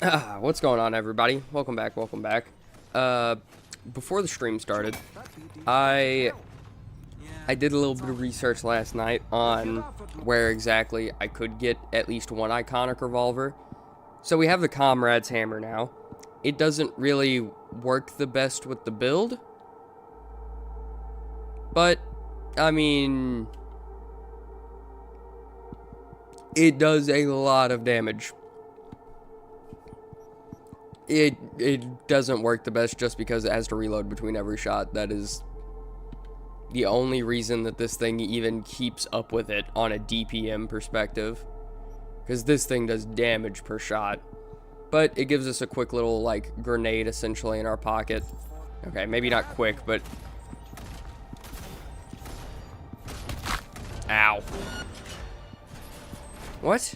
What's going on, everybody? Welcome back, welcome back. Before the stream started, I did a little bit of research last night on where exactly I could get at least one iconic revolver. So we have the Comrade's hammer now. It doesn't really work the best with the build, but, I mean, it does a lot of damage. It doesn't work the best just because it has to reload between every shot. That is the only reason that this thing even keeps up with it on a DPM perspective. Because this thing does damage per shot. But it gives us a quick little, like, grenade essentially in our pocket. Okay, maybe not quick, but... Ow. What?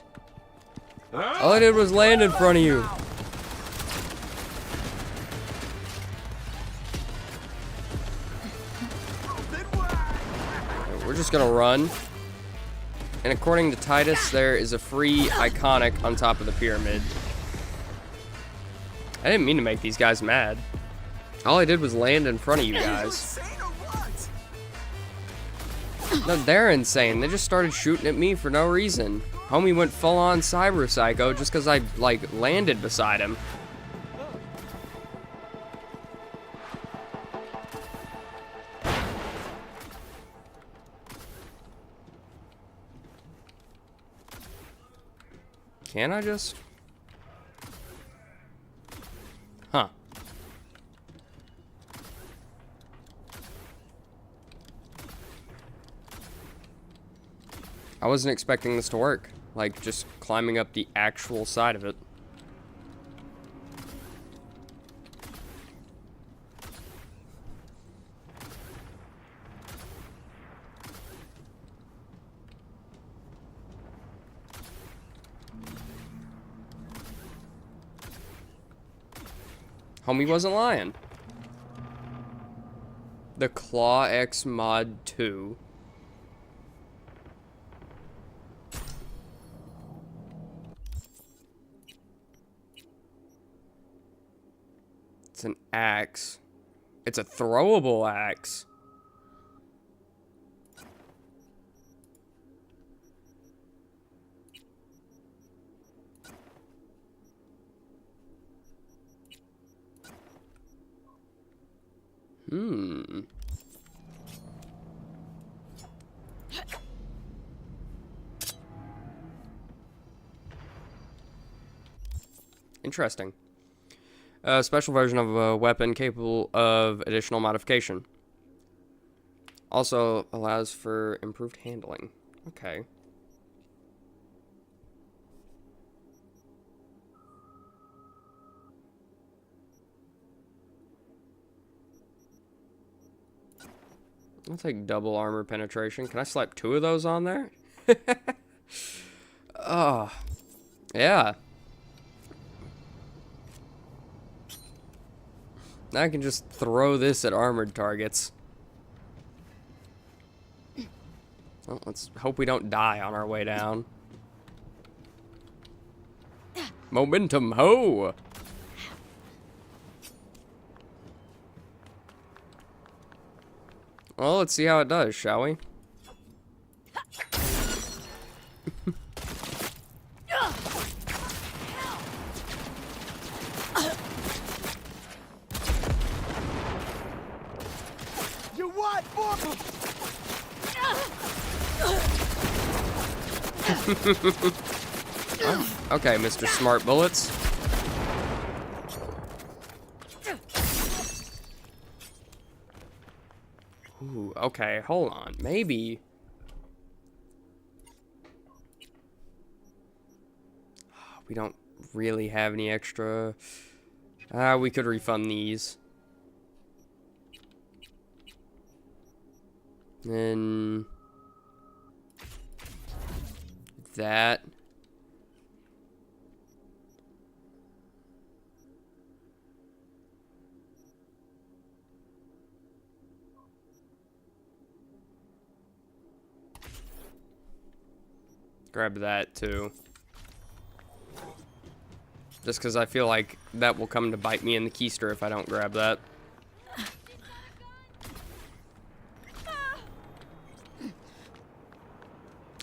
All I did was land in front of you. We're just gonna run. And according to Titus, there is a free iconic on top of the pyramid. I didn't mean to make these guys mad. All I did was land in front of you guys. No, they're insane. They just started shooting at me for no reason. Homie went full-on cyber psycho just because I, like, landed beside him. Can I just? Huh. I wasn't expecting this to work. Like, just climbing up the actual side of it. Homie wasn't lying. The Claw X Mod 2. It's an axe. It's a throwable axe. Interesting. A special version of a weapon capable of additional modification. Also allows for improved handling. Okay. I'll take double armor penetration. Can I slap 2 of those on there? Oh, yeah. Now I can just throw this at armored targets. Well, let's hope we don't die on our way down. Momentum, ho! Well, let's see how it does, shall we? You what for? Oh, okay, Mr. Smart Bullets. Ooh, okay, hold on. Maybe. We don't really have any extra. We could refund these. Then that. Grab that too. Just because I feel like that will come to bite me in the keister if I don't grab that.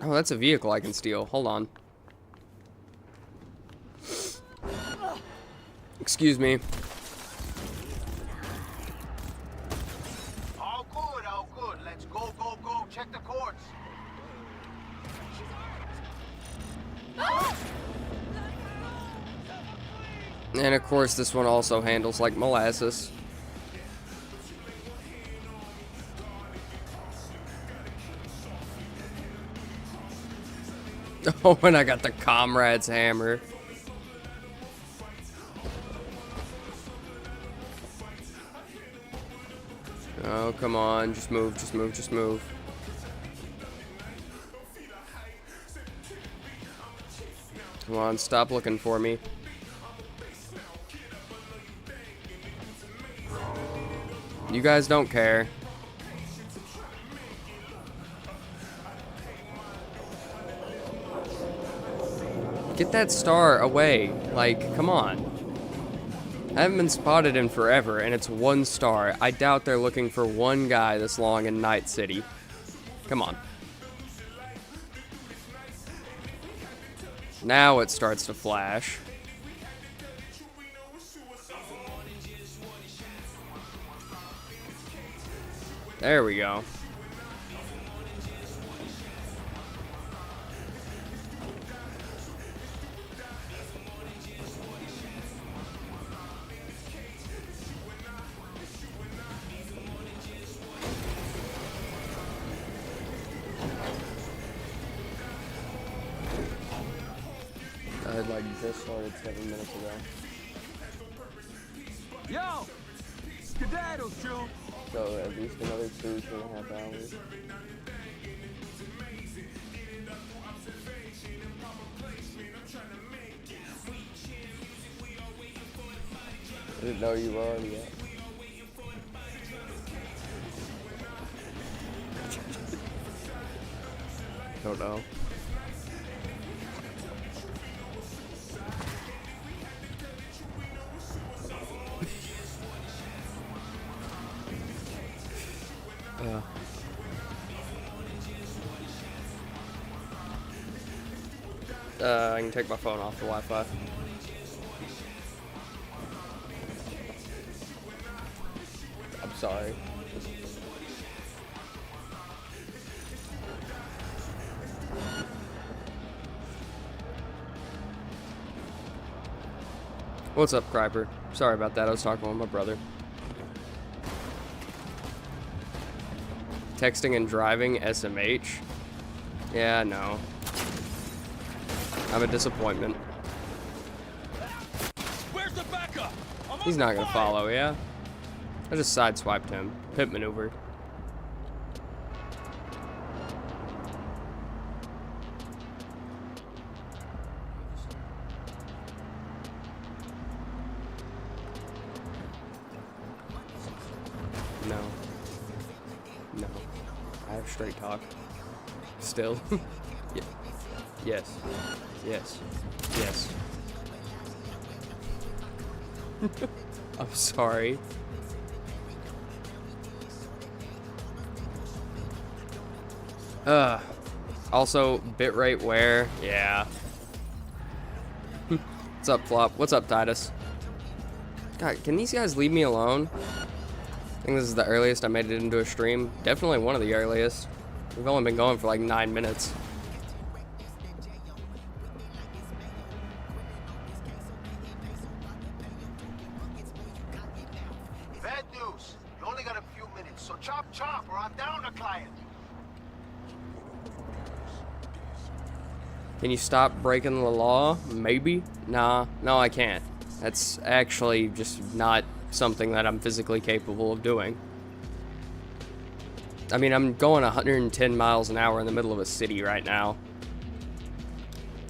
Oh, that's a vehicle I can steal. Hold on. Excuse me. All good, all good. Let's go, go, go. Check the courts. And of course, this one also handles like molasses. Oh, and I got the comrade's hammer. Oh, come on. Just move, just move, just move. Come on, stop looking for me. You guys don't care. Get that star away. Like, come on. I haven't been spotted in forever, and it's 1 star. I doubt they're looking for one guy this long in Night City. Come on. Now it starts to flash. There we go. I had like just started 7 minutes ago. Yo! Skedaddle, Chew! So at least another 2.5 hours. I didn't know you were already up. Don't know. I can take my phone off the Wi-Fi. I'm sorry. What's up, Kryper? Sorry about that. I was talking with my brother. Texting and driving, SMH. Yeah, no. I'm a disappointment. Where's the backup? He's not gonna follow, yeah? I just sideswiped him. Pit maneuver. No. No. I have straight talk. Still. Yeah. Yes. Yes. Yes. I'm sorry. Also, bitrate where? Yeah. What's up, Flop? What's up, Titus? God, can these guys leave me alone? I think this is the earliest I made it into a stream. Definitely one of the earliest. We've only been going for like 9 minutes. Bad news. You only got a few minutes, so chop chop or I'm down a client. Can you stop breaking the law? Maybe? Nah, no I can't. That's actually just not something that I'm physically capable of doing. I mean, I'm going 110 miles an hour in the middle of a city right now.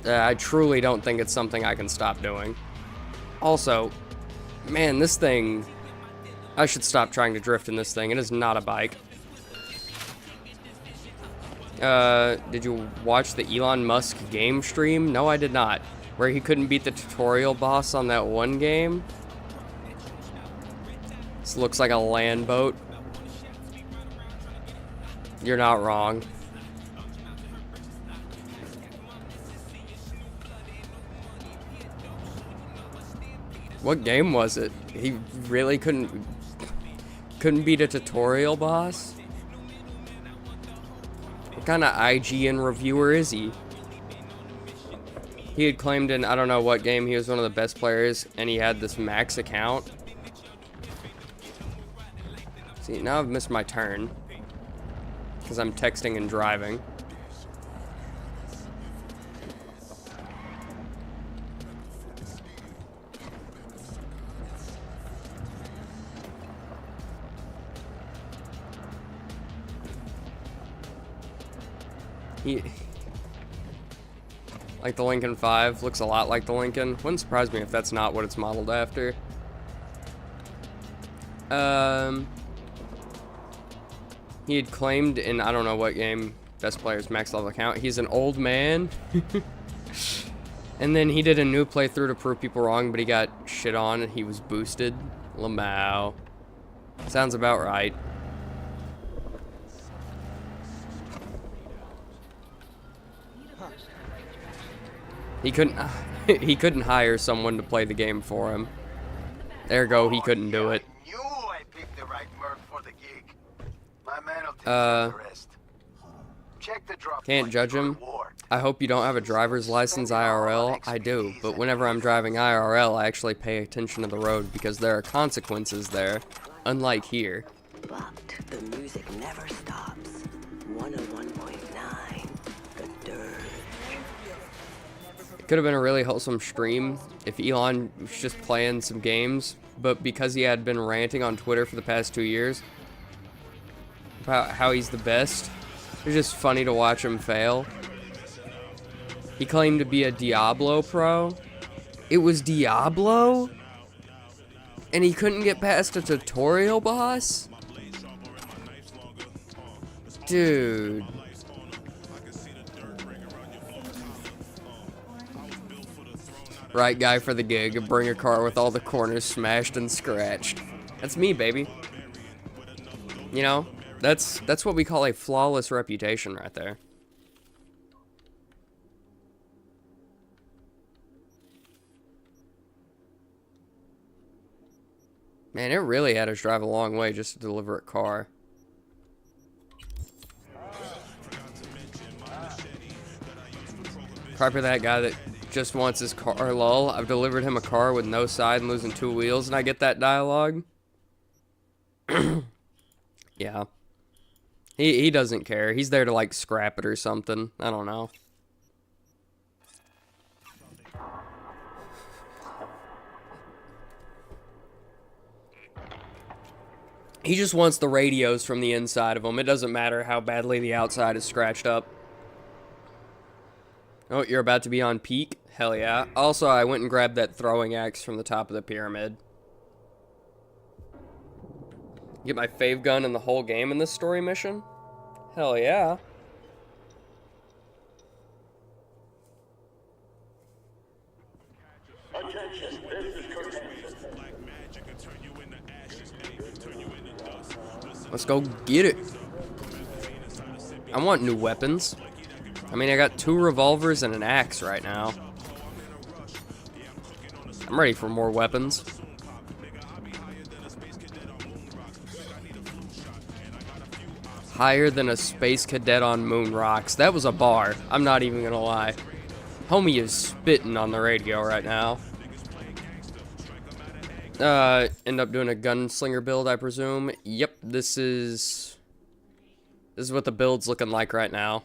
I truly don't think it's something I can stop doing. Also, man, this thing... I should stop trying to drift in this thing. It is not a bike. Did you watch the Elon Musk game stream? No, I did not. Where he couldn't beat the tutorial boss on that one game. This looks like a land boat. You're not wrong. What game was it? He really couldn't beat a tutorial boss? What kind of IGN reviewer is he? He had claimed in I don't know what game he was one of the best players, and he had this max account. See, now I've missed my turn because I'm texting and driving. Like the Lincoln 5, looks a lot like the Lincoln. Wouldn't surprise me if that's not what it's modeled after. He had claimed in I don't know what game, best player's max level account, he's an old man. And then he did a new playthrough to prove people wrong, but he got shit on and he was boosted. Lamau. Sounds about right. He couldn't hire someone to play the game for him. Ergo, he couldn't do it. I knew I picked the right merc for the gig. My man will take care of the rest. Check the drop Can't point judge for him. reward. I hope you don't have a driver's license IRL. I do, but whenever I'm driving IRL, I actually pay attention to the road because there are consequences there, unlike here. But the music never stops. 101.9, the Dirge. It could have been a really wholesome stream if Elon was just playing some games, but because he had been ranting on Twitter for the past 2 years about how he's the best, it's just funny to watch him fail. He claimed to be a Diablo pro. It was Diablo? And he couldn't get past a tutorial boss? Dude. Right guy for the gig. Bring a car with all the corners smashed and scratched. That's me, baby. You know, that's what we call a flawless reputation right there. Man, it really had us drive a long way just to deliver a car. Cry for that guy that just wants his car, lol. I've delivered him a car with no side and losing 2 wheels, and I get that dialogue. Yeah. He doesn't care. He's there to, like, scrap it or something. I don't know. He just wants the radios from the inside of him. It doesn't matter how badly the outside is scratched up. Oh, you're about to be on peak? Hell yeah. Also, I went and grabbed that throwing axe from the top of the pyramid. Get my fave gun in the whole game in this story mission? Hell yeah. Let's go get it. I want new weapons. I mean, I got 2 revolvers and an axe right now. I'm ready for more weapons. Higher than a space cadet on moon rocks. That was a bar. I'm not even gonna lie. Homie is spitting on the radio right now. End up doing a gunslinger build, I presume. Yep, this is what the build's looking like right now.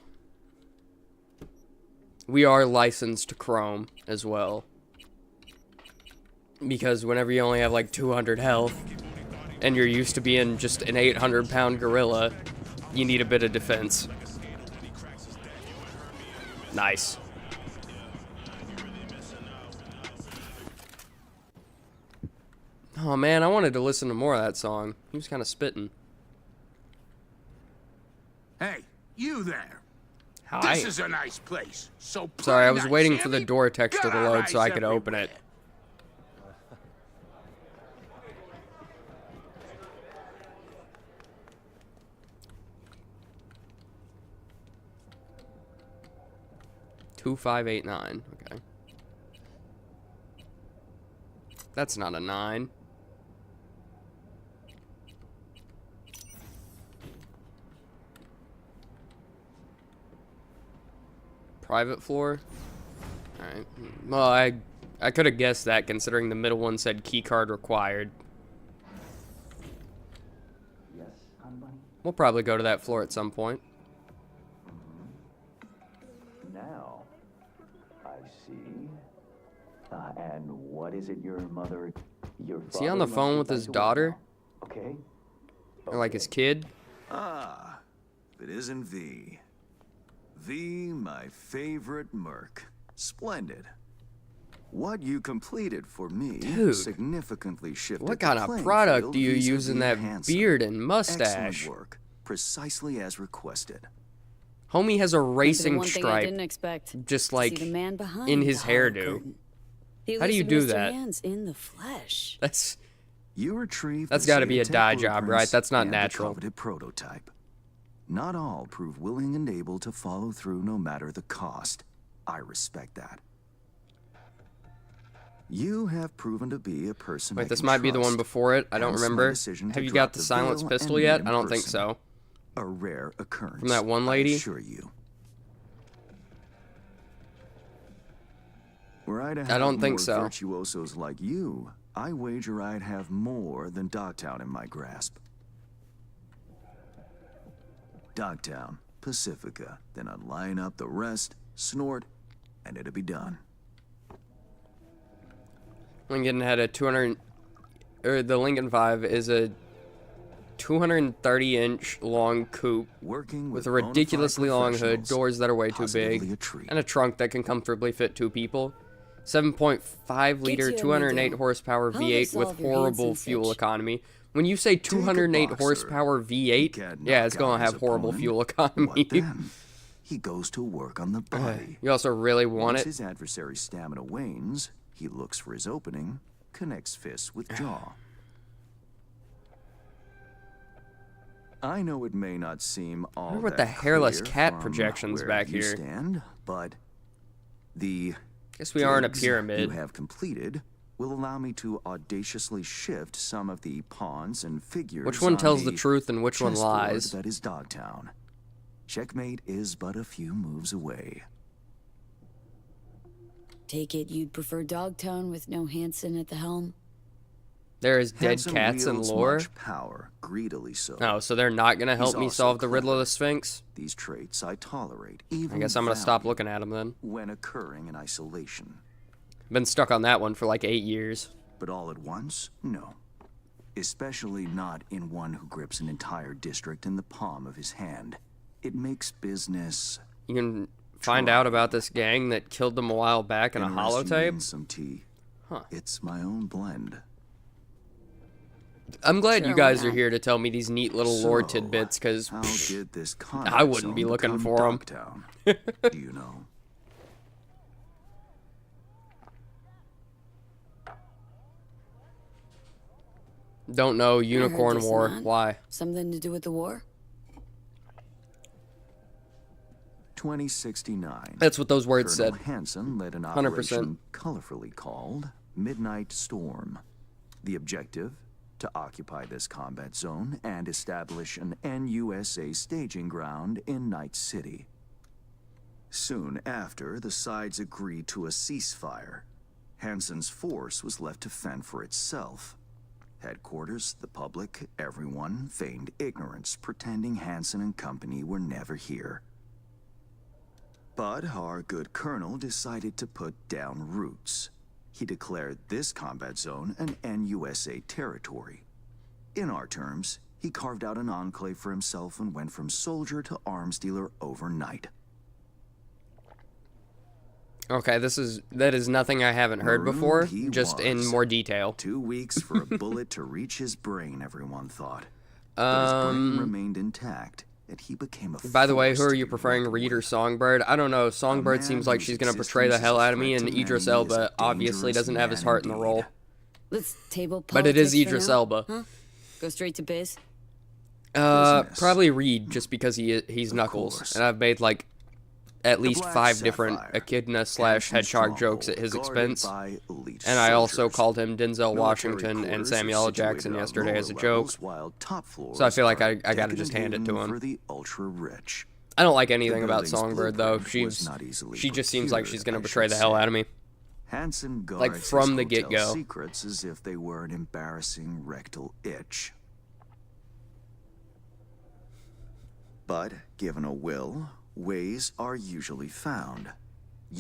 We are licensed to Chrome as well. Because whenever you only have like 200 health, and you're used to being just an 800-pound gorilla, you need a bit of defense. Nice. Oh man, I wanted to listen to more of that song. He was kind of spitting. Hey, you there. Hi. This is a nice place. So Sorry, I was nice, waiting for the Sammy. door texture to Got load so eyes I could open it. everywhere. Two 589. Okay. That's not a 9. Private floor. All right. Well, I could have guessed that considering the middle one said key card required. Yes, honey bunny. We'll probably go to that floor at some point. Now, I see. And what is it your mother, your Is he on the father phone must with be his back to work daughter? now? Okay. Or like his kid? Ah, if it isn't V. V, my favorite merc. Splendid. What you completed for me Dude, significantly shifted What the kind of playing product field do you use vis-a-vis in that Hanson. beard and mustache? Excellent work, precisely as requested. Homie has a Maybe the racing one thing I stripe didn't expect. just to like see the man behind in his the hollow hairdo. curtain. The How do you elusive do Mr. that? Hands in the flesh. That's You retrieved That's the gotta be a Zetatech dye job, right? blueprints That's not and the natural. coveted prototype. Not all prove willing and able to follow through no matter the cost. I respect that. You have proven to be a person I Wait, this can might be the one trust. before it. I don't Hence my remember. decision to Have you drop got the the silenced veil pistol and yet? meet I in don't think person. so. A rare occurrence. From that one lady? I assure you. Were I to have don't think more so. virtuosos like you, I wager I'd have more than Dogtown in my grasp. Dogtown, Pacifica, then I'd line up the rest, snort, and it'd be done. Lincoln had a 200, or the Lincoln 5 is a 230-inch long coupe Working with a bona fide ridiculously long hood, professionals, doors that are way too positively big, a treat. and a trunk that can comfortably fit 2 people. 7.5 liter, Gets you a new 208 deal. horsepower How they V8 with solve your horrible Hansen fuel sitch. economy. When you say 208 boxer. horsepower He V8, can't yeah, knock it's gonna out his have horrible opponent. fuel economy. What then? He goes to work on the body. You also really want Once it? his adversary's stamina wanes, he looks for his opening, connects fists with jaw. I know it may not seem all wonder what that the hairless clear cat from projections where back you here. stand, but the Guess we are in a gigs pyramid. you have completed will allow me to audaciously shift some of the pawns and figures. Which one on tells the truth and which one chessboard lies? That is Dogtown. Checkmate is but a few moves away. Take it you'd prefer Dogtown with no Hanson at the helm? There is dead Hanson cats in wields lore? much power, greedily so. Oh, so they're not gonna help me also solve the riddle of clever. the Sphinx? These traits I tolerate, even I guess I'm gonna stop value looking at them then. when occurring in isolation. Been stuck on that one for like 8 years. But all at once, no. Especially not in one who grips an entire district in the palm of his hand. It makes business You can find out about this gang that killed them a while back in a interesting in holotape. some tea. Huh. It's my own blend. I'm glad you Sure, guys why are not? here to tell me these neat little lore So, tidbits, because How did this I wouldn't be looking for 'em. Dogtown? Do you know? don't know Unicorn this War. not. Why? Something to do with the war? 2069. That's what those words Colonel said. Hanson led an 100%. operation colorfully called Midnight Storm. The objective? To occupy this combat zone and establish an NUSA staging ground in Night City. Soon after, the sides agreed to a ceasefire. Hanson's force was left to fend for itself. Headquarters, the public, everyone feigned ignorance, pretending Hanson and company were never here. But our good colonel decided to put down roots. He declared this combat zone an NUSA territory. In our terms, he carved out an enclave for himself and went from soldier to arms dealer overnight. Okay, that is nothing I haven't heard Marooned before, he just in was. more detail. 2 weeks for a bullet to reach his brain, everyone thought. But his brain remained intact, and he became a By the way, who force are to you be preferring, reckoned Reed or with. Songbird? I don't know. Songbird man seems like whose she's going to portray the existence hell is a out of me, threat and to Idris humanity is a Elba obviously dangerous doesn't have his man heart in the indeed. role. Let's table politics But it is for Idris now, Elba. Huh? Go straight to biz. Business. Probably Reed, just because he's Of Knuckles, course. and I've made like at least Black 5 different Sapphire, echidna / Handsome hedgehog jokes at stronghold his guarded expense. by elite And I also soldiers. called him Denzel Military Washington and quarters Samuel are L. Jackson situated on yesterday as a lower joke. levels, while top floors So I feel like are I gotta decadent just hand it to haven him. for the ultra-rich. I don't like anything The about building's Songbird though. blueprint was not easily She just seems like procured, she's gonna I betray should the hell say. out of me. Hansen guards Like, from his the hotel get-go. secrets as if they were an embarrassing rectal itch. But given a will, ways are usually found.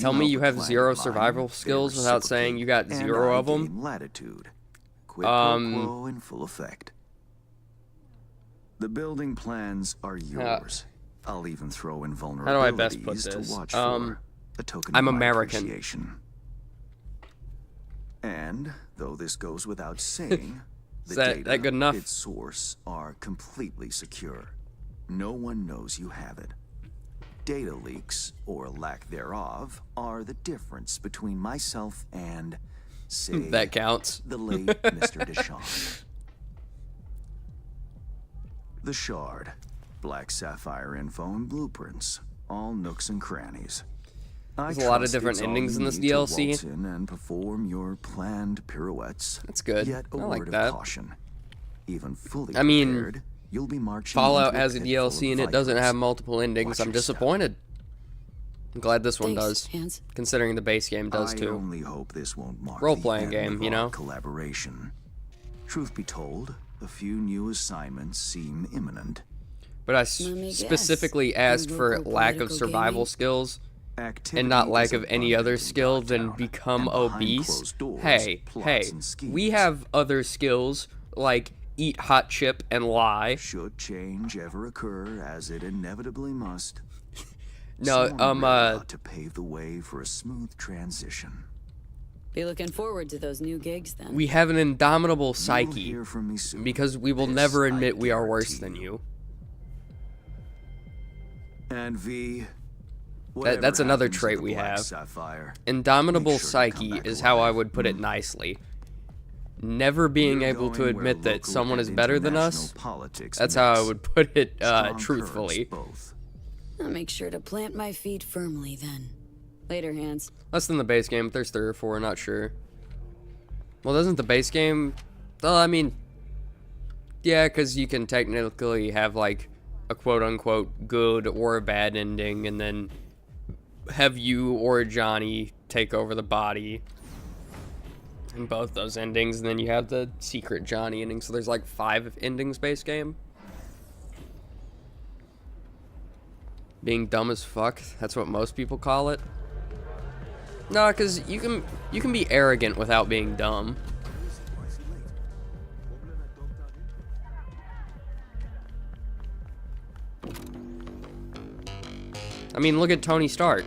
Tell me held you the have planet 0 line, survival they skills without saying you got reciprocate, 0 and of I them. gain latitude. Quid pro quo in full effect. The building plans are yours. I'll even throw in vulnerabilities How do I best put to this? watch for. A token I'm of my American. appreciation. And though this goes without saying, the Is that data, good enough? its source, are completely secure. No one knows you have it. Data leaks, or lack thereof, are the difference between myself and, say, That counts. the late Mr. Deschamps. The Shard, Black Sapphire info and blueprints, all nooks and crannies. There's a lot of different endings in this DLC. Waltz in and perform your planned pirouettes. That's good. Yet a I like word that. of caution. Even fully I mean, prepared, you'll be marching Fallout into has a pit full of DLC and it doesn't vipers. have multiple endings. Watch I'm your disappointed. I'm glad this one Thanks, does, Hans. considering the base game does I too. only hope this won't mark Role-playing the end game, of you our know? collaboration. Truth be told, a few new assignments seem imminent. But I Let me guess. specifically asked for Local lack of political survival gaming? skills Activity and not lack is of any other abundant in skill than Dogtown, become and behind obese. closed doors, Hey, plots and we schemes have other skills like eat hot chip and lie. should change ever occur, as it inevitably must. No, someone really ought to pave the way for a smooth transition. Be looking forward to those new gigs then. we have an indomitable You'll psyche hear from me soon. because we will This never I admit we are worse guarantee than you. And V. That's another happens to trait the we Black have. Sapphire, Indomitable make sure you come psyche back is how I alive. would put it nicely. Never being You're able to going where admit that local someone is and better than international us. politics That's how I mix. would put it Strong truthfully. currents both. I'll make sure to plant my feet firmly then. Later, Hans. Less than the base game, but there's 3 or 4, not sure. Well, doesn't the base game... Well, I mean... Yeah, because you can technically have, like, a quote-unquote good or a bad ending, and then have you or Johnny take over the body in both those endings, and then you have the secret Johnny ending. So there's, like, 5 endings base game. Being dumb as fuck, that's what most people call it. No, because you can be arrogant without being dumb. I mean, look at Tony Stark.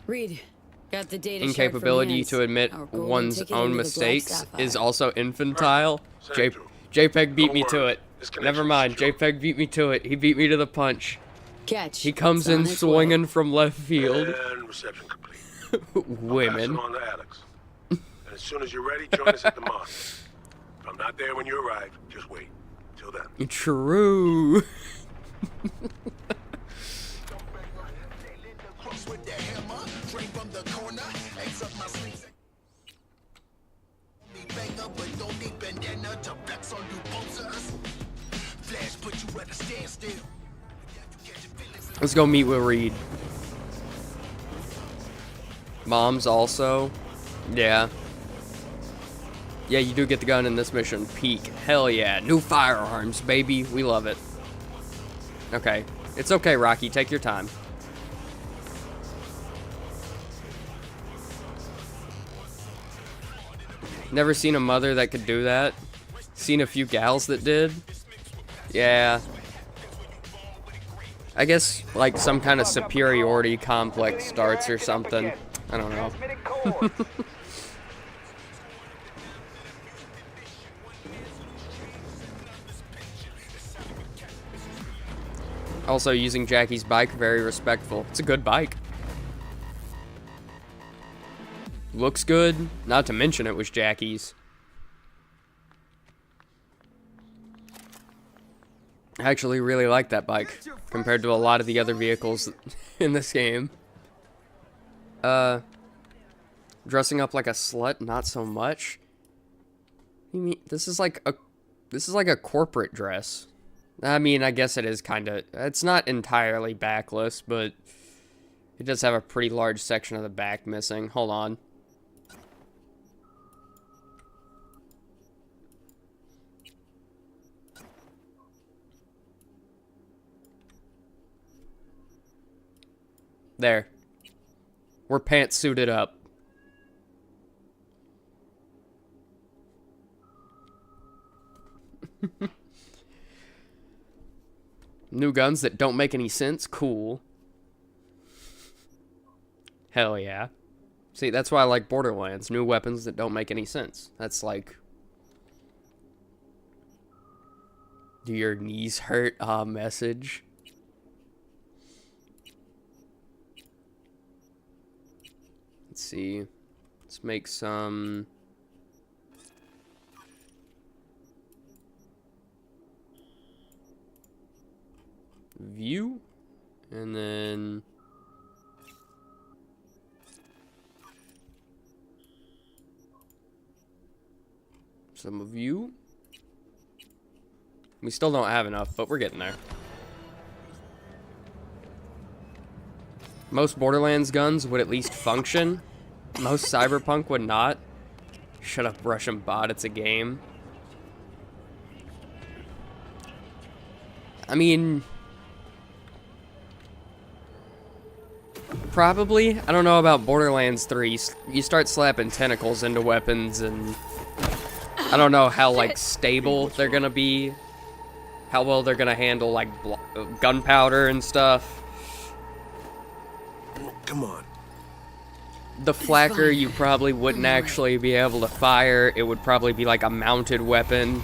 Reed, got the data shard from Incapability Hans. to admit Our golden one's ticket own into the Black mistakes Sapphire. is also infantile. Same too. JPEG beat Don't me to worry. it. This Never connection's mind, secure. JPEG beat me to it. He beat me to the punch. Catch. He comes It's on in its swinging way. from left field. And reception complete. Pass Women. it on to Alex. And as soon as you're ready, join us at the mosque. If I'm not there when you arrive, just wait. Till then. True. Let's go meet with Reed. Mom's also. Yeah. Yeah, you do get the gun in this mission. Peak. Hell yeah. New firearms, baby. We love it. Okay. It's okay, Rocky. Take your time. Never seen a mother that could do that. Seen a few gals that did. Yeah. I guess, like, some kind of superiority complex starts or something. I don't know. Transmitting codes. Also, using Jackie's bike, very respectful. It's a good bike. Looks good, not to mention it was Jackie's. I actually really like that bike, compared to a lot of the other vehicles in this game. Dressing up like a slut, not so much. You mean, this is like a corporate dress. I mean, I guess it is kind of... It's not entirely backless, but... It does have a pretty large section of the back missing. Hold on. There. We're pantsuited up. New guns that don't make any sense? Cool. Hell yeah. See, that's why I like Borderlands. New weapons that don't make any sense. That's like... Do your knees hurt? Message. Let's see. Let's make some... View, and then some view. We still don't have enough, but we're getting there. Most Borderlands guns would at least function. Most Cyberpunk would not. Shut up, Russian bot, it's a game. I mean... Probably. I don't know about Borderlands 3. You start slapping tentacles into weapons, and I don't know how, like, stable they're gonna be. How well they're gonna handle, like, gunpowder and stuff. Come on. The flacker you probably wouldn't actually be able to fire. It would probably be, like, a mounted weapon.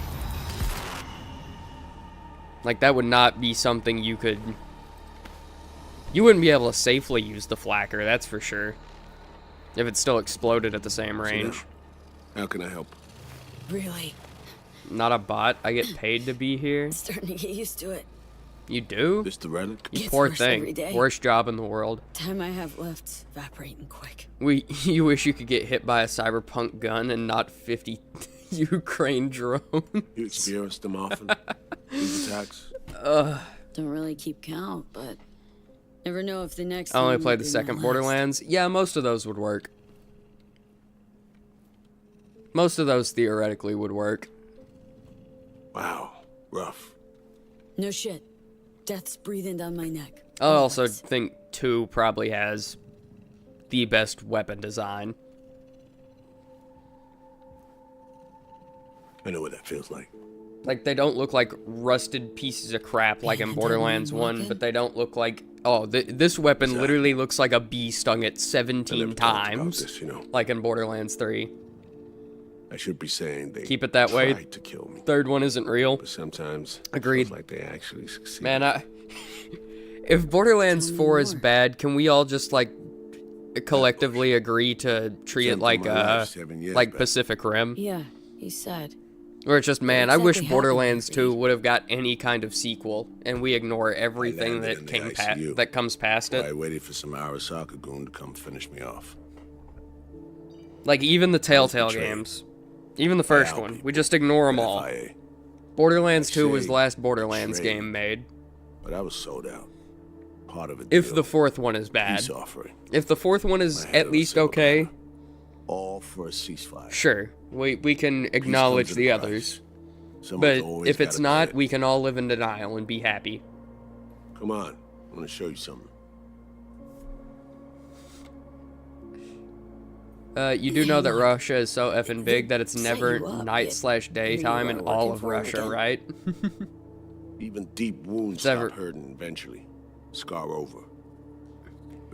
Like, that would not be something you could... You wouldn't be able to safely use the flacker, that's for sure. If it still exploded at the same range. How can I help? Really? Not a bot. I get paid to be here. Starting to get used to it. You do? This the relic? You Gets poor worse every thing. day. Worst job in the world. Time I have left evaporating quick. You wish you could get hit by a cyberpunk gun and not 50 Ukraine drones. You experienced them often? These attacks? Don't really keep count, but never know if the next I only one played will the be my second last. Borderlands. Yeah, most of those would work. Most of those theoretically would work. Wow. Rough. No shit. Death's breathing down my neck. I also think 2 probably has the best weapon design. I know what that feels like. Like, they don't look like rusted pieces of crap like in Borderlands 1, but they don't look like... Oh, this weapon literally looks like a bee stung it I 17 never talked about times, this, you know. like in Borderlands 3. I should be saying they Keep it that way. tried to kill me, Third one isn't real. but sometimes Agreed. it feels like they actually succeed. Man, if Borderlands 4 is bad, can we all just, like, collectively agree to treat it Jumped like, in my life 7 years like back. Pacific Rim? Yeah, he said. Where it's just, man, I exactly wish happened, Borderlands 2 Reed? would have got any kind of sequel, and we ignore everything landed in that the ICU. that comes past I it. waited for some Arasaka goon to come finish me off. Like, even the Telltale betrayed. games. Even the first Wow, one. We people. just ignore them all. FIA. Borderlands 2 was Say, the last Borderlands betrayed. game made. But I was sold out. Part of it. If the fourth one is bad. peace offering. If the fourth one is My at head on a least silver okay, platter. All for a ceasefire. sure. We can acknowledge comes the at a others. price. Someone's But always if it's gotta not, pay it. we can all live in denial and be happy. Come on, I want to show you something. You do know that Russia is so effing big that it's Set never you up, night yet / daytime in you are all working of for it Russia, again. right? Even deep wounds Sever- stop hurting eventually. Scar over.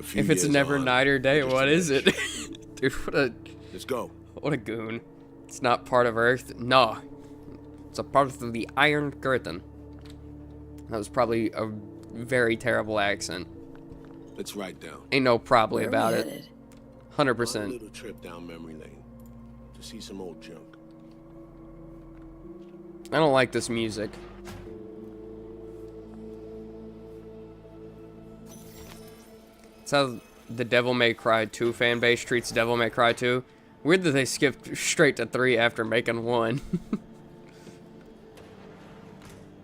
A few If it's years never on, night or day, we're just what a is it? village. Dude, Let's go. what a goon. It's not part of Earth. No. It's a part of the Iron Curtain. That was probably a very terrible accent. Let's write down. Ain't no probably Where are about we it. headed? 100%. On a little trip down memory lane to see some old junk. I don't like this music. It's how the Devil May Cry 2 fan base treats Devil May Cry 2. Weird that they skipped straight to 3 after making 1.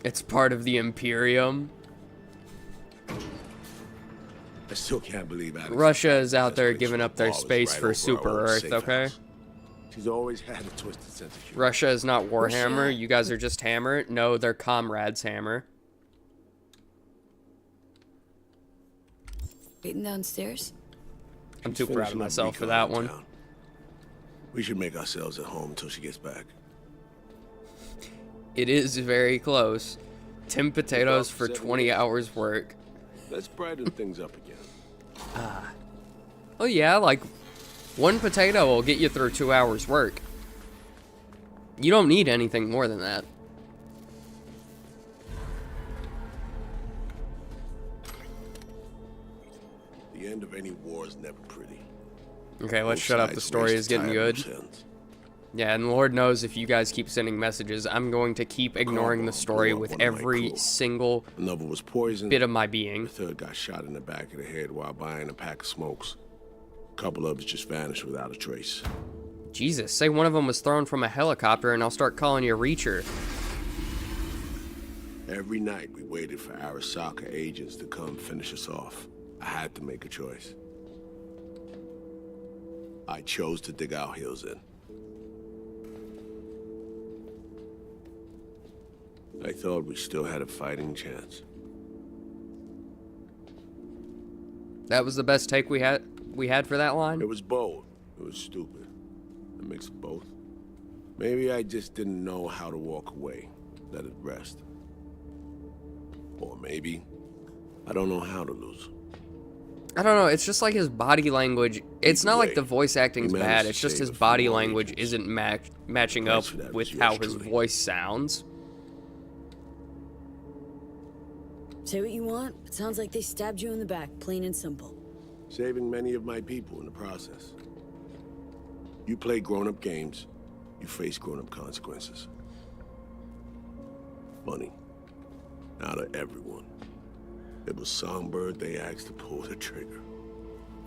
It's part of the Imperium. I still can't believe Alex. Russia is out there That's giving up their flawless space right for over our Super old Earth, safe okay? house. She's always had a twisted sense of humor. Russia is not Warhammer. Russia. You guys are just Hammer. No, they're comrades, Hammer. Waiting downstairs? I'm She's too proud of finishing up myself for recon that in one. town. We should make ourselves at home until she gets back. It is very close. 10 potatoes for 20 hours work. Let's brighten things up again. Oh yeah, like 1 potato will get you through 2 hours work. You don't need anything more than that. The end of any war is never pretty. Okay, let's Both shut up. The sides story waste is getting time good. loose ends. Yeah, and Lord knows if you guys keep sending messages, I'm going to keep ignoring the story with every single Another was poisoned. bit of my being. The third got shot in the back of the head while buying a pack of smokes. A couple others just vanished without a trace. Jesus, say one of them was thrown from a helicopter and I'll start calling you Reacher. Every night we waited for Arasaka agents to come finish us off. I had to make a choice. I chose to dig our heels in. I thought we still had a fighting chance. That was the best take we had for that line? It was bold. It was stupid. A mix of both. Maybe I just didn't know how to walk away. Let it rest. Or maybe I don't know how to lose. I don't know, it's just like his body language. It's not like the voice acting's we bad, managed it's to just save his a few body more language agents. isn't matching up Thanks for that, with yours how his truly. voice sounds. Say what you want, but sounds like they stabbed you in the back, plain and simple. Saving many of my people in the process. You play grown-up games, you face grown-up consequences. Funny. Out of everyone, it was Songbird they asked to pull the trigger.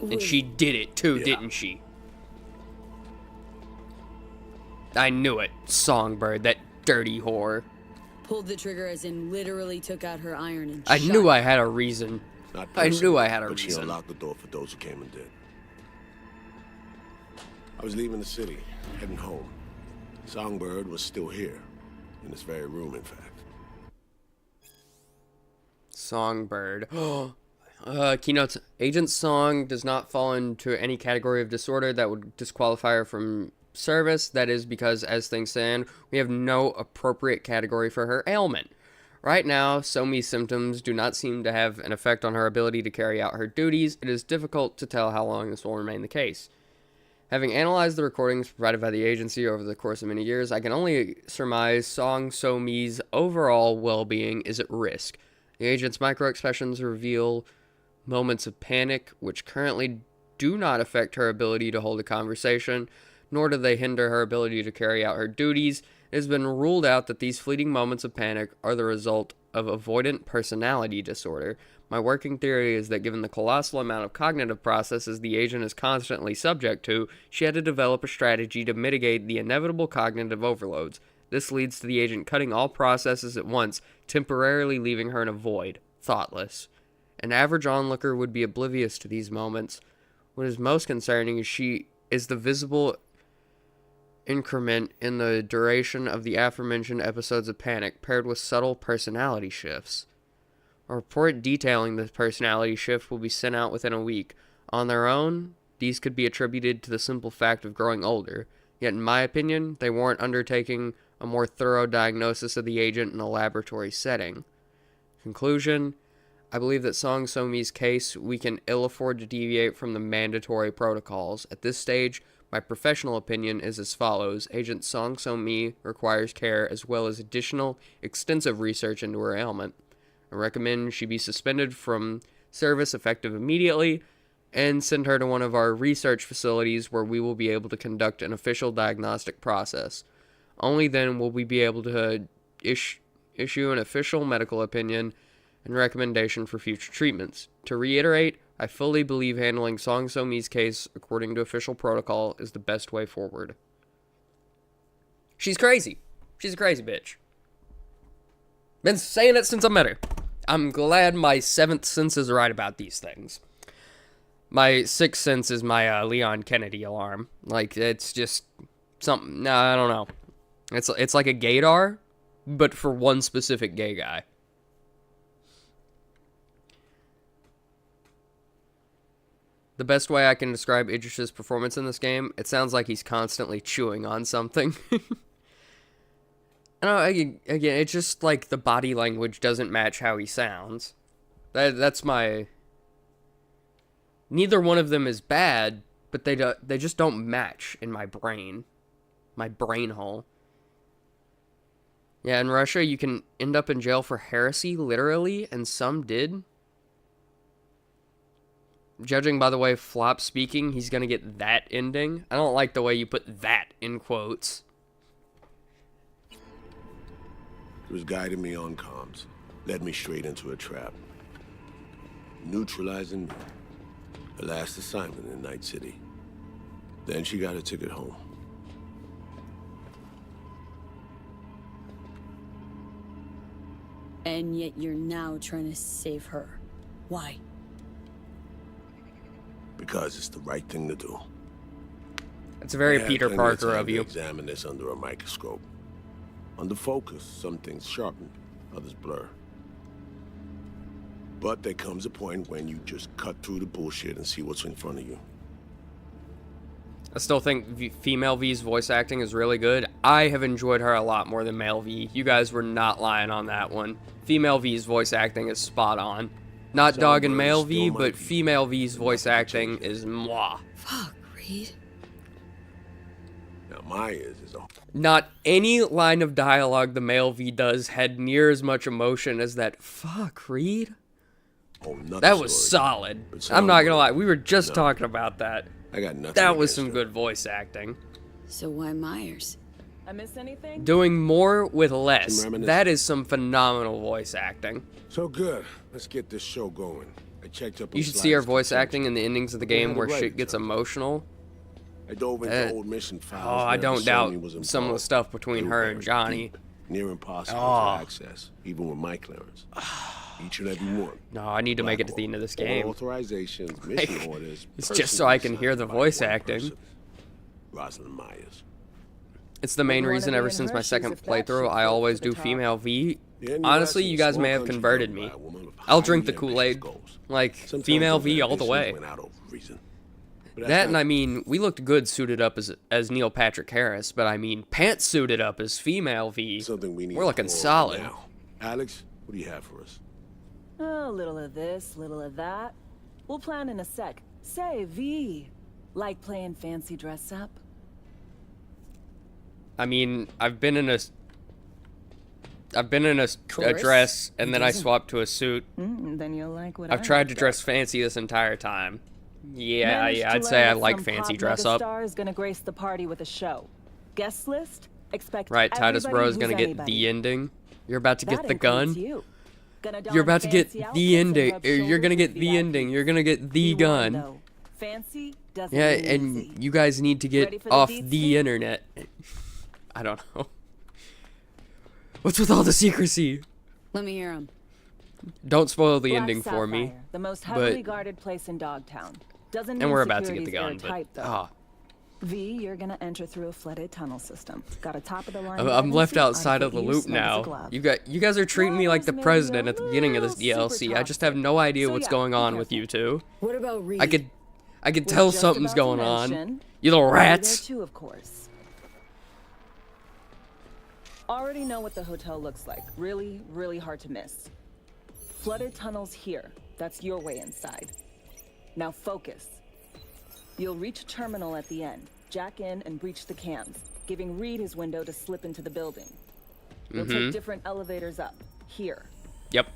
And she did it too, Yeah. didn't she? I knew it. Songbird, that dirty whore. Pulled the trigger as in literally took out her iron and I shot knew it. I had a reason. Not I knew personally, I had a but she reason. unlocked the door for those who came and did. I was leaving the city, heading home. Songbird was still here, in this very room, in fact. Songbird. Keynotes. Agent Song does not fall into any category of disorder that would disqualify her from service. That is because, as things stand, we have no appropriate category for her ailment. Right now, Somi's symptoms do not seem to have an effect on her ability to carry out her duties. It is difficult to tell how long this will remain the case. Having analyzed the recordings provided by the agency over the course of many years, I can only surmise Song Somi's overall well-being is at risk. The agent's micro-expressions reveal moments of panic, which currently do not affect her ability to hold a conversation, nor do they hinder her ability to carry out her duties. It has been ruled out that these fleeting moments of panic are the result of avoidant personality disorder. My working theory is that given the colossal amount of cognitive processes the agent is constantly subject to, she had to develop a strategy to mitigate the inevitable cognitive overloads. This leads to the agent cutting all processes at once, temporarily leaving her in a void, thoughtless. An average onlooker would be oblivious to these moments. What is most concerning is the visible increment in the duration of the aforementioned episodes of panic, paired with subtle personality shifts. A report detailing the personality shift will be sent out within a week. On their own, these could be attributed to the simple fact of growing older, yet in my opinion, they warrant undertaking a more thorough diagnosis of the agent in a laboratory setting. Conclusion: I believe that Song So-mi's case, we can ill afford to deviate from the mandatory protocols. At this stage, my professional opinion is as follows. Agent Song So-mi requires care as well as additional extensive research into her ailment. I recommend she be suspended from service effective immediately and send her to one of our research facilities where we will be able to conduct an official diagnostic process. Only then will we be able to issue an official medical opinion and recommendation for future treatments. To reiterate, I fully believe handling Song So-mi's case according to official protocol is the best way forward. She's crazy. She's a crazy bitch. Been saying it since I met her. I'm glad my seventh sense is right about these things. My sixth sense is my Leon Kennedy alarm. Like, it's just something. No, I don't know. It's like a gaydar, but for one specific gay guy. The best way I can describe Idris's performance in this game, it sounds like he's constantly chewing on something. Again, it's just like the body language doesn't match how he sounds. That's my... Neither one of them is bad, but they just don't match in my brain. My brain hole. Yeah, in Russia, you can end up in jail for heresy, literally, and some did. Judging by the way Flop's speaking, he's gonna get that ending. I don't like the way you put that in quotes. It was guiding me on comms. Led me straight into a trap. Neutralizing me. Her last assignment in Night City. Then she got a ticket home. And yet you're now trying to save her. Why? Because it's the right thing to do. That's very I had Peter plenty Parker time of to you. examine this under a microscope. Under focus, some things sharpen, others blur. But there comes a point when you just cut through the bullshit and see what's in front of you. I still think female V's voice acting is really good. I have enjoyed her a lot more than male V. You guys were not lying on that one. Female V's voice acting is spot on. Not dogging male V, but female V's voice acting is mwah. Fuck, Reed. Now Maya's is a... Not any line of dialogue the male V does had near as much emotion as that fuck, Reed. Oh, That was solid. I'm not gonna lie, we were just talking about that. I got nothing. That was against some her. good voice acting. So why Myers? I miss anything? Doing more with less. Some reminiscence. That is some phenomenal voice acting. So good. Let's get this show going. I checked up on You should see our Sly's voice contingent. acting in the endings of the We game had where it right shit gets this time. emotional. I dove into old mission files. Oh, I where don't Sony doubt was some of the involved. stuff between They her were and buried Johnny. deep, near impossible Oh. to access, even with my clearance. Each and every one. No, I need to make it to the end of this game. All authorizations, mission orders. It's just so I can personally hear the signed by voice one acting. person, Rosalind Myers. It's the main Wouldn't reason wanna ever be in since her my shoes second if that playthrough, shit I floats always to the do top. female V. The NUS Honestly, is you a guys small may have country converted run me. by a woman with I'll drink the highly Kool-Aid. ambitious goals. Like, Sometimes female those V all the ambitions way. went out of reason. But that's That and not- I mean, we looked good suited up as Neil Patrick Harris, but I mean, pants suited up as female V. something we need We're to looking go over solid. now. Alex, what do you have for us? A little of this, little of that. We'll plan in a sec. Say, V, like playing fancy dress up? I mean, I've been in a Course. dress, and then I Doesn't- swapped to a suit. Then you'll like what I've tried to dress fancy this entire time. Yeah, I'd say I like fancy dress up. Star is gonna grace the party with a show. Guest list? Expect Right, Titus everybody Bro's who's gonna get anybody. the ending. You're about to get That the includes gun. you. Gonna don You're about to get fancy the outfits and ending. rub You're shoulders gonna get with the ending. VIPs. You're gonna get the Be warned, gun. though. Fancy doesn't Yeah, mean and easy. you guys need to Ready get for the off deets, the Steve? internet. I don't know. What's with all the secrecy? Let me hear him. Don't spoil the Black ending for me. Sapphire, the most but- heavily guarded place in Dogtown. Doesn't And mean we're about to get the security's gun, but airtight, though. ah, V, you're gonna enter through a flooded tunnel system. Got a top of the line. I'm left emergency outside on of the foot, loop snug as a now. glove. You guys are treating me like the Walls may be president a at the beginning of this little DLC. super I just have no idea So what's yeah, going be on with careful. you two. What about Reed? I could Was tell just something's about to going on. mention, You little I'll be there rats. too, of course. Already know what the hotel looks like. Really, really hard to miss. Flooded tunnels here. That's your way inside. Now focus. You'll reach a terminal at the end. Jack in and breach the cams, giving Reed his window to slip into the building. You'll take different elevators up. Here. Yep.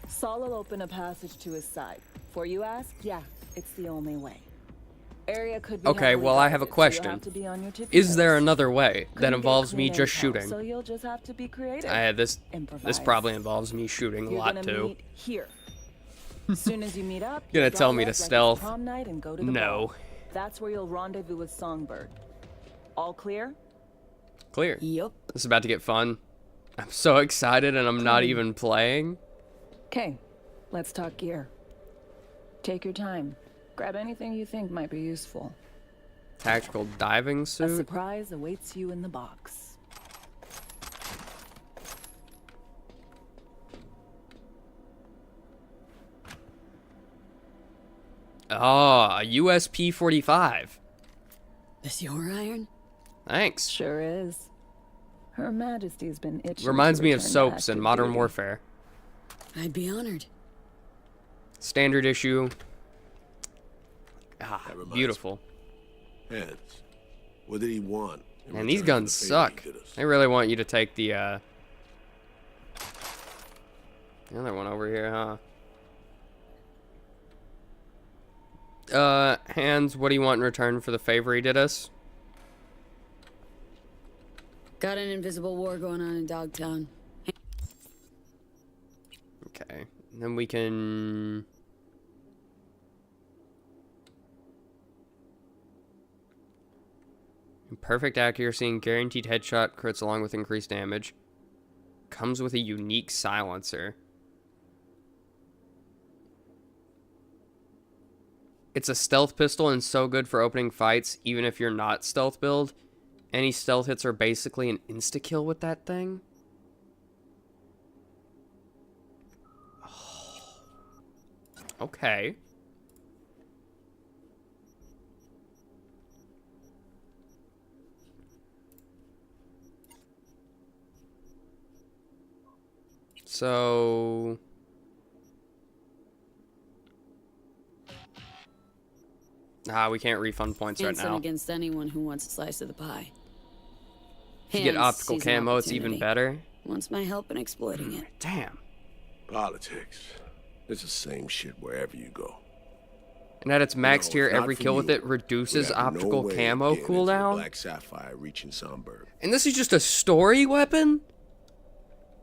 Saul will open a passage to his side. For you ask? Yeah, it's the only way. Area could be Okay, heavily well, I have a guarded, so you'll question. have to be on your tippy Is there toes. another way that Couldn't get involves me clean just intel, shooting? So you'll just have to be creative. This Improvise. probably involves me shooting a You're lot gonna too. meet here. As soon as you meet up, Gonna you'll tell me doll to up like it's stealth? prom night and go to the No. ball. That's where you'll rendezvous with Songbird. All clear? Clear. Yup. This is about to get fun. I'm so excited and I'm not even playing. Okay, let's talk gear. Take your time. Grab anything you think might be useful. Tactical diving A suit. surprise awaits you in the box. Oh, a USP 45. This your iron? Thanks. Sure is. Her Majesty's been itching. Reminds to me of return to soaps in active Modern duty. Warfare. I'd be honored. Standard issue. Ah, That reminds beautiful. Hands. What did he want? in And these return for guns the favor suck. he did us? They really want you to take the other one over here, huh? Hands, what do you want in return for the favor he did us? Got an invisible war going on in Dogtown. Okay. And then we can... Perfect accuracy and guaranteed headshot crits along with increased damage. Comes with a unique silencer. It's a stealth pistol and so good for opening fights, even if you're not stealth build. Any stealth hits are basically an insta-kill with that thing. Okay. So... we can't refund points right Handsome now. against anyone who wants a slice of the pie. If you get Hands optical sees an camo, it's even opportunity. better. Wants my help in exploiting it. Damn. Politics. It's the same shit wherever you go. And at its max No, tier, if not every for kill with you, it reduces we have optical no way of camo getting into the cooldown. Black Sapphire reaching Songbird. And this is just a story weapon?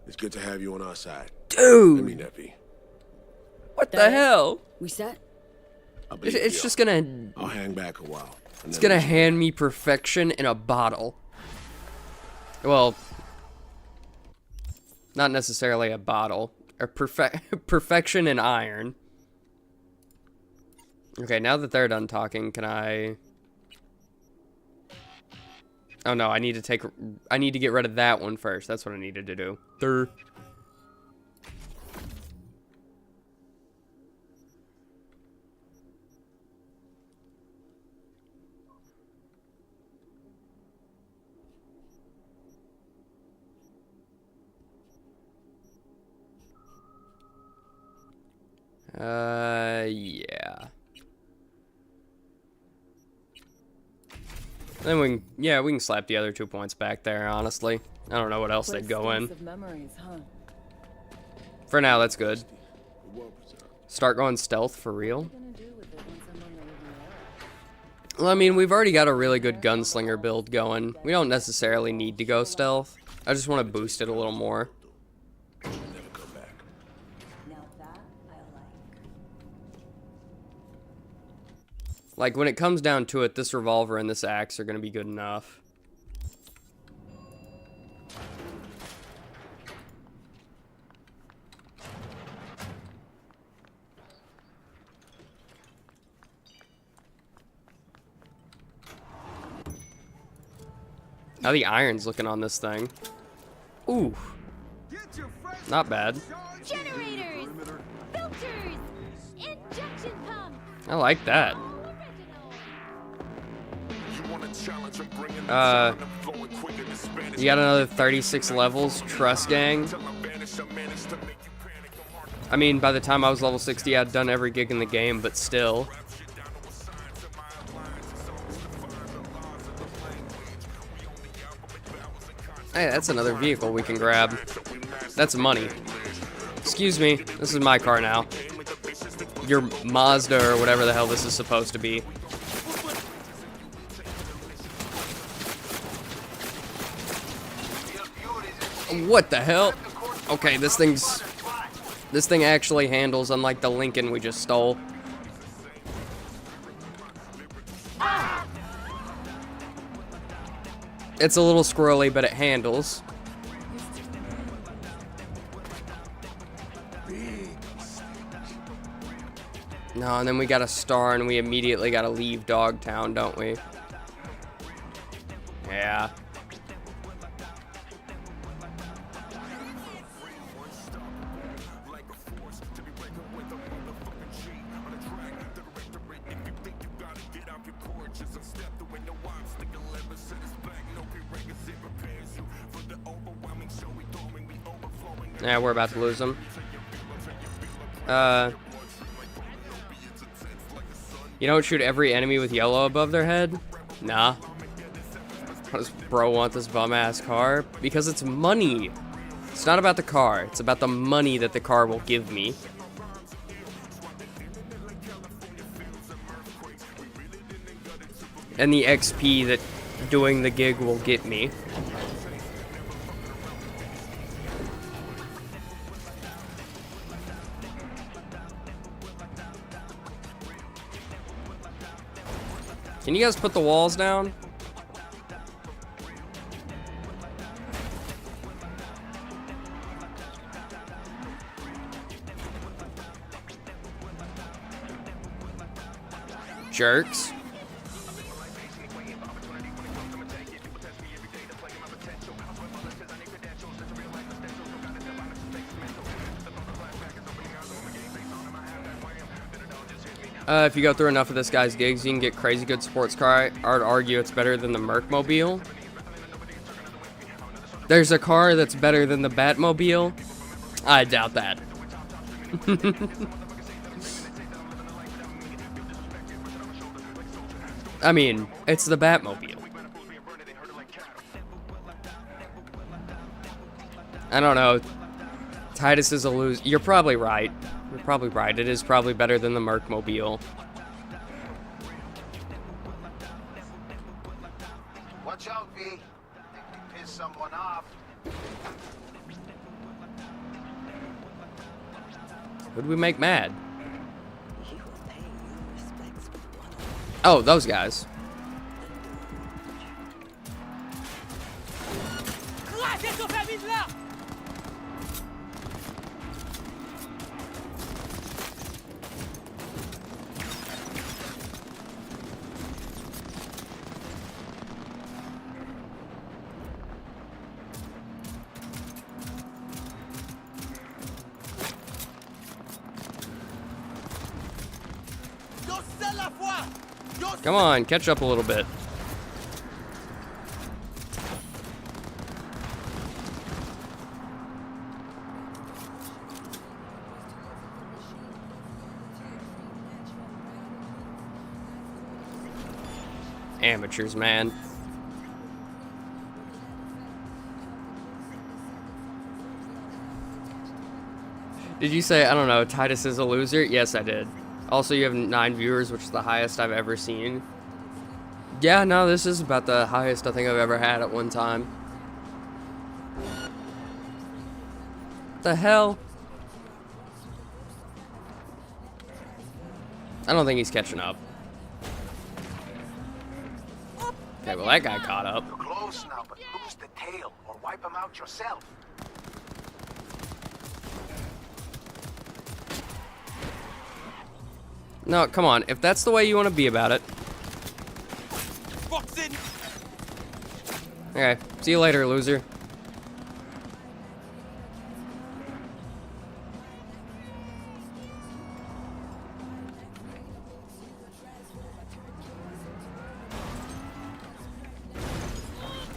It's good to have you on our side. I Dude, mean, Effie. what the hell? We set? I believe It's we just are. gonna... I'll hang back a while. and It's then gonna let you- hand me perfection in a bottle. Well, not necessarily a bottle. Or perfection in iron. Okay, now that they're done talking, can I... Oh no, I need to get rid of that one first. That's what I needed to do. Durr. Yeah. Then we can slap the other 2 points back there, honestly. I don't know what else they'd go in. Of memories, huh? For now, that's good. Well preserved. Start going stealth for real. What are you gonna do with it once I'm on the Riviera? Well, I mean, we've already got a really good gunslinger build going. We don't necessarily need to go stealth. I just want to boost it a little more. Never come back. Now that I like. Like, when it comes down to it, this revolver and this axe are going to be good enough. How the iron's looking on this thing. Ooh. Not bad. Generators, filters, injection pumps. I like that. You got another 36 levels, Trust Gang. I mean, by the time I was level 60, I'd done every gig in the game, but still. Hey, that's another vehicle we can grab. That's money. Excuse me, this is my car now. Your Mazda or whatever the hell this is supposed to be. What the hell? Okay, this thing actually handles, unlike the Lincoln we just stole. It's a little squirrely, but it handles. No, and then we got a star, and we immediately gotta leave Dogtown, don't we? Yeah. Yeah, we're about to lose them. You don't shoot every enemy with yellow above their head? Nah. Why does bro want this bum-ass car? Because it's money. It's not about the car. It's about the money that the car will give me. And the XP that doing the gig will get me. Can you guys put the walls down? Jerks. If you go through enough of this guy's gigs, you can get crazy good sports car. I would argue it's better than the Mercmobile. There's a car that's better than the Batmobile. I doubt that. I mean, it's the Batmobile. I don't know. Titus is a loser. You're probably right. You're probably right. It is probably better than the Mercmobile. Watch out, V. Think we pissed someone off. Who'd we make mad? Oh, those guys. Come on, catch up a little bit. Amateurs, man. Did you say, I don't know, Titus is a loser? Yes, I did. Also, you have 9 viewers, which is the highest I've ever seen. Yeah, no, this is about the highest I think I've ever had at one time. The hell? I don't think he's catching up. Okay, well, that guy caught up. You're close now, but lose the tail or wipe him out yourself. No, come on. If that's the way you want to be about it. Okay, see you later, loser.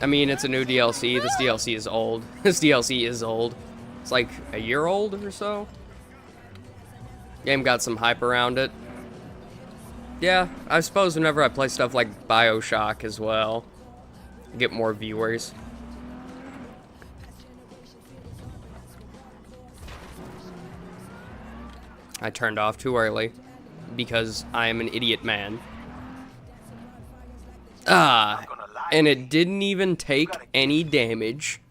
I mean, it's a new DLC. This DLC is old. This DLC is old. It's like a year old or so. Game got some hype around it. Yeah, I suppose whenever I play stuff like BioShock as well, I get more viewers. I turned off too early because I am an idiot man. Ah, and it didn't even take any damage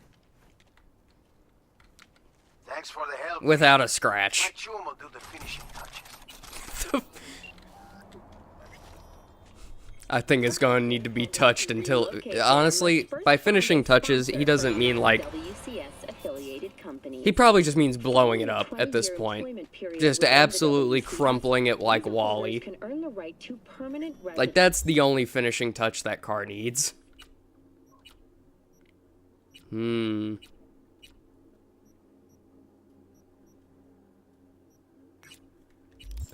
Thanks for the help. without a scratch. My chum will do the finishing touches. I think it's going to need to be touched until... Honestly, by finishing touches, he doesn't mean, like... He probably just means blowing it up at this point. Just absolutely crumpling it like Wally. Like, that's the only finishing touch that car needs. But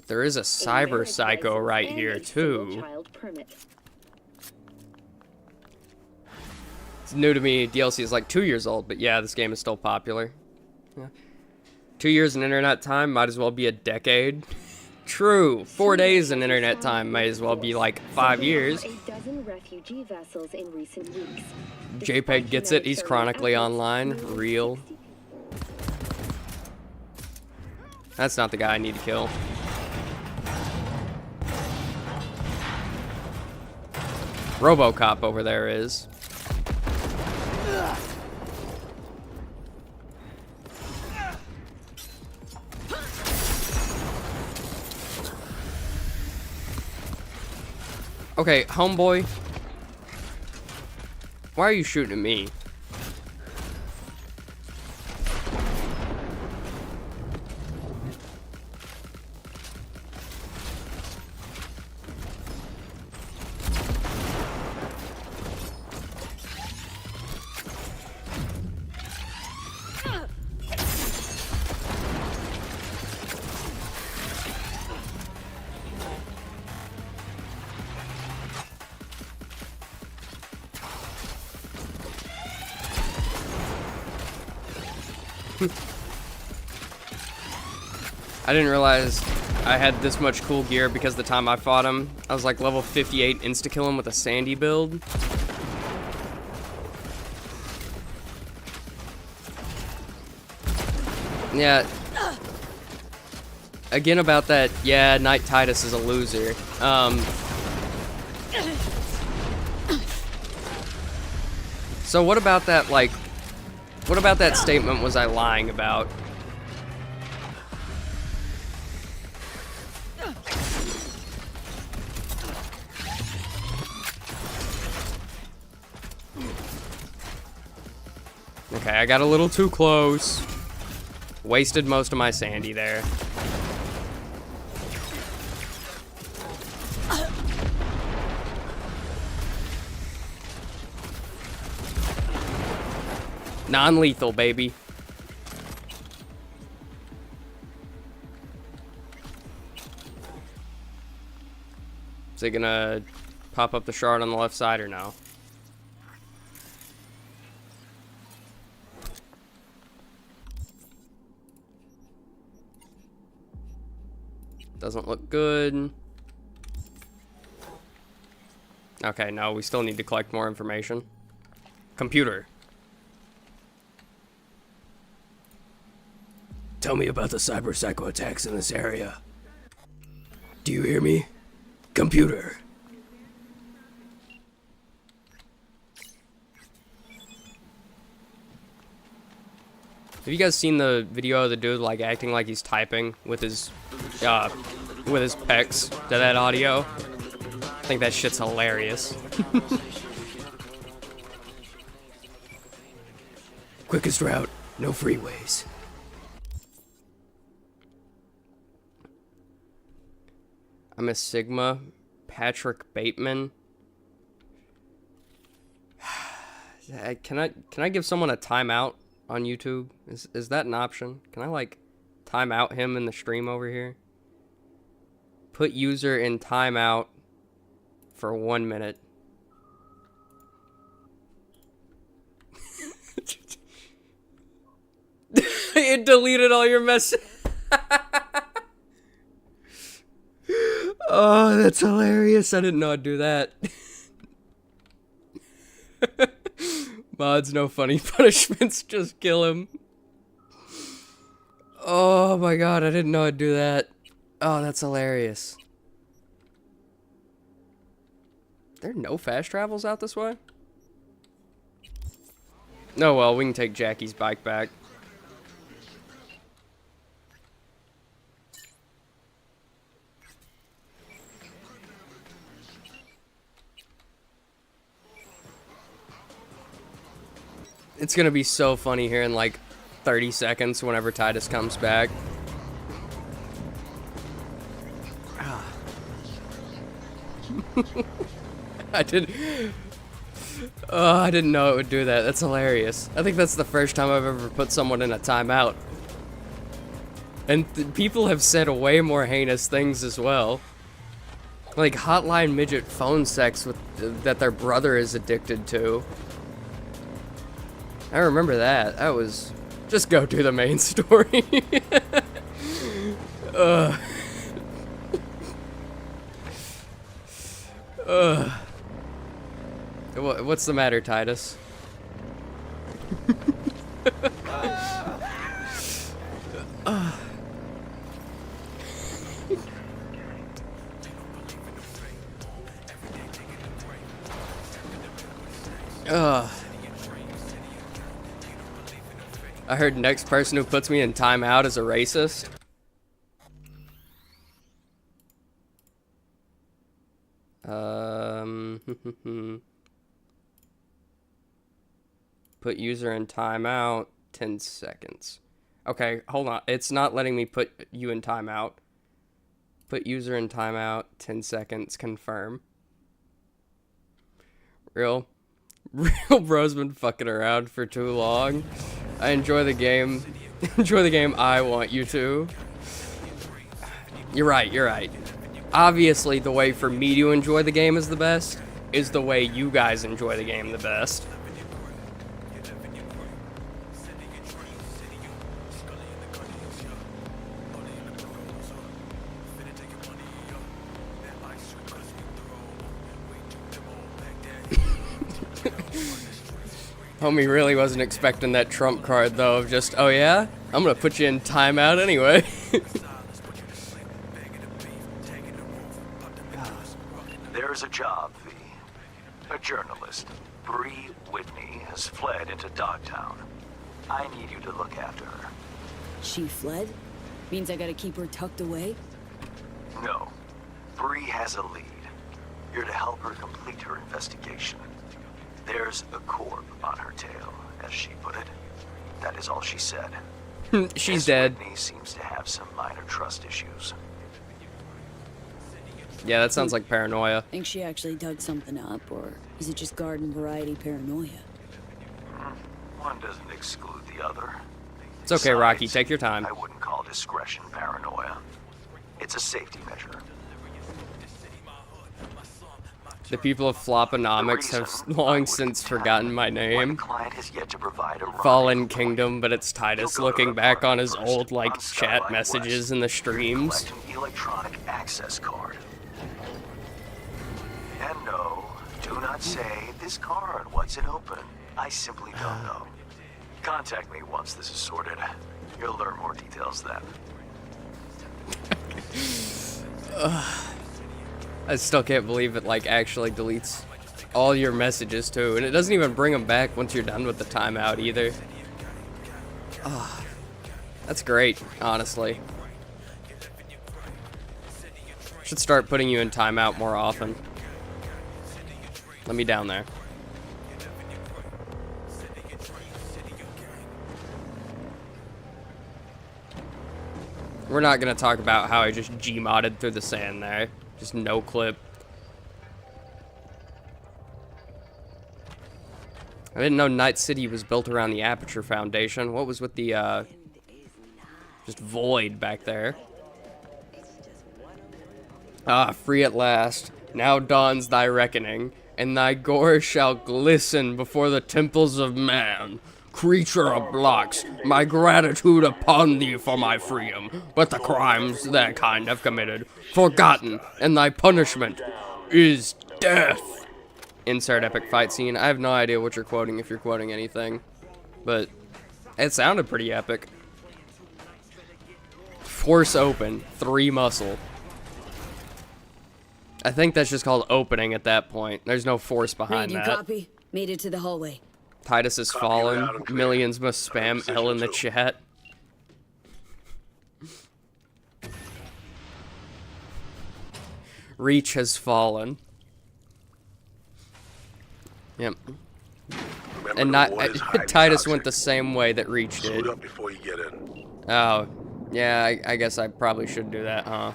there is a cyber psycho right here, too. It's new to me. DLC is like 2 years old, but yeah, this game is still popular. Yeah. 2 years in internet time might as well be a decade. True. 4 days in internet time might as well be like 5 years. JPEG gets it. He's chronically online. Real. That's not the guy I need to kill. RoboCop over there is. Okay, homeboy. Why are you shooting at me? I didn't realize I had this much cool gear because the time I fought him, I was like level 58 insta-kill him with a Sandy build. Yeah. Again about that, yeah, Knight Titus is a loser. So what about that, like, what about that statement was I lying about? Okay, I got a little too close. Wasted most of my Sandy there. Non-lethal, baby. Is it gonna pop up the shard on the left side or no? Doesn't look good. Okay, no, we still need to collect more information. Computer. Tell me about the cyber psycho attacks in this area. Do you hear me? Computer. Have you guys seen the video of the dude like acting like he's typing with his pecs to that audio? I think that shit's hilarious. Quickest route, no freeways. I'm a Sigma. Patrick Bateman. Can I give someone a timeout on YouTube? Is that an option? Can I like time out him in the stream over here? Put user in timeout for 1 minute. It deleted all your messages. Oh, that's hilarious. I didn't know I'd do that. Mods, no funny punishments, just kill him. Oh my god, I didn't know I'd do that. Oh, that's hilarious. There are no fast travels out this way? No, well, we can take Jackie's bike back. It's gonna be so funny here in like 30 seconds whenever Titus comes back. I didn't know it would do that. That's hilarious. I think that's the first time I've ever put someone in a timeout. And people have said way more heinous things as well. Like hotline midget phone sex with that their brother is addicted to. I remember that. That was... Just go to the main story. What's the matter, Titus? I heard next person who puts me in timeout is a racist. Put user in timeout, 10 seconds. Okay, hold on. It's not letting me put you in timeout. Put user in timeout, 10 seconds, confirm. Real bro's been fucking around for too long. I enjoy the game. Enjoy the game I want you to. You're right. Obviously, the way for me to enjoy the game is the best, is the way you guys enjoy the game the best. Homie really wasn't expecting that trump card, though, of just, oh yeah? I'm gonna put you in timeout anyway. There's a job, V. A journalist, Bree Whitney, has fled into Dogtown. I need you to look after her. She fled? Means I gotta keep her tucked away? No. Bree has a lead. You're to help her complete her investigation. There's a corp on her tail, as she put it. That is all she said. She's Miss dead. Whitney seems to have some minor trust issues. Yeah, that sounds like paranoia. Think she actually dug something up, or is it just garden variety paranoia? One doesn't exclude the other. It's okay, Rocky. Take your time. I wouldn't call discretion paranoia. It's a safety measure. The people of Floponomics have long since forgotten my name. Fallen Kingdom, but it's Titus looking back on his old, like, chat messages in the streams. Collect an electronic access card. And no, do not say this card, what's it open? I simply don't know. Contact me once this is sorted. You'll learn more details then. I still can't believe it, like, actually deletes all your messages, too. And it doesn't even bring them back once you're done with the timeout, either. That's great, honestly. Should start putting you in timeout more often. Let me down there. We're not gonna talk about how I just Gmodded through the sand there. Just no clip. I didn't know Night City was built around the Aperture Foundation. What was with the, just void back there? Ah, free at last. Now dawns thy reckoning, and thy gore shall glisten before the temples of man. Creature of blocks, my gratitude upon thee for my freedom, but the crimes that kind have committed, forgotten, and thy punishment is death. Insert epic fight scene. I have no idea what you're quoting, if you're quoting anything, but it sounded pretty epic. Force open, 3 muscle. I think that's just called opening at that point. There's no force behind Read, you that. copy? Made it to the hallway. Titus has Copy fallen. loud and clear. Millions must spam L in the chat. Reach has fallen. Yep. Remember, And the not ward is highly Titus went toxic. the same way that Reach did. Suit up before you get in. Oh, yeah, I guess I probably should do that, huh?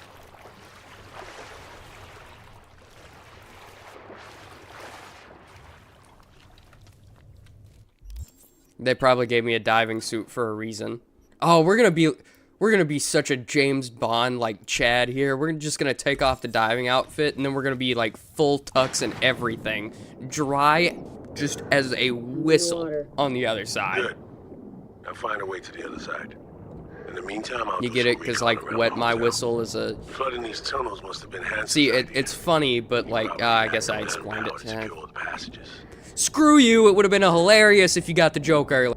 They probably gave me a diving suit for a reason. Oh, we're gonna be such a James Bond like Chad here. We're just gonna take off the diving outfit and then we're gonna be like full tux and everything, dry just as a whistle on the other side. Good. Now find a way to the other side. In the meantime, I'll You do get some it? Because, recon like, around wet the my hotel. whistle is a... Flooding these tunnels must have been handsome. See, it's funny, but, like, I guess I explained it. Yeah. Secure the passages. Screw you! It would have been hilarious if you got the joke earlier.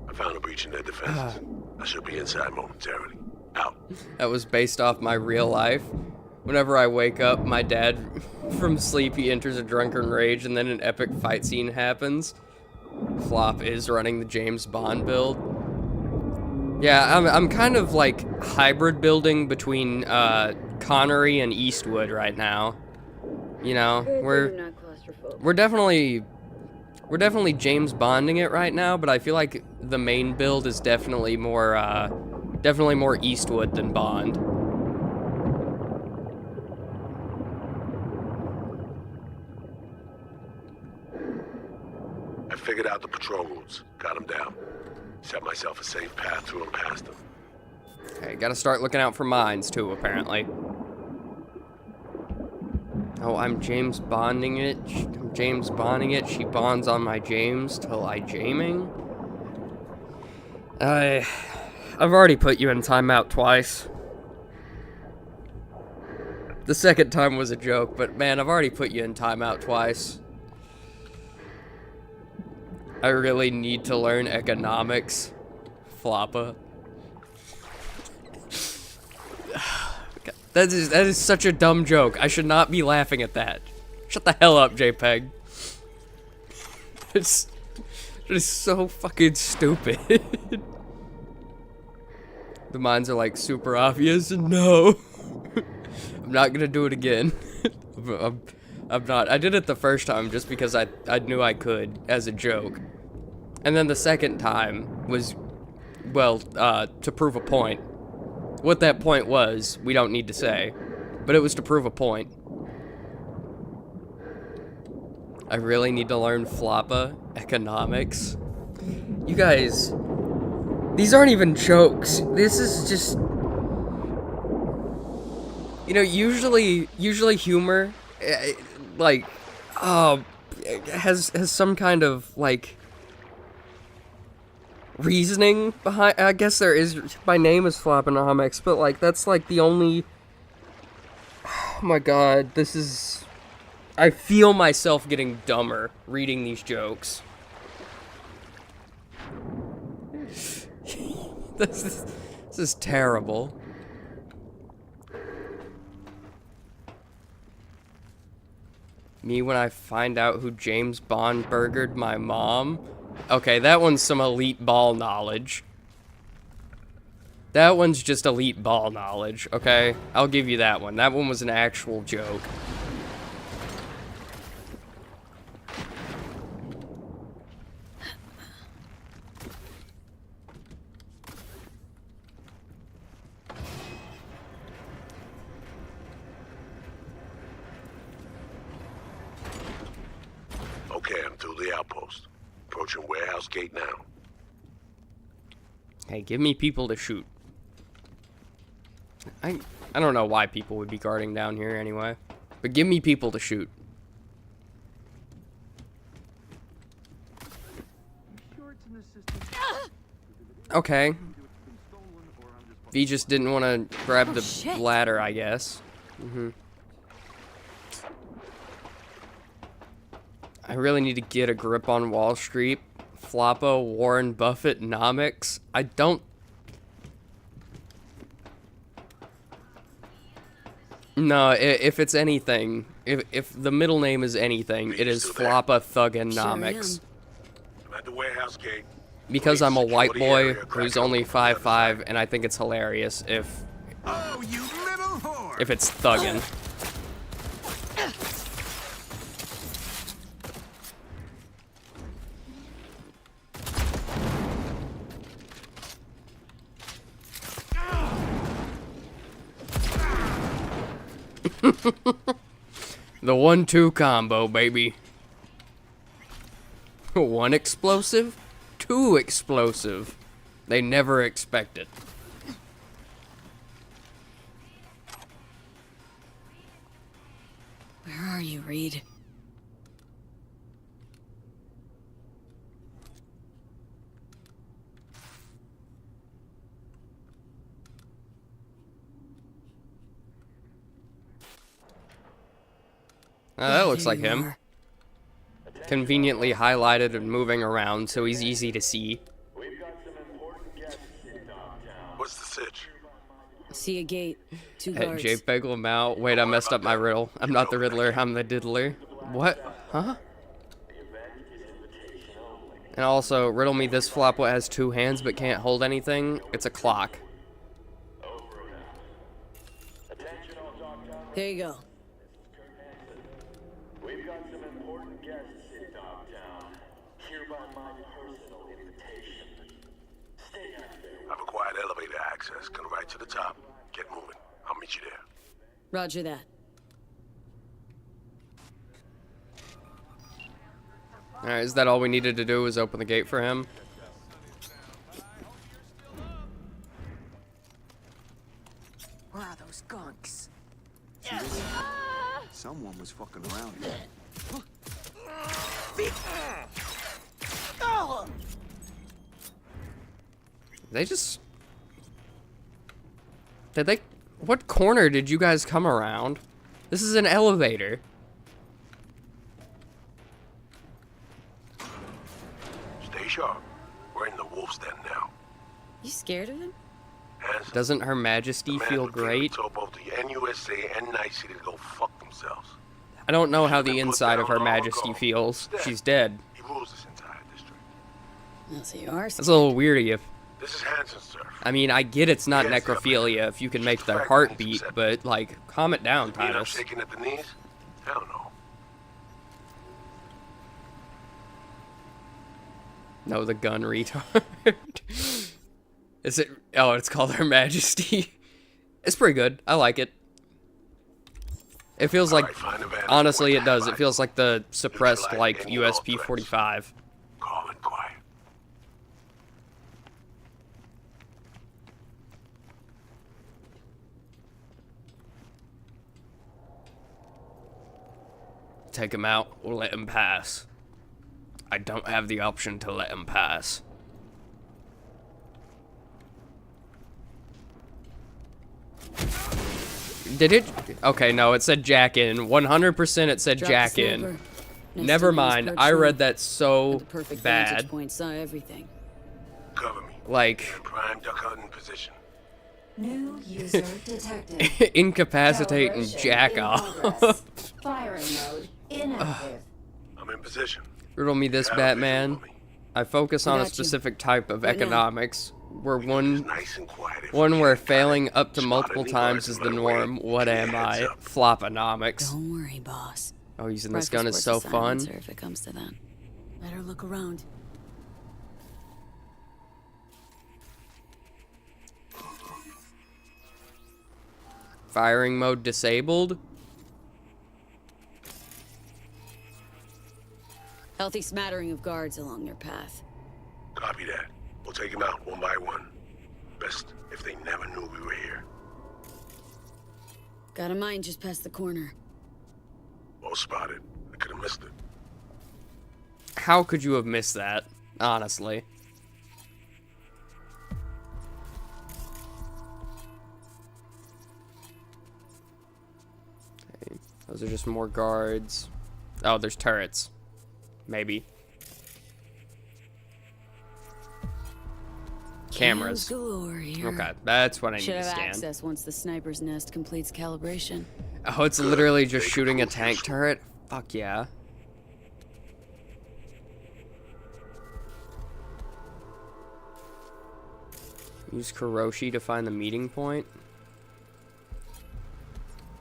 I found a breach in their defenses. I should be inside momentarily. Out. That was based off my real life. Whenever I wake up, my dad, from sleep, he enters a drunken rage, and then an epic fight scene happens. Flop is running the James Bond build. Yeah, I'm kind of like hybrid building between Connery and Eastwood right now. You know, we're definitely James Bonding it right now, but I feel like the main build is definitely more Eastwood than Bond. I figured out the patrol routes. Got them down. Set myself a safe path through and past them. Okay, gotta start looking out for mines too, apparently. Oh, I'm James Bonding it. I'm James Bonding it. She bonds on my James till I jaming. I've already put you in timeout twice. The second time was a joke, but man, I've already put you in timeout twice. I really need to learn economics. Floppa. That is such a dumb joke. I should not be laughing at that. Shut the hell up, JPEG. It's so fucking stupid. The mines are like super obvious. No. I'm not gonna do it again. I'm not. I did it the first time just because I knew I could as a joke. And then the second time was, well, to prove a point. What that point was, we don't need to say. But it was to prove a point. I really need to learn Floppa economics. You guys, these aren't even jokes. This is just... You know, usually humor, like, has some kind of, like, reasoning behind. I guess there is. My name is Floponomics, but like that's like the only. Oh my god, this is. I feel myself getting dumber reading these jokes. This is terrible. Me when I find out who James Bond burgered my mom. Okay, that one's some elite ball knowledge. That one's just elite ball knowledge, okay? I'll give you that one. That one was an actual joke. Okay, I'm through the outpost. Approaching warehouse gate now. Hey, give me people to shoot. I don't know why people would be guarding down here anyway. But give me people to shoot. Okay. V just didn't want to grab the shit. ladder, I guess. I really need to get a grip on Wall Street. Floppo, Warren Buffett, Nomics. I don't... No, if it's anything, if the middle name is anything, it is Floppa Thuganomics. I'm at the warehouse gate. Because I'm a Secure white the boy area, who's crack only open from the other 5'5", side. and I think it's hilarious if Oh, you little whore! it's thuggin'. The 1-2 combo, baby. 1 explosive, 2 explosive. They never expect it. Where are you, Reed? That looks There like you him. are. Conveniently highlighted and moving around, so he's easy to see. What's the sitch? See a gate. 2 At guards. JPEG Lamau. Wait, I messed up my riddle. I'm not the Riddler, I'm the Diddler. What? Huh? And also, riddle me this flop what has 2 hands but can't hold anything. It's a clock. There you go. We've got some important guests in Dogtown. Hereby my personal invitation. Stay out there. I've acquired elevator access. Come right to the top. Get moving. I'll meet you there. Roger that. Alright, is that all we needed to do was open the gate for him? Where are those gunks? Someone was fucking around here. They just... Did they... What corner did you guys come around? This is an elevator. Stay sharp. We're in the wolf's den now. You scared of him? Hands up. Doesn't Her Majesty The man feel who came great? told both the NUSA and Night City to go fuck themselves. I don't know how the inside of Her Majesty feels. She's dead. He rules this entire district. Well, so you are That's scared. a little weird of you. This is Hanson, sir. I mean, I get it's not Yes, yeah, necrophilia if you can make their Fact heart means beat, accept. but, like, calm it down, You know, Titus. shaking at the knees? Hell no. No, the gun retard. Is it? Oh, it's called Her Majesty. It's pretty good. I like it. It feels like, Alright, find a vantage honestly, point. it does. It feels like the suppressed, Neutralize like, any and all threats. USP-45. Calm and quiet. Take him out or let him pass. I don't have the option to let him pass. Did it? Okay, no, it said jack in. 100% it said Drop jack the in. sniper. Next Never to Man's mind. perch I room. read that so Had the perfect vantage bad. point, saw everything. Cover me. Like, Prime duck hunting position. New user detected. incapacitate and Calibration jack in off. progress. Firing mode inactive. I'm in position. Riddle me this, You have a Batman. visual of me. I focus on a got you. specific type of Right now. economics, where It's one nice and quiet. one where Got it. failing up to Spot multiple any times guards is and the run away. norm. What Keep am your I? heads up. Floponomics. Don't worry, boss. Oh, using this Rifle gun is sports so a fun. silencer if it comes to that. Better look around. Firing mode disabled. Healthy smattering of guards along your path. Copy that. We'll take them out one by one. Best if they never knew we were here. Got a mine just past the corner. Well spotted. I could have missed it. How could you have missed that? Honestly. there's just more guards. Oh, there's turrets. Maybe. Cameras. Galore here. Okay, that's what I need Should to have scan. access once the sniper's nest completes calibration. Oh, it's literally just shooting a tank turret? Fuck yeah. Use Kuroshi to find the meeting point.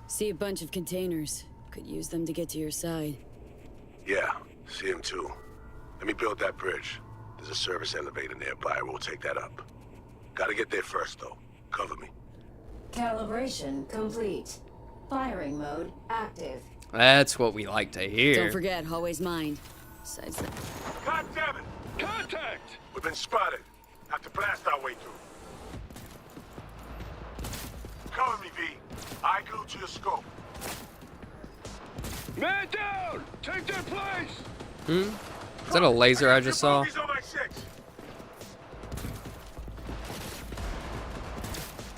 See a bunch of containers. Could use them to get to your side. Yeah, see him too. Let me build that bridge. There's a service elevator nearby. We'll take that up. Gotta get there first, though. Cover me. Calibration complete. Firing mode active. That's what we like to hear. Don't forget, hallway's mine. Besides that. God damn it! Contact! We've been spotted. Have to blast our way through. Cover me, V. I glue to your scope. Man down! Take their place! Is that a laser I just saw?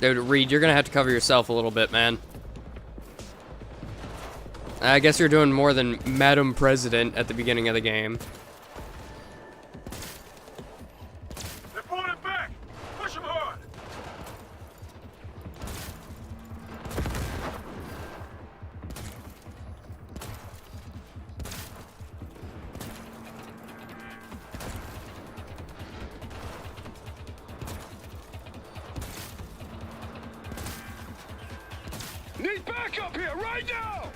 Dude, Reed, you're gonna have to cover yourself a little bit, man. I guess you're doing more than Madam President at the beginning of the game. They're pulling back! Push them hard! Need backup here right now!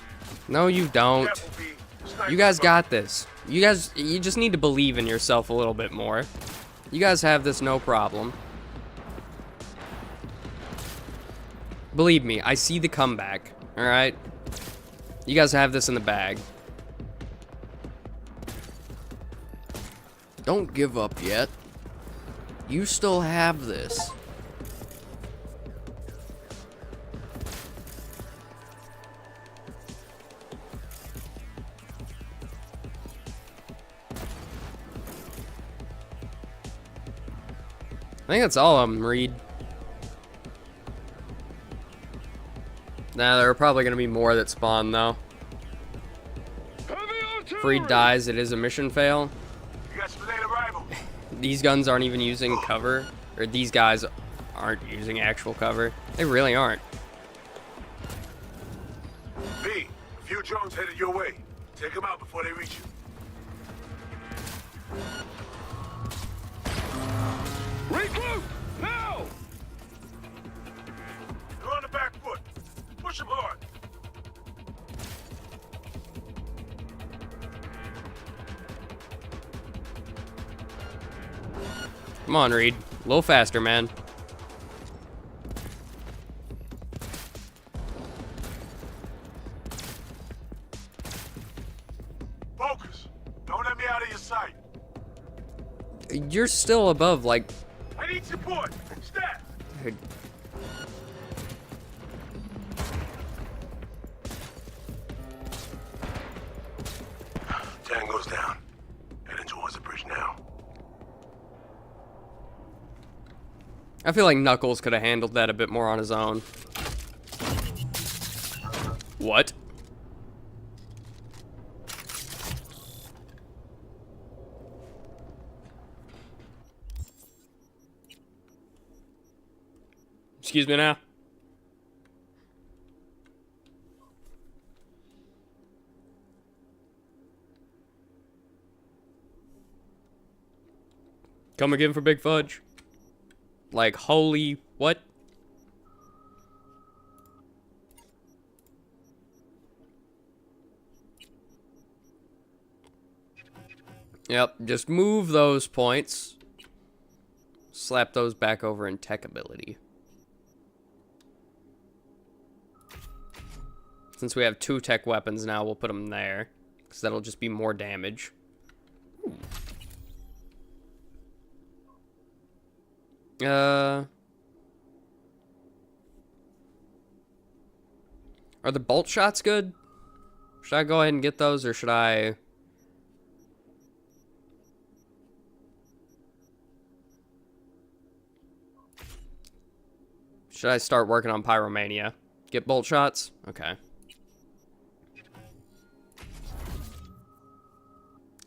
No, you don't. You guys got this. You just need to believe in yourself a little bit more. You guys have this no problem. Believe me, I see the comeback, alright? You guys have this in the bag. Don't give up yet. You still have this. I think that's all of them, Reed. Nah, there are probably going to be more that spawn, though. If Reed dies, it is a mission fail. These guns aren't even using cover. Or these guys aren't using actual cover. They really aren't. V, a few drones headed your way. Take them out before they reach you. Regroup! Now! You're on the back foot. Push them hard. Come on, Reed. A little faster, man. Focus. Don't let me out of your sight. You're still above, like... I need support. Stat. Tango's down. Heading towards the bridge now. I feel like Knuckles could have handled that a bit more on his own. What? Excuse me now. Come again for Big Fudge. Like, holy what? Yep, just move those points. Slap those back over in tech ability. Since we have 2 tech weapons now, we'll put them there. Because that'll just be more damage. Are the bolt shots good? Should I go ahead and get those, or should I... Should I start working on Pyromania? Get bolt shots? Okay.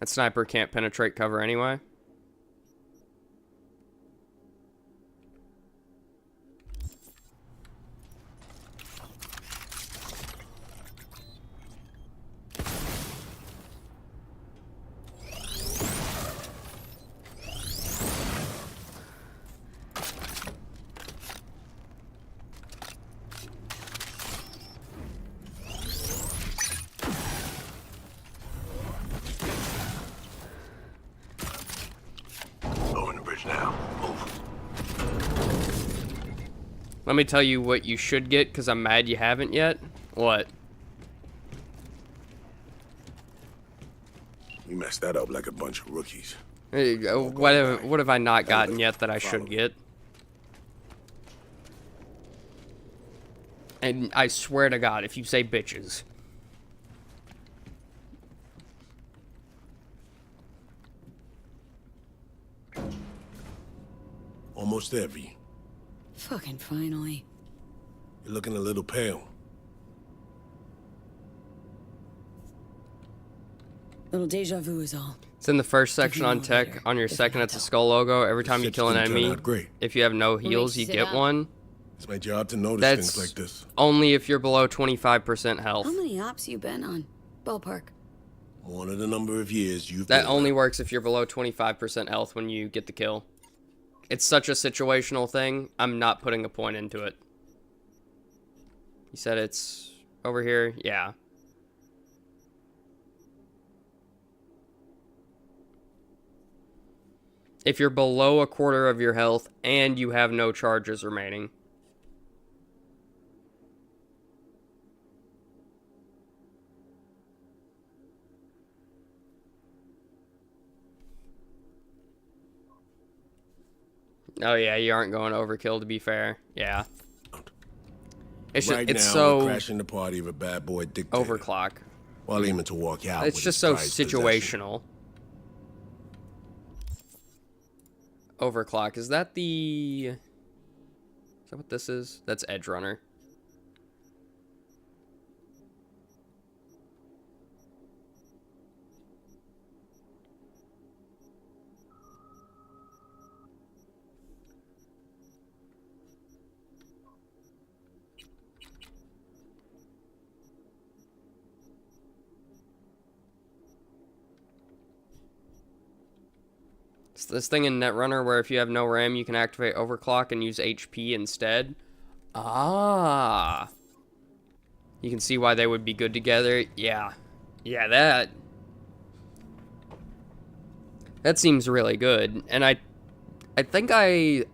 That sniper can't penetrate cover anyway. Over the bridge now. Move. Let me tell you what you should get, because I'm mad you haven't yet. What? We messed that up like a bunch of rookies. What have I not gotten yet that I should get? And I swear to God, if you say bitches. Almost there, V. Fucking finally. You're looking a little pale. Little deja vu is all. It's in the first section on tech. later, On your if you second, have it's a help. skull logo. Every time you Shit's kill an gonna turn enemy, out great. if you have no heals, makes you you sit get down? one. It's my job to notice That's things like this. only if you're below 25% health. How many ops you been on? Ballpark. One of the number of years you've That been only around. works if you're below 25% health when you get the kill. It's such a situational thing, I'm not putting a point into it. You said it's over here? Yeah. If you're below a quarter of your health and you have no charges remaining. Oh yeah, you aren't going overkill to be fair. Yeah. It's just, Right it's now, so we're crashing the party of a bad boy dictator. overclock. While aiming to walk out. It's with just his so prized possession. situational. Overclock. Is that what this is? That's Edge Runner. It's this thing in Netrunner where if you have no RAM, you can activate overclock and use HP instead. Ah. You can see why they would be good together. Yeah. Yeah, that seems really good. And I think I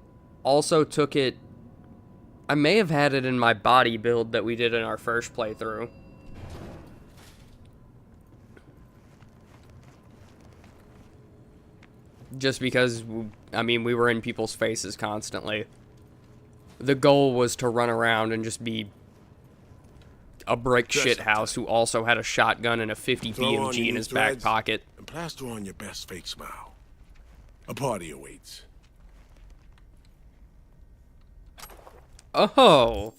also took it. I may have had it in my body build that we did in our first playthrough. Just because, I mean, we were in people's faces constantly. The goal was to run around and just be a brick shithouse who also had a shotgun and a 50 Throw on BMG your in new his back threads pocket. And plaster on your best fake smile. A party awaits. Oh.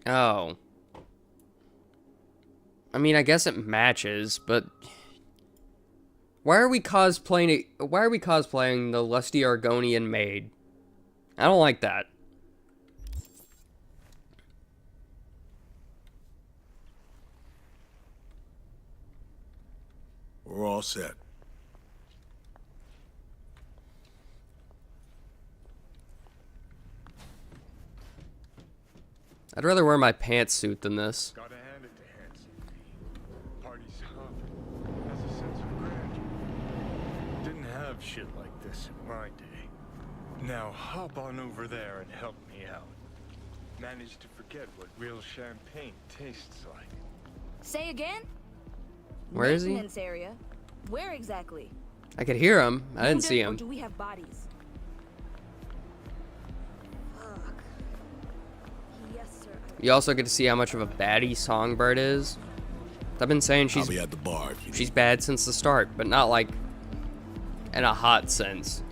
Oh. I mean, I guess it matches, but why are we cosplaying the lusty Argonian maid? I don't like that. We're all set. I'd rather wear my pantsuit than this. Gotta hand it to Hanson. Party's hopping. Has a sense of grandeur. Didn't have shit like this in my day. Now hop on over there and help me out. Managed to forget what real champagne tastes like. Say again? Where is he? Maintenance area. Where exactly? I could hear him. I didn't see Or him. do we have bodies? Fuck. Yes, sir. You also get to see how much of a baddie Songbird is. I've been saying I'll she's be at the bar if you she's need. bad since the start, but not like in a hot sense.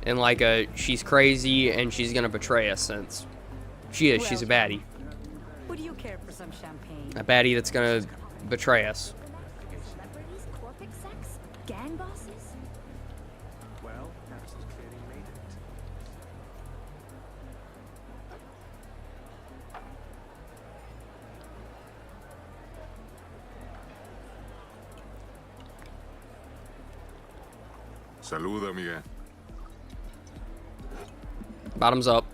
In like a she's crazy and she's gonna betray us sense. She is. She's a baddie. Would you care for some champagne? A baddie that's gonna betray us. Celebrities, corp execs, gang bosses? Well, perhaps the trading made it. Saluda, amiga. Bottoms up.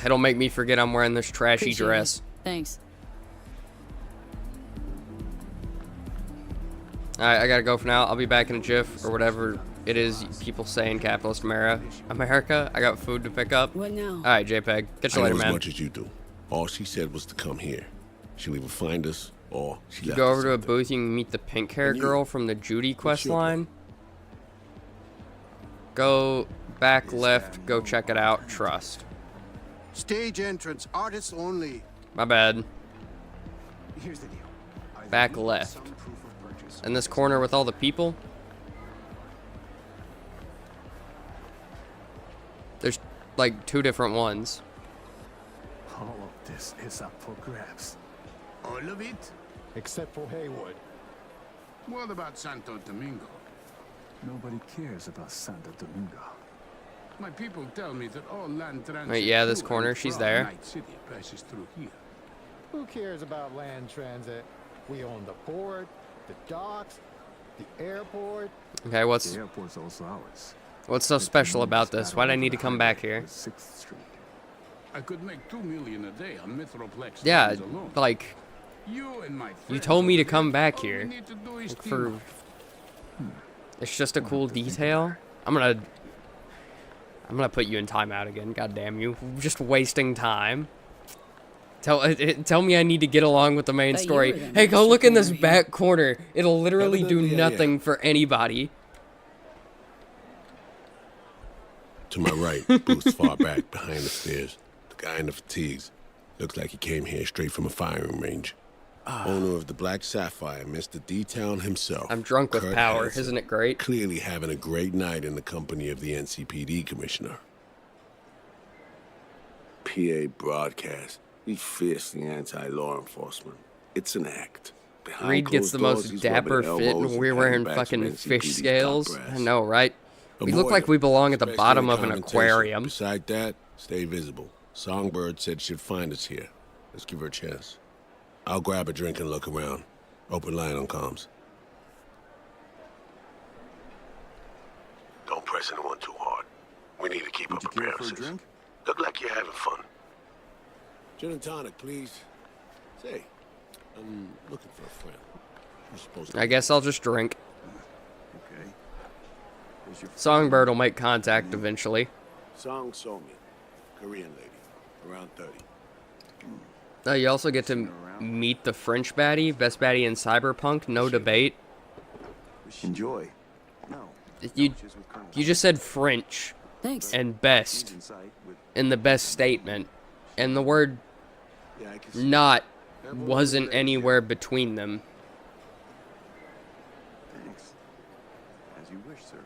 It'll make me forget I'm wearing this trashy Appreciate dress. it. Thanks. Alright, I gotta go for now. I'll be back in a jiff, or whatever it is people say in capitalist America. I got food to pick up. What now? Alright, JPEG. Catch you I later, know as man. much as you do. All she said was to come here. She'll either find us or she You left go us over to a something. booth, you can meet the pink hair And you? girl from the Judy quest your line. Go back left, go check it out. Trust. Stage entrance, artists only. My bad. Here's the deal. Either Back you left. some proof of purchase, In this corner with all the people. There's like 2 different ones. all of this is up for grabs. All of it? Except for Haywood. What about Santo Domingo? Nobody cares about Santo Domingo. My people tell me that all land transit Wait, yeah, this to corner, and she's from there. Night City passes through here. Who cares about land transit? We own the port, the docks, the airport. Okay, what's The airport's also ours. so special about this? Why'd I need to come back here? 6th Street. I could make $2 million a day on Metroplex Yeah, lines alone. like, You and my you friends told me to over come there, back all we here. need to do is Like, team for... up. It's just a cool detail. I'm gonna put you in timeout again. God damn you! Just wasting time. Tell me I need to get along with the main Thought you story. were the Hey, go master look in this here. back corner. It'll literally do Evidently, I nothing for anybody. To my right, booth's far back behind the stairs. The guy in the fatigues. Looks like he came here straight from a firing range. Owner of the Black Sapphire, Mr. D-Town himself. I'm drunk with Kurt power. Hansen. Isn't it great? Clearly having a great night in the company of the NCPD commissioner. PA broadcast. He's fiercely anti-law enforcement. It's an act. Behind Reed gets closed the doors, most he's dapper rubbing fit, elbows and we're and wearing patting backs fucking of fish NCPD's scales. top brass. I know, right? We look Avoid like him, we belong at the especially bottom in of an confrontation. aquarium. Beside that, stay visible. Songbird said she'd find us here. Let's give her a chance. I'll grab a drink and look around. Open line on comms. Don't press anyone too hard. We need to keep up Would you care for a appearances. drink? Look like you're having fun. Gin and tonic, please. Say, I'm looking for a friend. You're supposed to. I guess I'll just drink. Okay. Here's your Songbird will make contact eventually. Song Somi, Korean lady, around 30. You also get to meet the French baddie, best baddie in Cyberpunk, no debate. Enjoy. No. You just said French Thanks. and best Inside with in the best statement, and the word Yeah, I can see. not wasn't anywhere between them. thanks. As you wish, sir.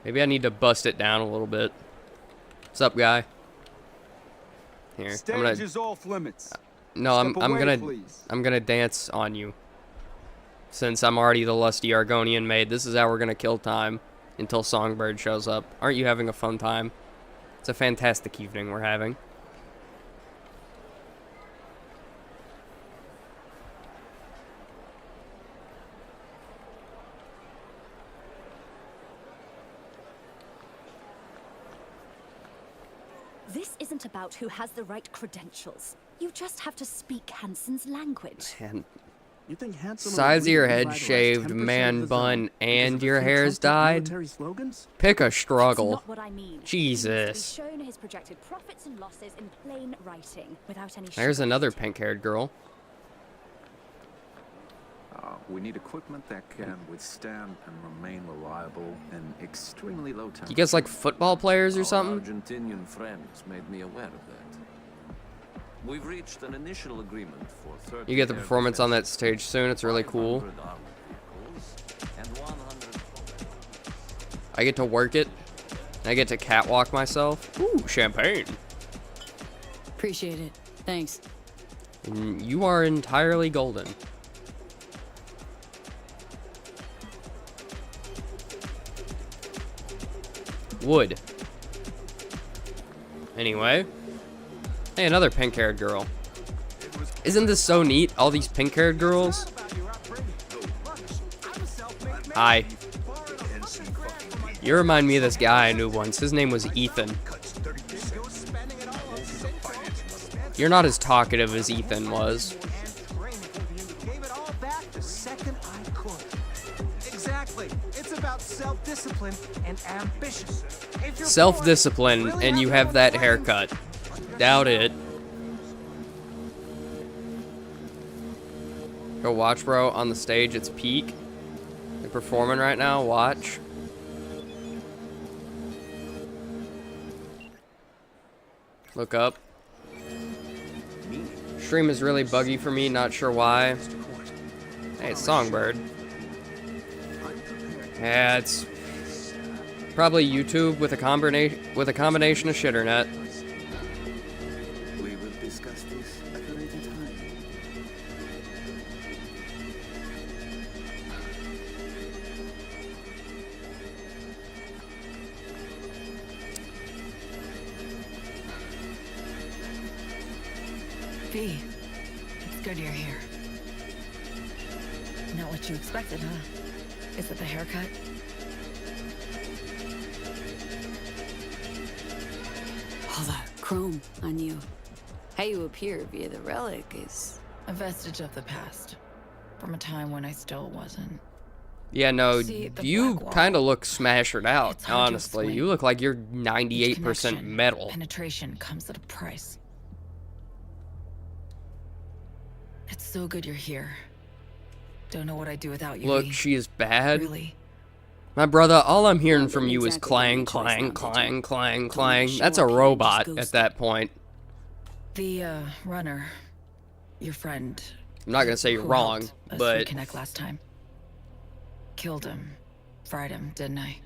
Maybe I need to bust it down a little bit. What's up, guy? Here, I'm gonna. is off limits. No, I'm Step away, gonna. please. I'm gonna dance on you. Since I'm already the lusty Argonian maid, this is how we're gonna kill time until Songbird shows up. Aren't you having a fun time? It's a fantastic evening we're having. This isn't about who has the right credentials. You just have to speak Hansen's language. And You think Hanson size of your head shaved, man bun, and your hair's dyed? Pick a That's struggle. not what I mean. Jesus. He needs to be shown his projected profits and losses in plain writing, without any. There's sugar. another pink-haired girl. We need equipment that can withstand and remain reliable in extremely low temperature. You guys like football players or something? Argentinian friends made me aware of that. We've reached an initial agreement for 30 You get the air performance on that defense, stage soon. It's really cool. 500 armored vehicles, and 100 I get to work it. I get to catwalk myself. Ooh, champagne. Appreciate it. Thanks. And you are entirely golden. Wood. Anyway. Hey, another pink-haired girl. Isn't this so neat? All these pink-haired girls. Hi. You remind me of this guy I knew once. His name was Ethan. You're not as talkative as Ethan was. Exactly. It's about self-discipline and ambition. Self-discipline, and you have that haircut. Doubt it. Go watch, bro. On the stage, it's peak. They're performing right now. Watch. Look up. Stream is really buggy for me. Not sure why. Hey, it's Songbird. Yeah, it's probably YouTube with a combination of shitternet. We will discuss this at a later time. V, it's good you're here. Not what you expected, huh? Is it the haircut? All that chrome on you. How you appear via the relic is a vestige of the past. From a time when I still wasn't. Yeah, no, See, you kind of look smashed out, It's hard to honestly. explain. You look like you're Each 98% connection, metal. Penetration comes at a price. It's so good you're here. Don't know what I'd do without you. Look, V. she is bad. Really? My brother, all I'm hearing Not from you is exactly clang, the choice clang, now, clang, did clang, Don't clang. show That's a up here and robot just at ghost that point. The runner, your friend. I'm not gonna say you're who wrong, helped us but reconnect last time. Killed him, fried him, didn't I?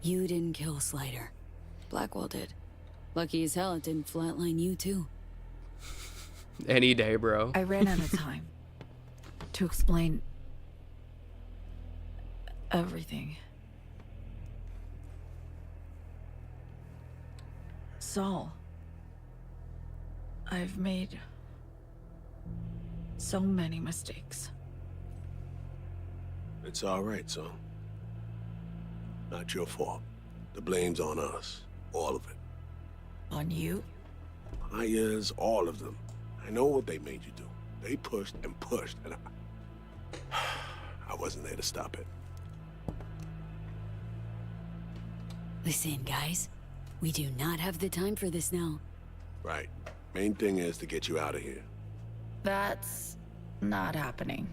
You didn't kill Slider. Blackwell did. Lucky as hell it didn't flatline you too. any day, bro. I ran out of time to explain everything. Saul, I've made so many mistakes. It's all right, son. Not your fault. The blame's on us. All of it. On you? Myers, all of them. I know what they made you do. They pushed and pushed, and I wasn't there to stop it. Listen, guys. We do not have the time for this now. Right. Main thing is to get you out of here. That's not happening.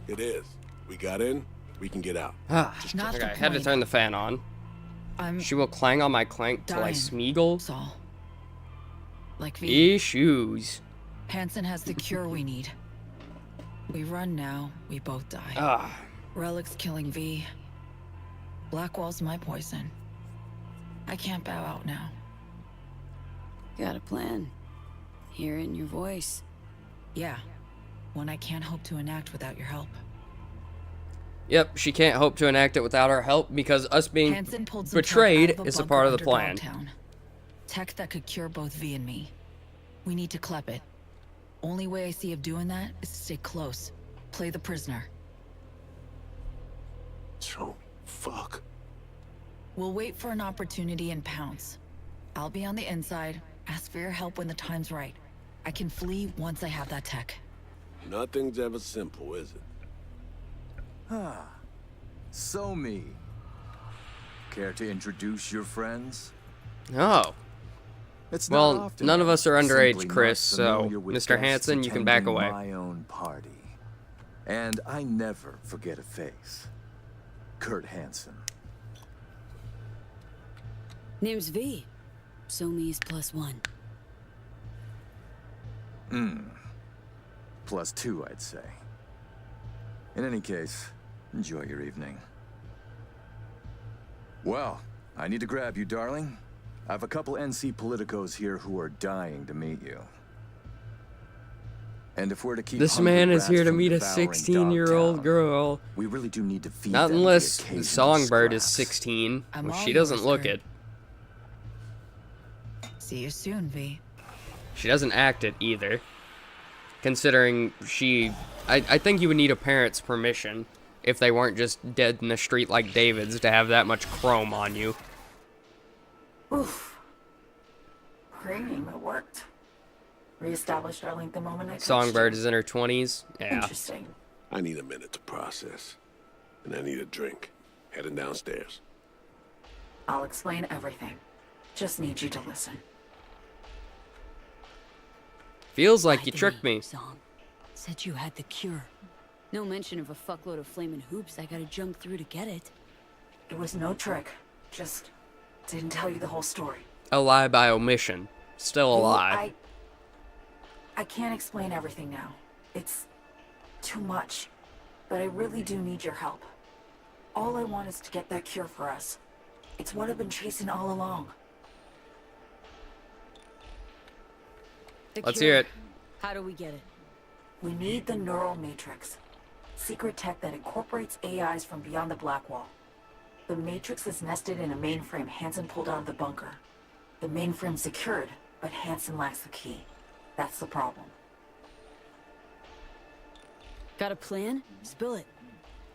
It is. We got in, we can get out. Not Okay, the I had to point. turn the fan on. She will clang on my clank till I dying, smeagol. Saul. Like V. Issues. Hansen has the cure we need. We run now, we both die. Ah. Relic's killing V. Blackwall's my poison. I can't bow out now. Got a plan. Hear it in your voice. Yeah. One I can't hope to enact without your help. Yep, she can't hope to enact it without our help because us being Hansen pulled some betrayed tech out of is a bunker part of the under plan. Dogtown. Tech that could cure both V and me. We need to clep it. Only way I see of doing that is to stay close. Play the prisoner. So, fuck. We'll wait for an opportunity and pounce. I'll be on the inside. Ask for your help when the time's right. I can flee once I have that tech. Nothing's ever simple, is it? Ah, so me. Care to introduce your friends? Oh. It's not Well, often none of us are I'm underage, simply Chris, not so familiar with Mr. guests Hansen, you can back attending away. My own party. And I never forget a face. Kurt Hansen. Name's V. So me's +1. +2, I'd say. In any case, Enjoy your evening. Well, I need to grab you, darling. I have a couple NC politicos here who are dying to meet you. And if we're to keep This hungry man is rats here to from meet a devouring 16-year-old Dogtown, girl. we really do need to feed Not them the unless occasional Songbird is scraps. 16. I'm Well, all she doesn't yours, look Kurt. it. See you soon, V. She doesn't act it either. Considering she... I think you would need a parent's permission if they weren't just dead in the street like David's to have that much chrome on you. Oof. Great, it worked. Reestablished our link the moment I touched Songbird you. is in her 20s. Yeah. Interesting. I need a minute to process. And I need a drink. Heading downstairs. I'll explain everything. Just need you to listen. Feels like you tricked me. Song. Said you had the cure. No mention of a fuckload of flaming hoops I gotta jump through to get it. It was no trick. Just didn't tell you the whole story. A lie by omission. Still a lie. I can't explain everything now. It's too much. But I really do need your help. All I want is to get that cure for us. It's what I've been chasing all along. Let's hear it. How do we get it? We need the neural matrix. Secret tech that incorporates AIs from beyond the black wall. The matrix is nested in a mainframe Hansen pulled out of the bunker. The mainframe's secured, but Hansen lacks the key. That's the problem. Got a plan? Spill it.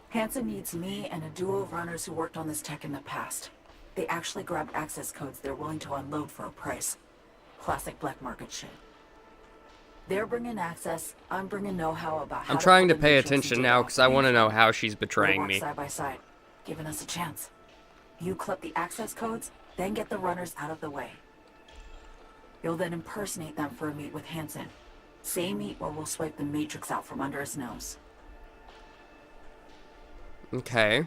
Hansen needs me and a duo of runners who worked on this tech in the past. They actually grabbed access codes they're willing to unload for a price. Classic black market shit. They're bringing access, I'm bringing know-how about how I'm trying to pull the pay matrix attention into now the because I want to know operation. how she's We'll betraying work me. side by side, giving us a chance. You clip the access codes, then get the runners out of the way. You'll then impersonate them for a meet with Hansen. Same meet where we'll swipe the matrix out from under his nose. Okay.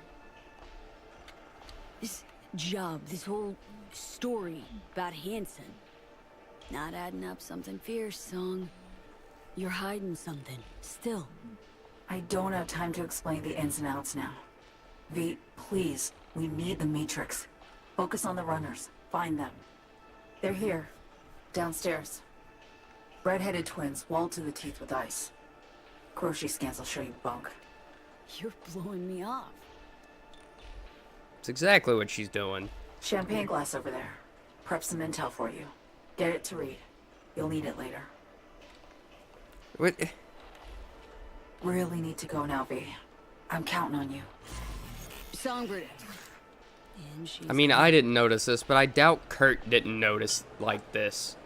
This job, this whole story about Hansen. Not adding up something fierce, Song. You're hiding something, still. I don't have time to explain the ins and outs now. V, please, we need the matrix. Focus on the runners. Find them. They're here. Downstairs. Red-headed twins, walled to the teeth with ice. Grocery scans will show you bunk. You're blowing me off. It's exactly what she's doing. Champagne glass over there. Prep some intel for you. Get it to read. You'll need it later. What? Really need to go now, V. I'm counting on you. Songbird. I mean, I didn't notice this, but I doubt Kurt didn't notice like this.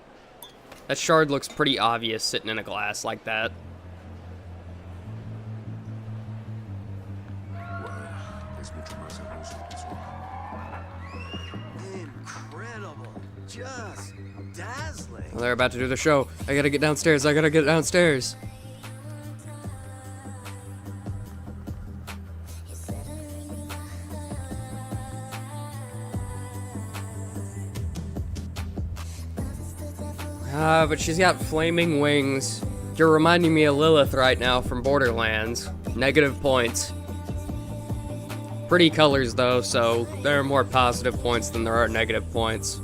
That shard looks pretty obvious sitting in a glass like that. Incredible. Just dazzling. Well, they're about to do the show. I gotta get downstairs. I gotta get downstairs. But she's got flaming wings. You're reminding me of Lilith right now from Borderlands. Negative points. Pretty colors though, so there are more positive points than there are negative points.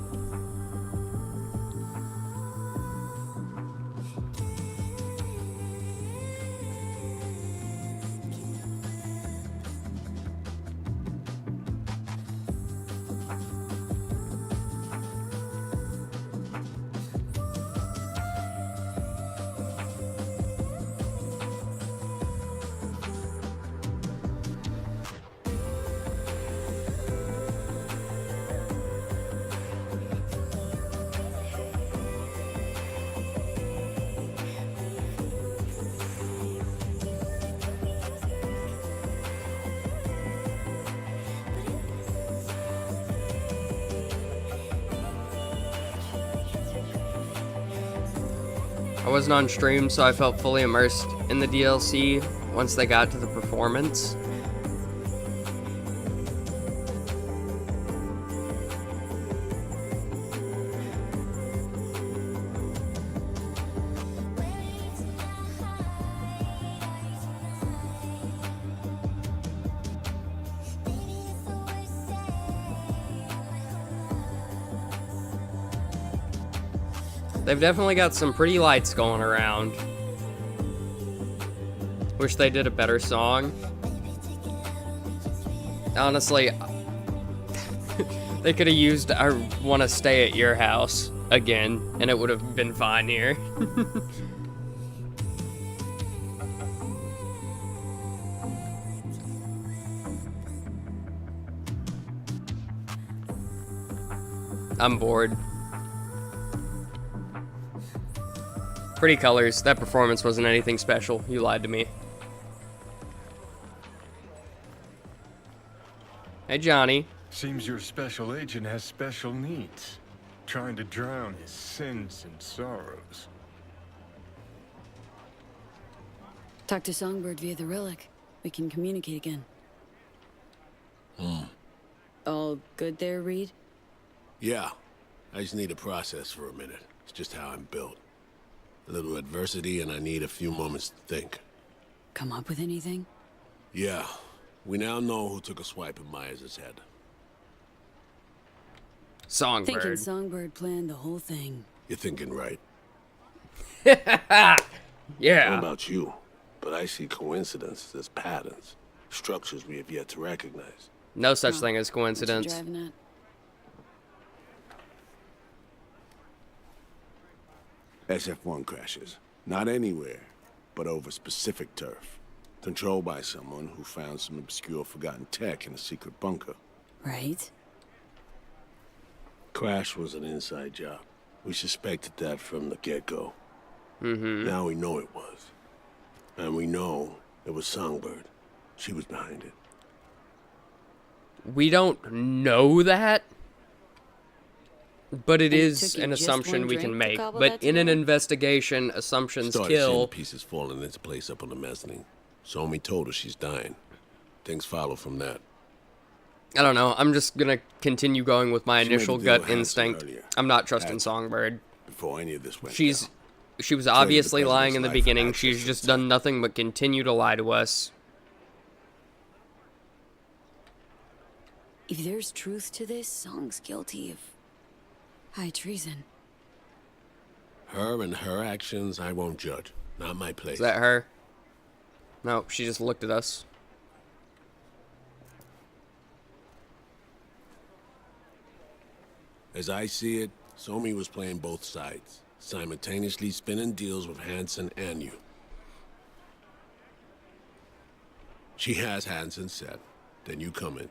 I wasn't on stream, so I felt fully immersed in the DLC once they got to the performance. They've definitely got some pretty lights going around. Wish they did a better song. Honestly, they could have used I Want to Stay at Your House again, and it would have been fine here. I'm bored. Pretty colors. That performance wasn't anything special. You lied to me. Hey, Johnny. Seems your special agent has special needs. Trying to drown his sins and sorrows. Talk to Songbird via the relic. We can communicate again. All good there, Reed? Yeah. I just need to process for a minute. It's just how I'm built. A little adversity and I need a few moments to think. Come up with anything? Yeah. We now know who took a swipe at Myers' head. Songbird. Thinking Songbird planned the whole thing. You're thinking right. Yeah. What about you? But I see coincidences as patterns. Structures we have yet to recognize. No such thing as coincidence. What you driving at? SF-1 crashes. Not anywhere, but over specific turf. Controlled by someone who found some obscure forgotten tech in a secret bunker. Right. Crash was an inside job. We suspected that from the get-go. Mm-hmm. Now we know it was. And we know it was Songbird. She was behind it. We don't know that, but it And it is took you an just assumption one we drink can to make. cobble But that in an together? investigation, assumptions Started seeing the kill. pieces falling into place up on the mezzanine. Somi told her she's dying. Things follow from that. I don't know. I'm just gonna continue going with my She made initial the deal gut with Hanson instinct. earlier. I'm not trusting Had- Songbird. Before any of this went She was obviously the lying in the president's life beginning. and She's access just to done nothing but continue to lie to us. If there's truth to this, Song's guilty of high treason. Her and her actions, I won't judge. Not my place. Is that her? No, she just looked at us. As I see it, Somi was playing both sides, simultaneously spinning deals with Hanson and you. She has Hanson set. Then you come in.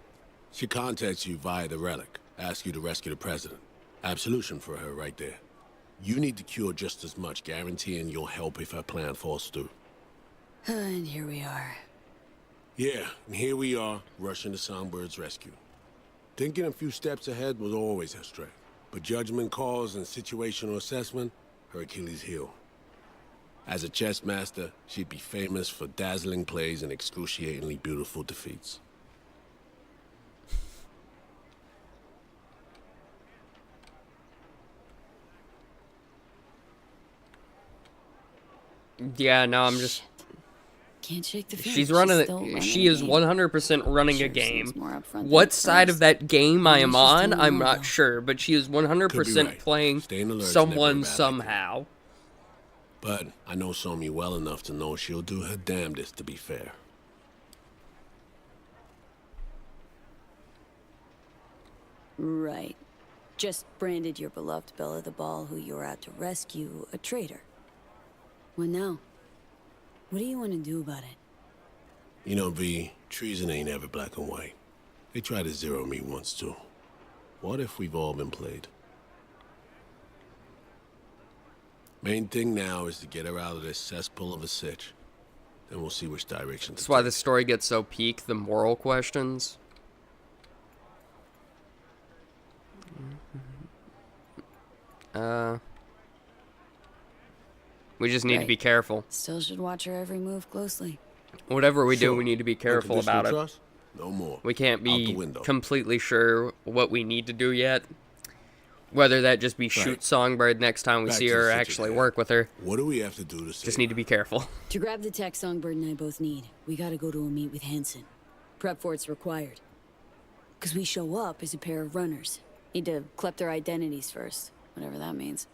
She contacts you via the relic, asks you to rescue the president. Absolution for her right there. You need to cure just as much, guaranteeing you'll help if her plan falls through. And here we are. Yeah, and here we are, rushing to Songbird's rescue. Thinking a few steps ahead was always her strength. But judgment calls and situational assessment, her Achilles heel. As a chess master, she'd be famous for dazzling plays and excruciatingly beautiful defeats. Yeah, no, I'm just... Can't shake the feeling. She's still running. She is game. 100% running a Sure game. seems more upfront than What at side of first. that game I am Maybe she's on, doing I'm well, not though. sure, but she is 100% right. playing Staying alert's never a someone bad idea. somehow. But I know Somi well enough to know she'll do her damnedest to be fair. Right. Just branded your beloved Bella the Ball, who you were out to rescue, a traitor. What now? What do you want to do about it? You know, V, treason ain't ever black and white. They tried to zero me once, too. What if we've all been played? Main thing now is to get her out of this cesspool of a sitch. Then we'll see which direction to That's why take. the story gets so peak, the moral questions. We just need to Right. be careful. Still should watch her every move closely. Whatever we do, Sure. we need to be careful Unconditional about it. trust? No more. We can't Out the be window. completely sure what we need to do yet. Whether that just be shoot Right. Songbird next time we Back see to the her, subject actually at work with her. What do we have to do to save Just need to be careful. To grab the tech Songbird and I both need, we gotta go to a meet with Hanson. Prep for it's required. Cause we show up as a pair of runners. Need to collect their identities first, whatever that means.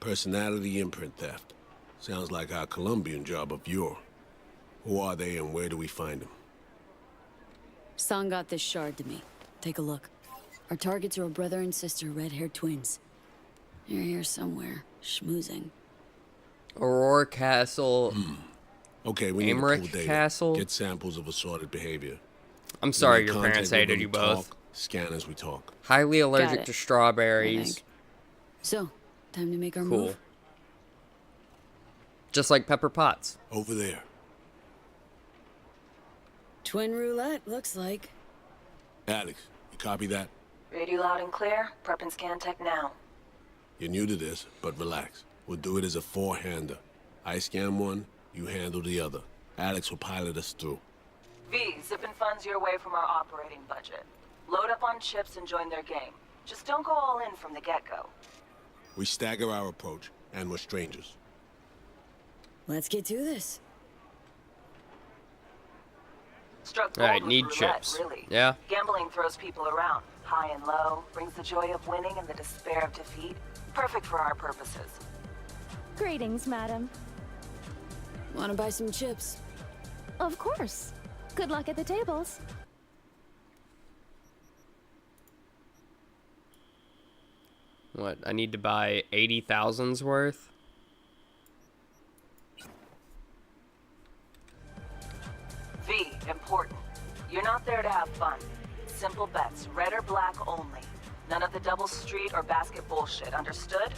Personality imprint theft. Sounds like our Colombian job of yore. Who are they and where do we find them? San got this shard to me. Take a look. Our targets are a brother and sister red-haired twins. They're here somewhere, schmoozing. Aurora Castle. Okay, we need to Emmerich pull data. Castle? Get samples of assorted behavior. I'm sorry Make your contact parents with hated them, you both. talk, scan as we talk. Highly Got allergic it. to I strawberries. think. So, time to make our Cool. move. Just like Pepper Potts. Over there. Twin roulette, looks like. Alex, you copy that? Read you loud and clear. Prep and scan tech now. You're new to this, but relax. We'll do it as a four-hander. I scan one, you handle the other. Alex will pilot us through. V, zipping funds your way from our operating budget. Load up on chips and join their game. Just don't go all in from the get-go. We stagger our approach, and we're strangers. Let's get to this. Struck Alright, gold with need roulette, chips. really. Yeah? Gambling throws people around. High and low, brings the joy of winning and the despair of defeat. Perfect for our purposes. Greetings, madam. Wanna buy some chips? Of course. Good luck at the tables. What, I need to buy 80,000's worth? V, important. You're not there to have fun. Simple bets, red or black only. None of the double street or basket bullshit, understood?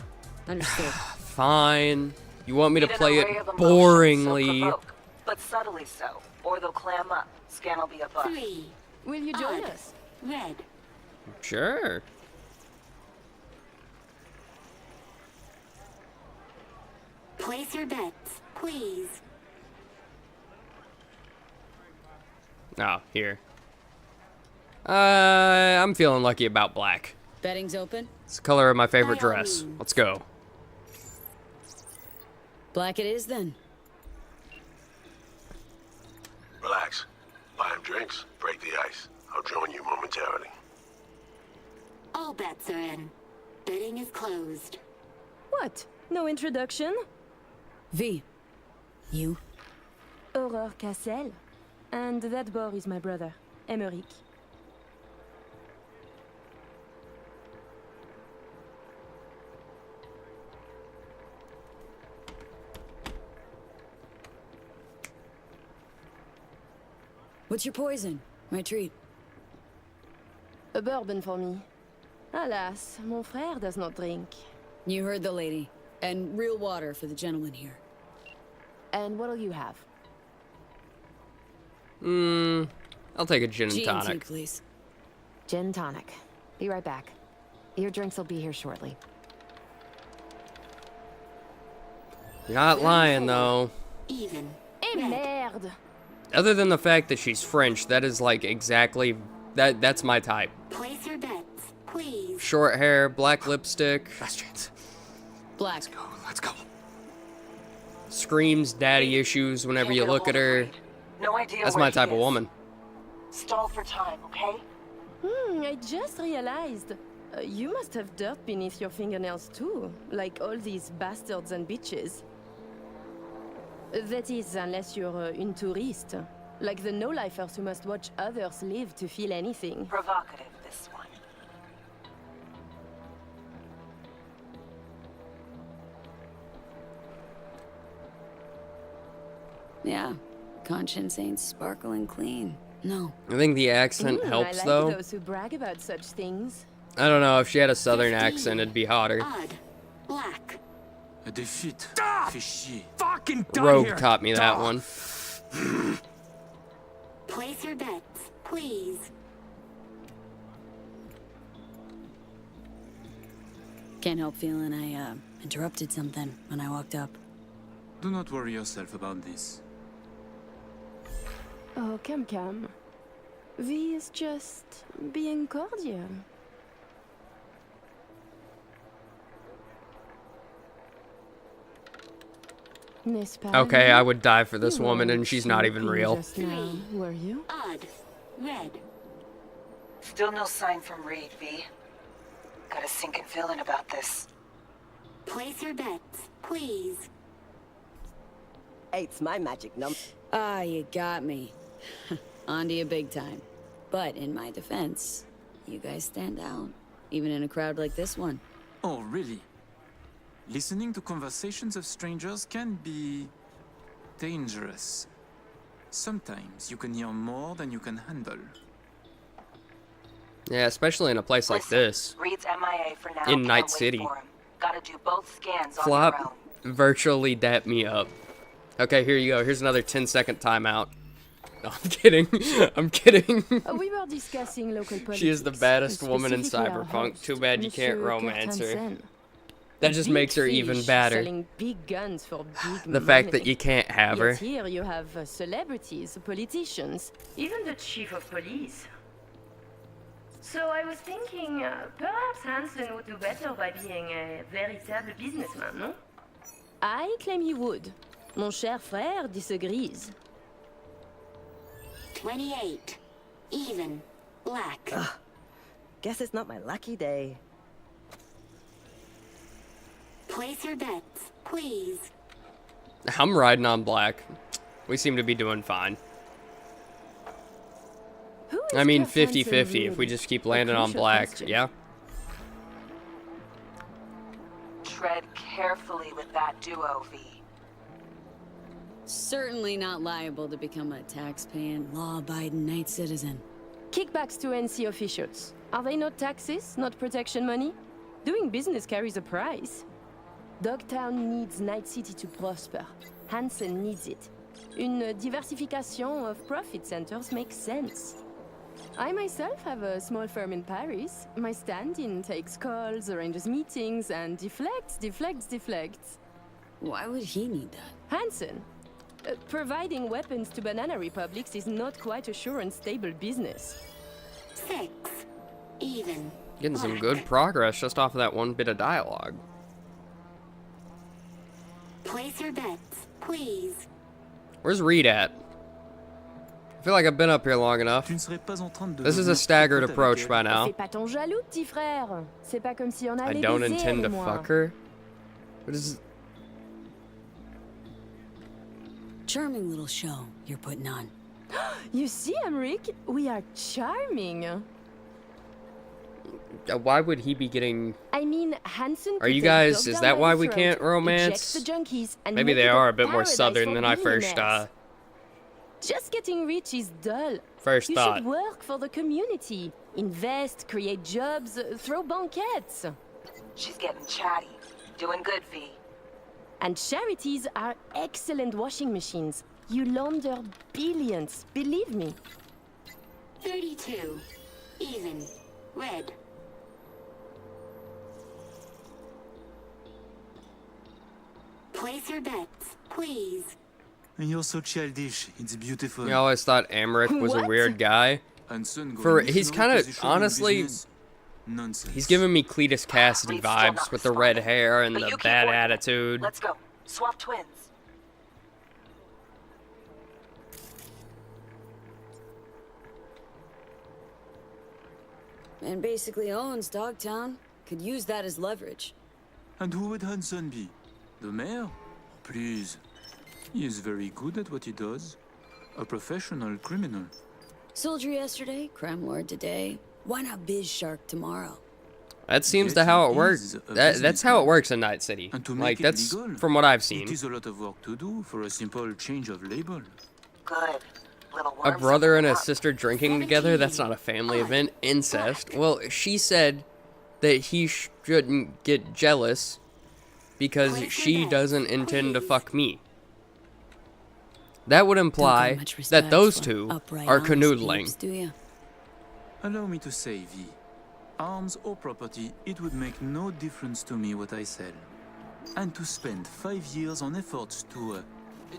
Understood. Fine. You want me to Need an play array it of emotions, so boringly. provoke, but subtly so, or they'll clam up. Scan will be a bust. 3. Will you join us? Red. Sure. Place your bets, please. Oh, here. I'm feeling lucky about black. Betting's open. It's the color of my favorite dress. Let's go. Black it is then. Relax. Buy him drinks, break the ice. I'll join you momentarily. All bets are in. Betting is closed. What? No introduction? V. You? Aurore Cassel. And that boy is my brother, Emmerich. What's your poison? My treat. A bourbon for me. Alas, mon frère does not drink. You heard the lady. And real water for the gentleman here. And what'll you have? I'll take a gin and G&T, tonic. please. Gin tonic. Be right back. Your drinks will be here shortly. You're not lying, though. Even. Eh merde! Other than the fact that she's French, that is like exactly... That's my type. Place your bets, please. Short hair, black lipstick. Last chance. Black. Let's go. Screams daddy issues whenever you look at her. No idea That's where my he type of is. woman. Stall for time, okay? I just realized. You must have dirt beneath your fingernails too, like all these bastards and bitches. That is, unless you're une touriste. Like the no-lifers who must watch others live to feel anything. Provocative, this one. Yeah. Conscience ain't sparkling clean. No. I think the accent helps, I like though. those who brag about such things. I don't know, if she had a southern accent, it'd be hotter. Odd. Black. A defeat. Fais chier. Fucking done Rogue here. taught me that one. Place your bets, please. Can't help feeling I, interrupted something when I walked up. Do not worry yourself about this. Oh, come. V is just being cordial. N'est-ce pas, Okay, Lee? I would die for this You woman, weren't and she's not even sleeping real. just now, were you? Odd. Red. Still no sign from Reed, V. Got a sinking feeling about this. Place your bets, please. Eight's my magic number. Ah, you got me. Onto you big time. But in my defense, you guys stand out, even in a crowd like this one. Oh, really? Listening to conversations of strangers can be dangerous. Sometimes you can hear more than you can handle. Yeah, especially in a place like this. Reed's MIA for now. In Can't Night wait City. for him. Gotta do both scans on your own. Flop virtually dapped me up. Okay, here you go. Here's another 10-second timeout. No, I'm kidding. I'm kidding. We were discussing local politics. She is the baddest woman in specifically our Cyberpunk. host, Too bad you can't Monsieur romance her. Hansen. That just Big makes her even fish badder. Selling big guns for big The fact money. that you can't have her. Yet here you have celebrities, politicians, even the chief of police. So I was thinking, perhaps Hansen would do better by being a véritable businessman, no? I claim he would. Mon cher frère disagrees. 28. Even. Black. Guess it's not my lucky day. Place your bets, please. I'm riding on black. We seem to be doing fine. I mean, 50-50 if we just keep landing on black. Yeah. Tread carefully with that duo, V. Certainly not liable to become a tax-paying, law-abiding night citizen. Kickbacks to NC officials. Are they not taxes, not protection money? Doing business carries a price. Dogtown needs Night City to prosper. Hansen needs it. Une diversification of profit centers makes sense. I myself have a small firm in Paris. My stand-in takes calls, arranges meetings, and deflects. Why would he need that? Hansen. Providing weapons to banana republics is not quite a sure and stable business. 6. Even. Getting some good progress just off of that one bit of dialogue. Place your bets, please. Where's Reed at? I feel like I've been up here long enough. This is a staggered approach by now. Fais pas ton jaloux, petit frère. C'est pas comme si on I allait don't baiser, intend to moi. fuck her. What is... Charming little show you're putting on. You see, Amrik, we are charming. Why would he be getting... I mean, Hansen. Are you could take guys... dog Is down that by why the we throat, can't eject romance? the junkies, and Maybe make they it are a bit more paradise southern for than I first billionaires. Just getting rich is dull. First you thought. should work for the community. Invest, create jobs, throw banquets. She's getting chatty. Doing good, V. And charities are excellent washing machines. You launder billions, believe me. 32. Even. Red. Place your bets, please. You're so childish. It's beautiful. I always thought Amric was a weird guy. For he's kind of honestly, he's giving me Cletus Cassidy vibes with the red hair and the bad attitude. Let's go. Swap twins. Man basically owns Dogtown. Could use that as leverage. And who would Hansen be? The mayor? Please. He is very good at what he does. A professional criminal. Soldier yesterday, crime lord today. Why not biz shark tomorrow? That seems to how it works. That's how it works in Night City. Like that's from what I've seen. It is a lot of work to do for a simple change of label. Good. A brother and a sister drinking together, that's not a family event. Incest. Well, she said that he shouldn't get jealous because she doesn't intend to fuck me. That would imply that those two are canoodling. Do you? Allow me to say, V. Arms or property, it would make no difference to me what I sell. And to spend 5 years on efforts to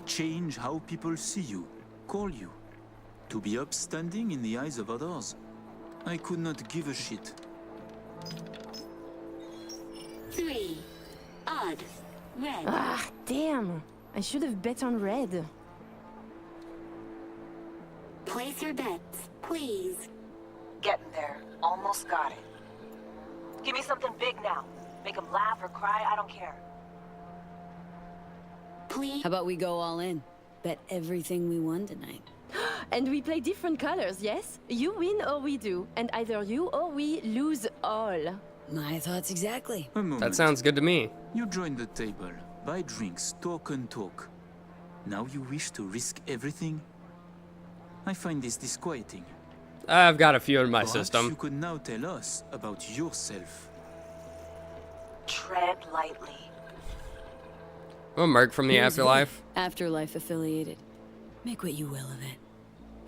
change how people see you, call you, to be upstanding in the eyes of others, I could not give a shit. 3. Odd. Red. Ah, damn. I should have bet on red. Place your bets, please. Getting there. Almost got it. Give me something big now. Make them laugh or cry, I don't care. Please. How about we go all in? Bet everything we won tonight. And we play different colors, yes? You win or we do. And either you or we lose all. My thoughts exactly. A moment. That sounds good to me. You join the table, buy drinks, talk and talk. Now you wish to risk everything? I find this disquieting. I've got a few in my Perhaps system. you could now tell us about yourself. Tread lightly. I'm a merc from the Here's afterlife. V, Afterlife affiliated. Make what you will of it.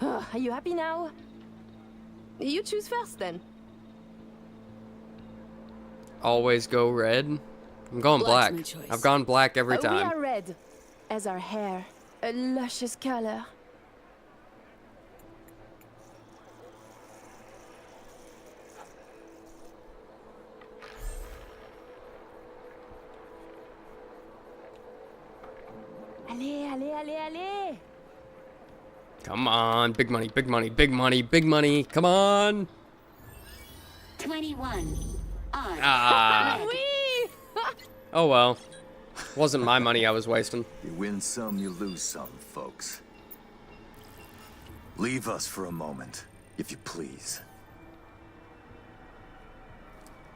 Are you happy now? You choose first then. Always go red. I'm going Black's black. my choice. I've gone black every We time. are red, as our hair. A luscious color. Allez, allez, allez, allez! Come on, big money, big money, big money, big money. Come on. 21. On. Ah. Oui! Oh well. Wasn't my money I was wasting. You win some, you lose some, folks. Leave us for a moment, if you please.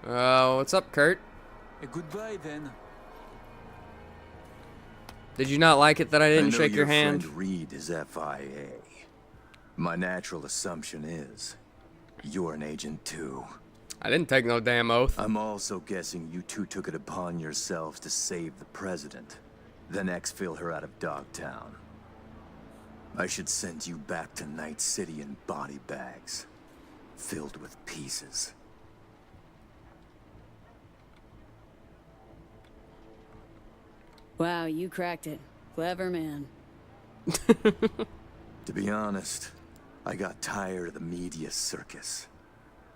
What's up, Kurt? Goodbye then. Did you not like it that I didn't know shake your hand? Friend Reed is FIA. My natural assumption is you're an agent too. I didn't take no damn oath. I'm also guessing you two took it upon yourselves to save the president, then exfil her out of Dogtown. I should send you back to Night City in body bags, filled with pieces. Wow, you cracked it. Clever man. To be honest, I got tired of the media circus.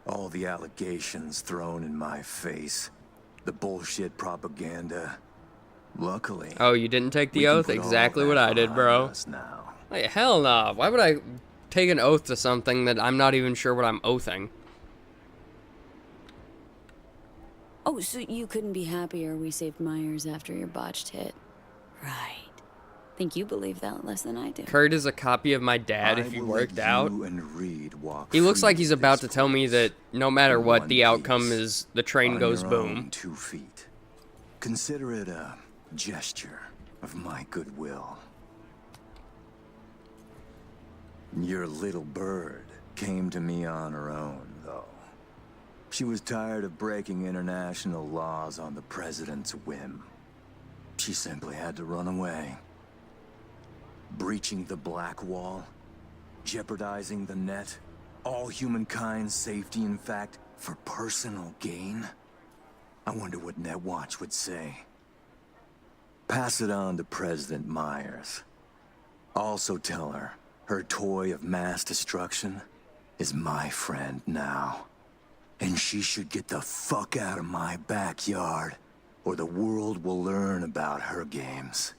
All the allegations thrown in my face. The bullshit propaganda. Luckily... Oh, you didn't take the we can oath? put all Exactly that what I did, behind bro. us now. Hey, hell no. Why would I take an oath to something that I'm not even sure what I'm oathing? Oh, so you couldn't be happier we saved Myers after your botched hit. Right. Think you believe that less than I do. Kurt is a copy of my dad if you will let worked out. you and Reed walk He looks free like he's of about this to tell me place. that no matter In what one the outcome piece, is, the train on goes your boom. own 2 feet. Consider it a gesture of my goodwill. Your little bird came to me on her own, though. She was tired of breaking international laws on the president's whim. She simply had to run away. Breaching the Black Wall, jeopardizing the net, all humankind's safety, in fact, for personal gain. I wonder what Netwatch would say. Pass it on to President Myers. Also tell her her toy of mass destruction is my friend now. And she should get the fuck out of my backyard, or the world will learn about her games.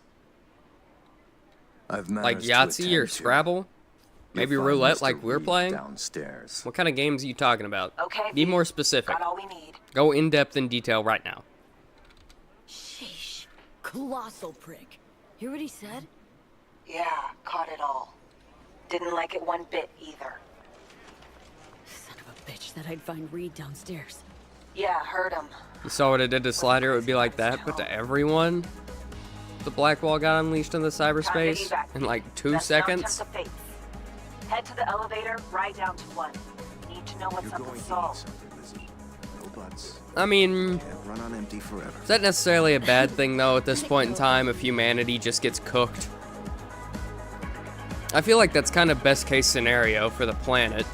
I've Like managed to Yahtzee or attend to. Scrabble? Maybe You'll find roulette Mr. like we're Reed playing? downstairs. What kind of games are you talking about? Okay, Be V. more specific. Got all we need. Go in depth in detail right now. Sheesh. Colossal prick. Hear what he said? Yeah, caught it all. Didn't like it one bit either. Son of a bitch, that I'd find Reed downstairs. Yeah, heard him. You saw what it did to Slider, it would be like that, but to everyone? The Black Wall got unleashed in the cyberspace in like 2 That's not seconds? attempt of fate. Head to the elevator, right down to 1. Need to know what's up with Saul. No buts. I mean, Can't run on empty forever. is that necessarily a bad thing though at this point in time if humanity just gets cooked? I feel like that's kind of best case scenario for the planet.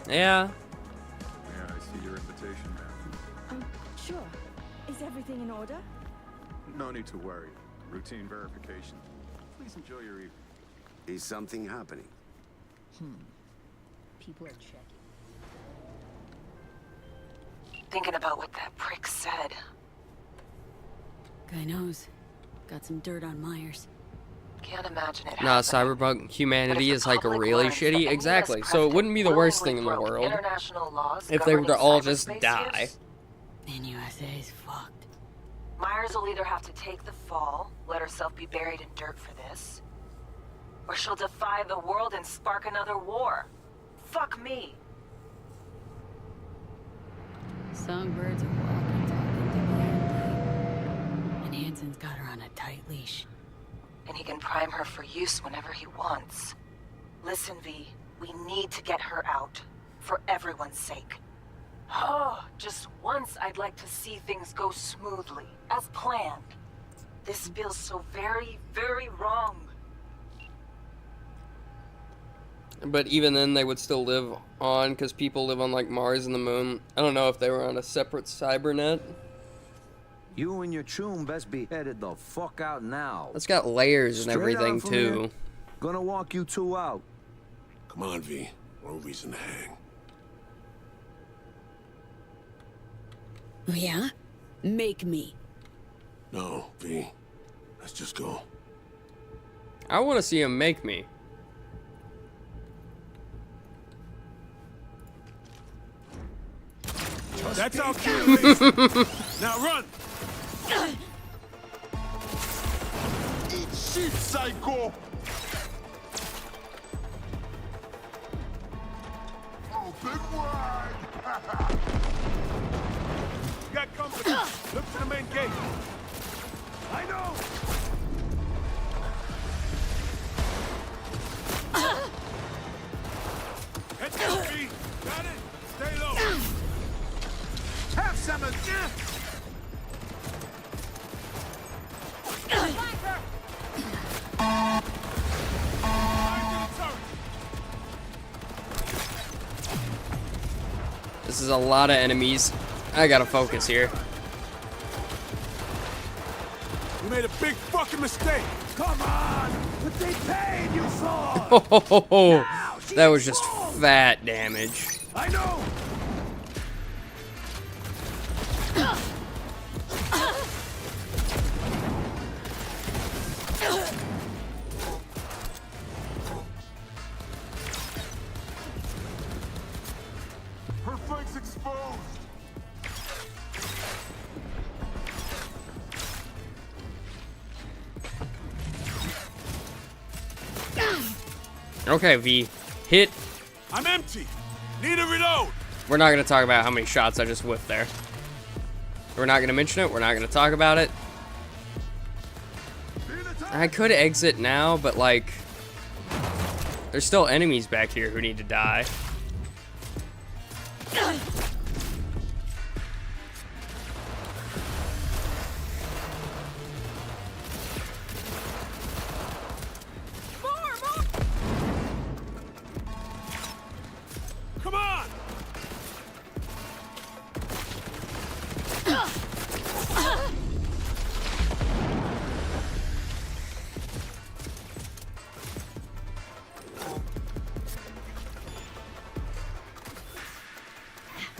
Yeah. Yeah, I see your invitation now. Sure. Is everything in order? No need to worry. Routine verification. Please enjoy your evening. Is something happening? People are checking. Thinking about what that prick said. Guy knows. Got some dirt on Myers. Can't imagine it. Nah, happening. Cyberpunk humanity But if is the like public really learns that shitty. any Exactly. US So it wouldn't be the worst thing in the willingly broke world international laws if they were to governing all just cyberspace die. use. Then USA is fucked. Myers will either have to take the fall, let herself be buried in dirt for this, or she'll defy the world and spark another war. Fuck me. Songbirds are walking, talking together, and Hansen's got her on a tight leash. And he can prime her for use whenever he wants. Listen, V, we need to get her out. For everyone's sake. Oh, just once I'd like to see things go smoothly, as planned. This feels so very, very wrong. But even then, they would still live on, because people live on, like, Mars and the Moon. I don't know if they were on a separate cybernet. You and your chum best be headed the fuck out now. It's got layers and Straight everything, on from too. here. Gonna walk you two out. Come on, V. No reason to hang. Oh yeah? Make me. No, V. Let's just go. I want to see him make me. That's our cue, Lee. Now run! Eat shit, psycho! Open wide! You got company. Look to the main gate. I know! Head down, V. Got it? Stay low. Have some of this! This is a lot of enemies. I gotta focus here. You made a big fucking mistake. Come on! What they paid you for! Oh, that was just fat damage. I know! Her flank's exposed! Okay, V. Hit. I'm empty. Need a reload. We're not gonna talk about how many shots I just whiffed there. We're not gonna mention it. We're not gonna talk about it. I could exit now, but like, there's still enemies back here who need to die. Come on.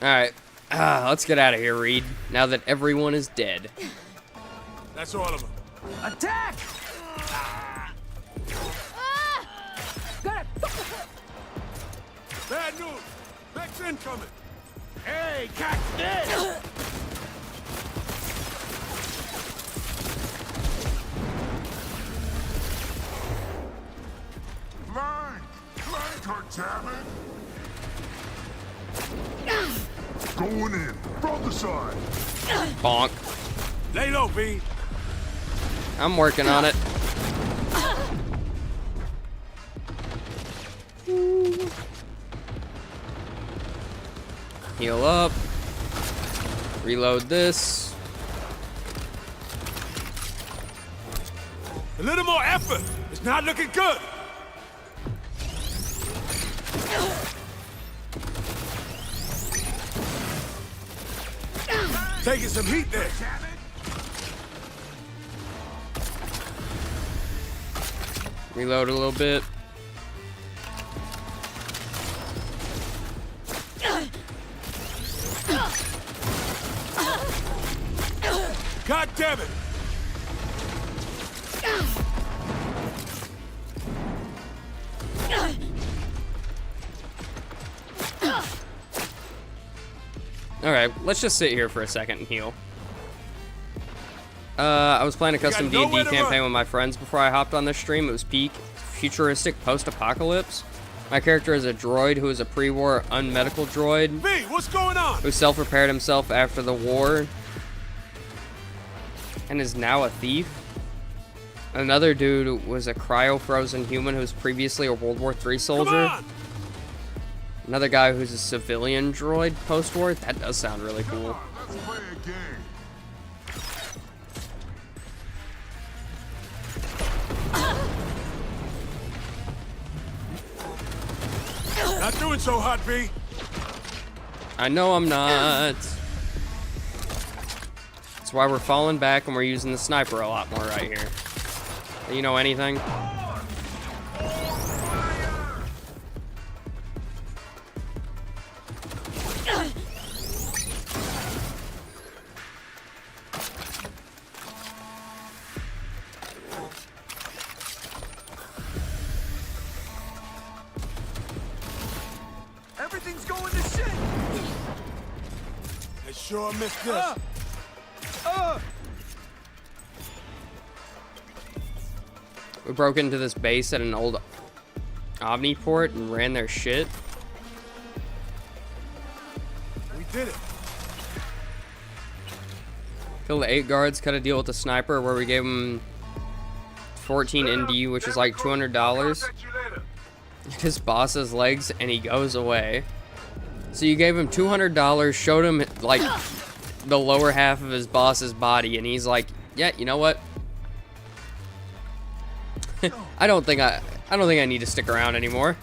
Alright. Let's get out of here, Reed. Now that everyone is dead. That's all of them. Attack! Bad news. Next incoming. Hey, catch this! Flank! Flank her, damn it! Going in. From the side. Bonk. Lay low, V. I'm working on it. Heal up. Reload this. A little more effort. It's not looking good. Taking some heat there. Reload a little bit. God damn it. Alright, let's just sit here for a second and heal. I was playing a custom D&D campaign with my friends before I hopped on this stream. It was peak futuristic post-apocalypse. My character is a droid who is a pre-war unmedical droid. V, what's going on? Who self-repaired himself after the war and is now a thief. Another dude was a cryo-frozen human who was previously a World War III soldier. Another guy who's a civilian droid post-war. That does sound really cool. Let's play a game. Not doing so hot, V. I know I'm not. That's why we're falling back and we're using the sniper a lot more right here. You know anything? Everything's going to shit! I sure missed this. We broke into this base at an old Omniport and ran their shit. We did it. Killed 8 guards, cut a deal with the sniper where we gave him 14 NDU, which is like $200. His boss's legs, and he goes away. So you gave him $200, showed him like the lower half of his boss's body, and he's like, "Yeah, you know what? I don't think I need to stick around anymore."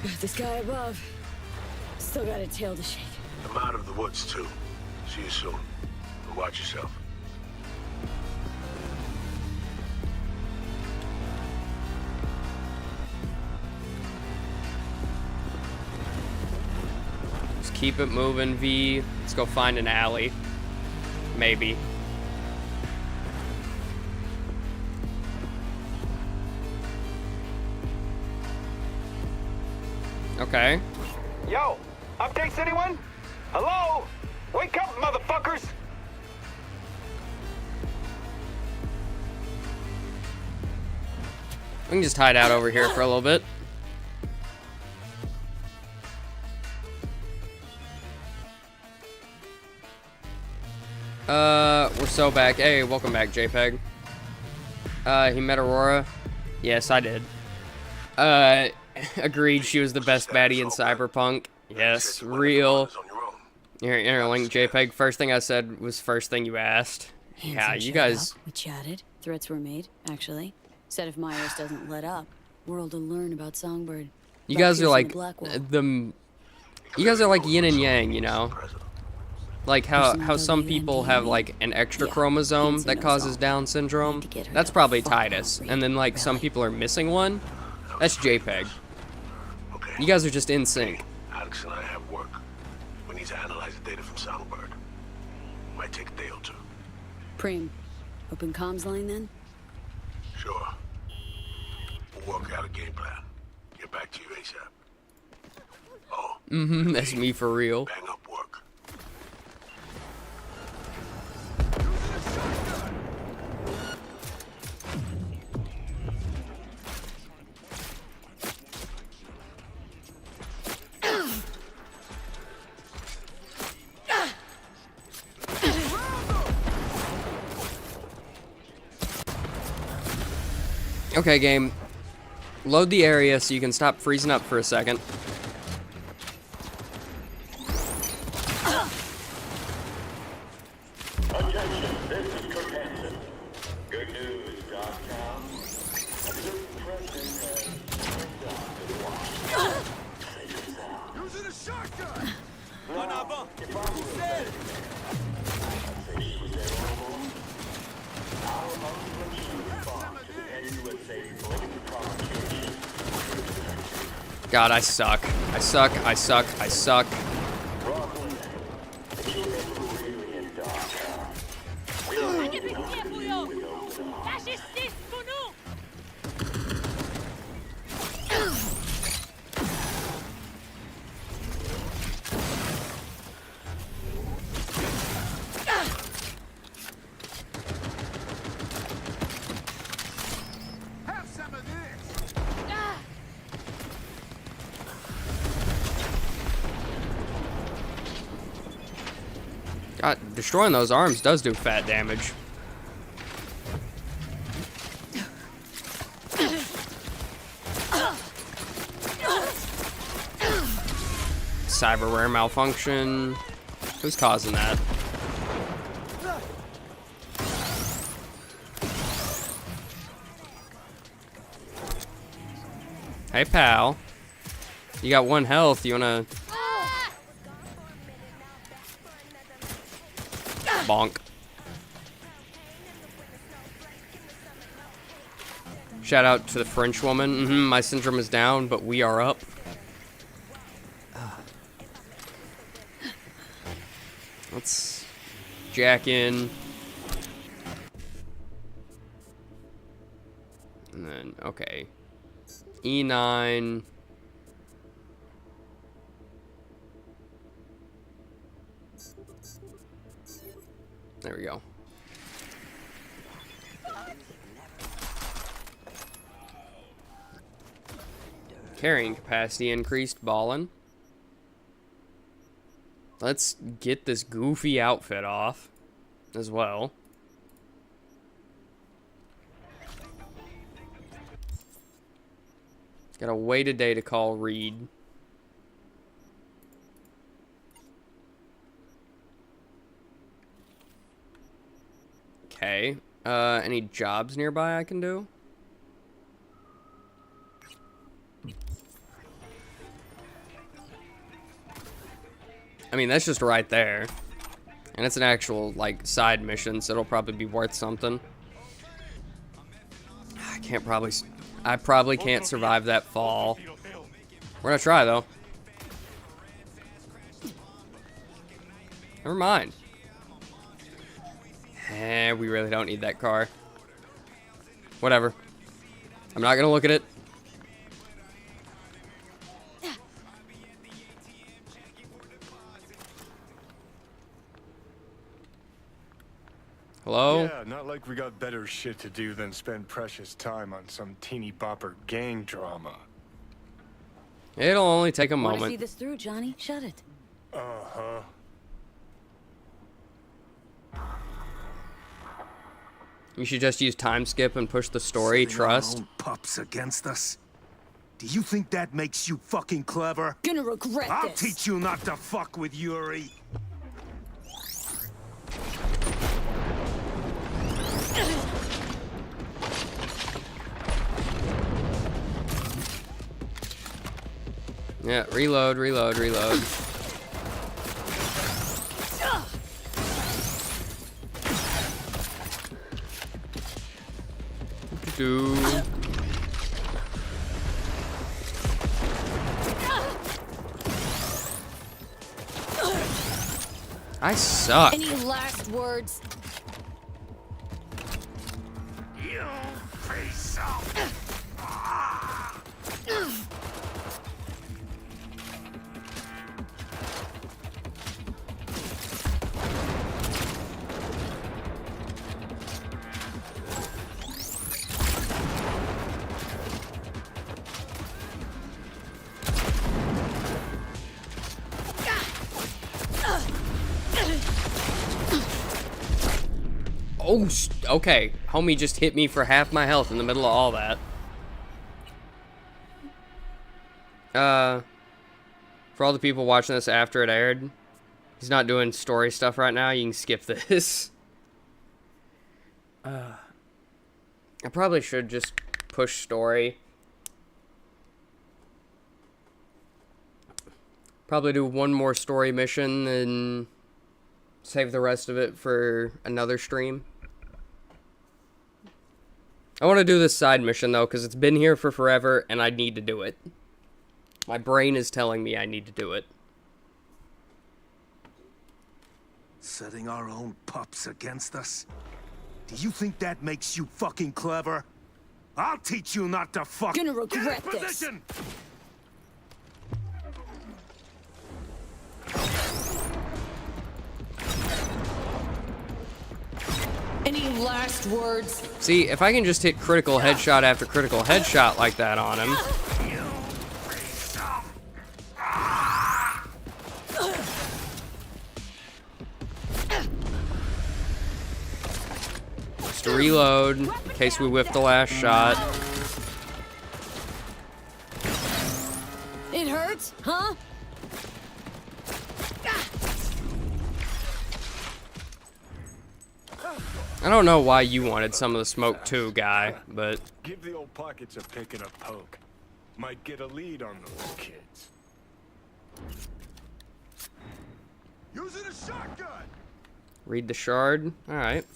Got this guy above. Still got a tail to shake. I'm out of the woods too. See you soon. Watch yourself. Just keep it moving, V. Let's go find an alley. Maybe. Okay. Yo, updates anyone? Hello? Wake up, motherfuckers! We can just hide out over here for a little bit. We're so back. Hey, welcome back, JPEG. He met Aurora? Yes, I did. Agreed, she was the best baddie in Cyberpunk. Yes, real. Here, link JPEG. First thing I said was first thing you asked. Yeah, you guys. We chatted. Threats were made, actually. Said if Myers doesn't let up, world will learn about Songbird. You guys are like you guys are like yin and yang, you know? Like how some people have like an extra chromosome that causes Down syndrome. That's probably Titus. And then like some people are missing one. That's JPEG. You guys are just in sync. Alex and I have work. We need to analyze the data from Songbird. Might take a day or two. Preem, open comms line then? Sure. We'll work out a game plan. Get back to you ASAP. Oh. That's me for real. Bang up work. Okay, game. Load the area so you can stop freezing up for a second. Attention, this is Kurt Hansen. Good news, Dogtown. A certain president has turned on to the watch. Safe and sound. Using a shotgun! No, if I was there, I'd say she was there all along. Our unconventional response to the NUSA blatant provocation. God, I suck. I suck. I suck. I suck. Rockland, if you're ever really in Dogtown, God, destroying those arms does do fat damage. Cyberware malfunction. Who's causing that? Hey, pal. You got 1 health. You wanna... Bonk. Shout out to the French woman. My syndrome is down, but we are up. Let's jack in. And then, okay. E9. There we go. Carrying capacity increased, ballin'. Let's get this goofy outfit off as well. Gotta wait a day to call Reed. Okay. Any jobs nearby I can do? I mean, that's just right there. And it's an actual, like, side mission, so it'll probably be worth something. I probably can't survive that fall. We're gonna try, though. Never mind. We really don't need that car. Whatever. I'm not gonna look at it. Hello? Yeah, not like we got better shit to do than spend precious time on some teeny bopper gang drama. It'll only take a moment. Want to see this through, Johnny? Shut it. Uh-huh. You should just use time skip and push the story. Setting Trust. our own pups against us. Do you think that makes you fucking clever? Gonna regret I'll this. teach you not to fuck with Yuri. Yeah, reload, reload, reload. Do. I suck. Any last words? You face up. Oh, okay. Homie just hit me for half my health in the middle of all that. For all the people watching this after it aired, he's not doing story stuff right now. You can skip this. I probably should just push story. Probably do one more story mission and save the rest of it for another stream. I want to do this side mission, though, because it's been here for forever, and I need to do it. My brain is telling me I need to do it. Setting our own pups against us? Do you think that makes you fucking clever? I'll teach you not to fuck. Gonna regret Get in this. position! Any last words? See, if I can just hit critical headshot after critical headshot like that on him. to reload in case we whiff the last shot. It hurts, huh? I don't know why you wanted some of the smoke too, guy, but... Give the old pockets a pick and a poke. Might get a lead on those kids. Using a shotgun! Read the shard. Alright.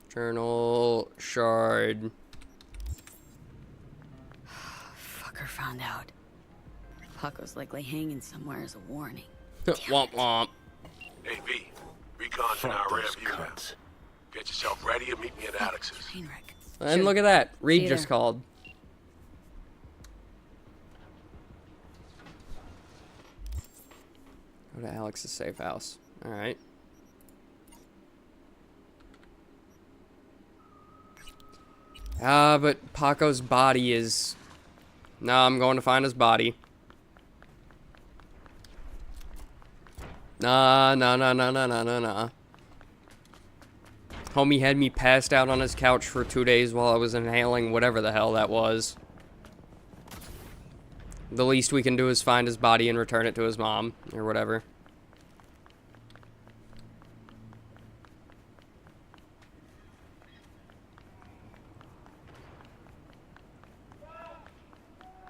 Journal, shard. Fucker found out. Paco's likely hanging somewhere as a warning. Womp womp. Hey, V. Recon's in our rear view now. Get yourself ready and meet me at Alex's. And look at that. Reed just called. Go to Alex's safe house. Alright. But Paco's body is... No, I'm going to find his body. Nah. Homie had me passed out on his couch for 2 days while I was inhaling whatever the hell that was. The least we can do is find his body and return it to his mom, or whatever.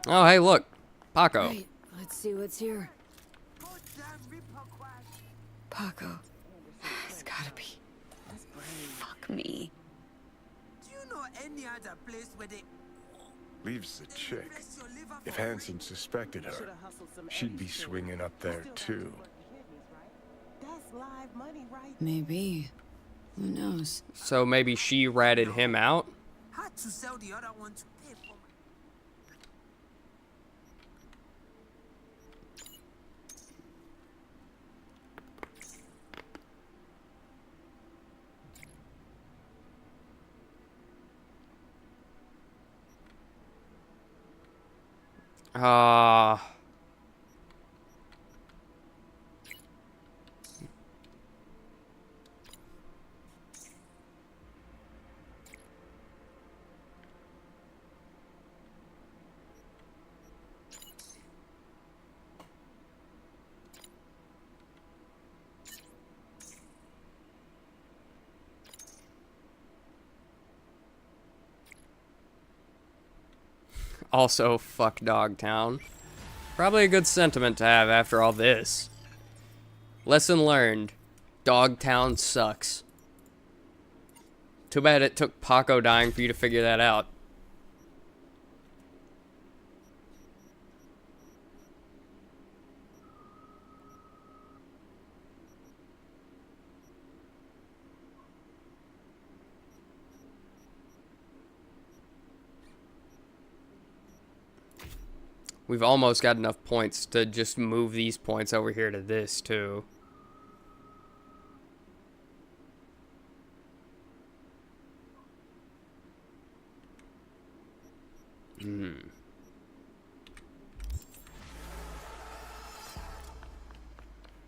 Oh, hey, look. Paco. Right, let's see what's here. Paco. It's gotta be. Fuck me. Do you know any other place where they... Leaves the chick. If Hanson suspected her, she'd be swinging up there too. That's live money, right? Maybe. Who knows? So maybe she ratted him out? Had to sell the other one to pay for my... Also, fuck Dogtown. Probably a good sentiment to have after all this. Lesson learned. Dogtown sucks. Too bad it took Paco dying for you to figure that out. We've almost got enough points to just move these points over here to this, too.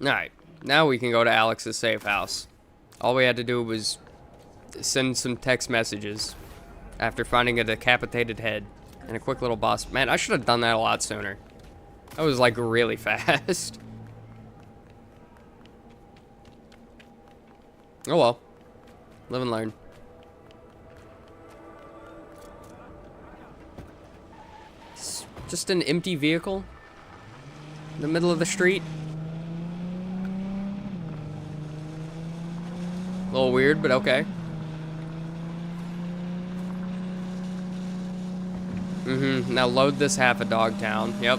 Alright, now we can go to Alex's safe house. All we had to do was send some text messages after finding a decapitated head. And a quick little boss. Man, I should have done that a lot sooner. That was, like, really fast. Oh well. Live and learn. It's just an empty vehicle in the middle of the street. A little weird, but okay. Now load this half of Dogtown. Yep.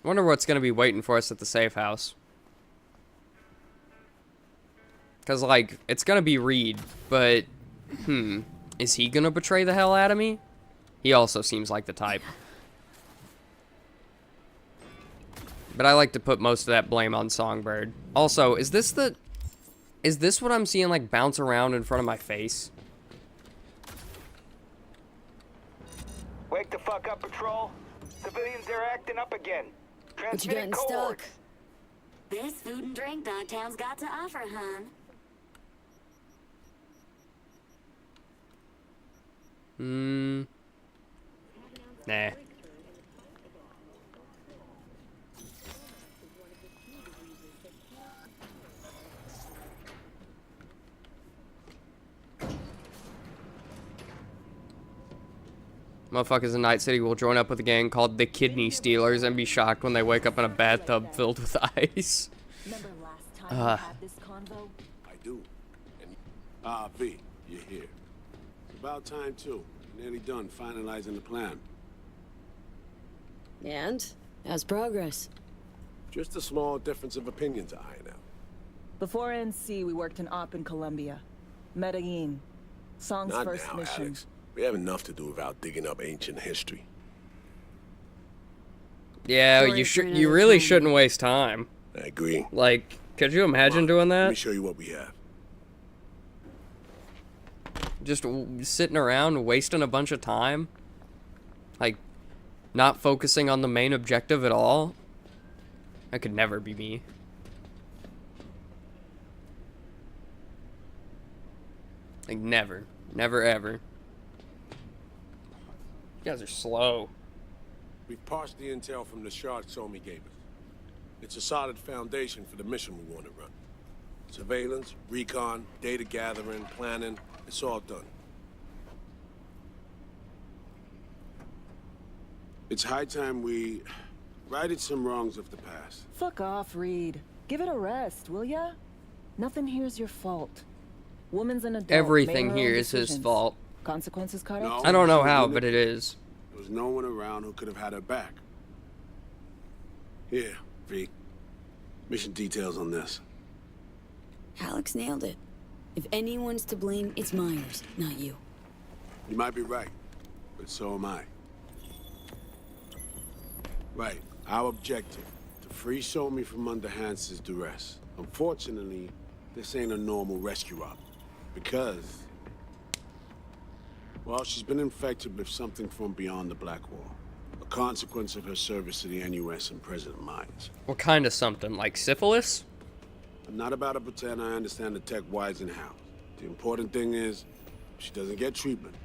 Wonder what's gonna be waiting for us at the safe house. Because, like, it's gonna be Reed, but, is he gonna betray the hell out of me? He also seems like the type. But I like to put most of that blame on Songbird. Also, is this what I'm seeing, like, bounce around in front of my face? Wake the fuck up, patrol. Civilians are acting up again. What you got in stock? There's food and drink Dogtown's got to offer, hon. Nah. Motherfuckers in Night City will join up with a gang called the Kidney Stealers and be shocked when they wake up in a bathtub filled with ice. Remember last time we had this convo? I do. And V, you're here. It's about time too. Nearly done finalizing the plan. And? How's progress? Just a small difference of opinion to iron out. Before NC, we worked an op in Colombia. Medellin. Song's Not first now, mission. Alex. We have enough to do without digging up ancient history. Yeah, you really shouldn't waste time. I agree. Like, could you imagine doing Let that? me show you what we have. Just sitting around wasting a bunch of time? Like, not focusing on the main objective at all? That could never be me. Like, never. Never ever. You guys are slow. We've parsed the intel from the shard Somi gave us. It's a solid foundation for the mission we want to run. Surveillance, recon, data gathering, planning, it's all done. It's high time we righted some wrongs of the past. Fuck off, Reed. Give it a rest, will ya? Nothing here's your fault. Woman's an adult. Everything made her here own is his decisions. fault. Consequences caught up. I don't know how, but it is. There was no one around who could have had her back. Here, V. Mission details on this. Alex nailed it. If anyone's to blame, it's Myers, not you. You might be right, but so am I. Right, our objective, to free Somi from under Hansen's duress. Unfortunately, this ain't a normal rescue op, because, well, she's been infected with something from beyond the Black Wall. A consequence of her service to the NUS and President Myers. What kind of something? Like syphilis? I'm not about to pretend I understand the tech whys and hows. The important thing is, if she doesn't get treatment,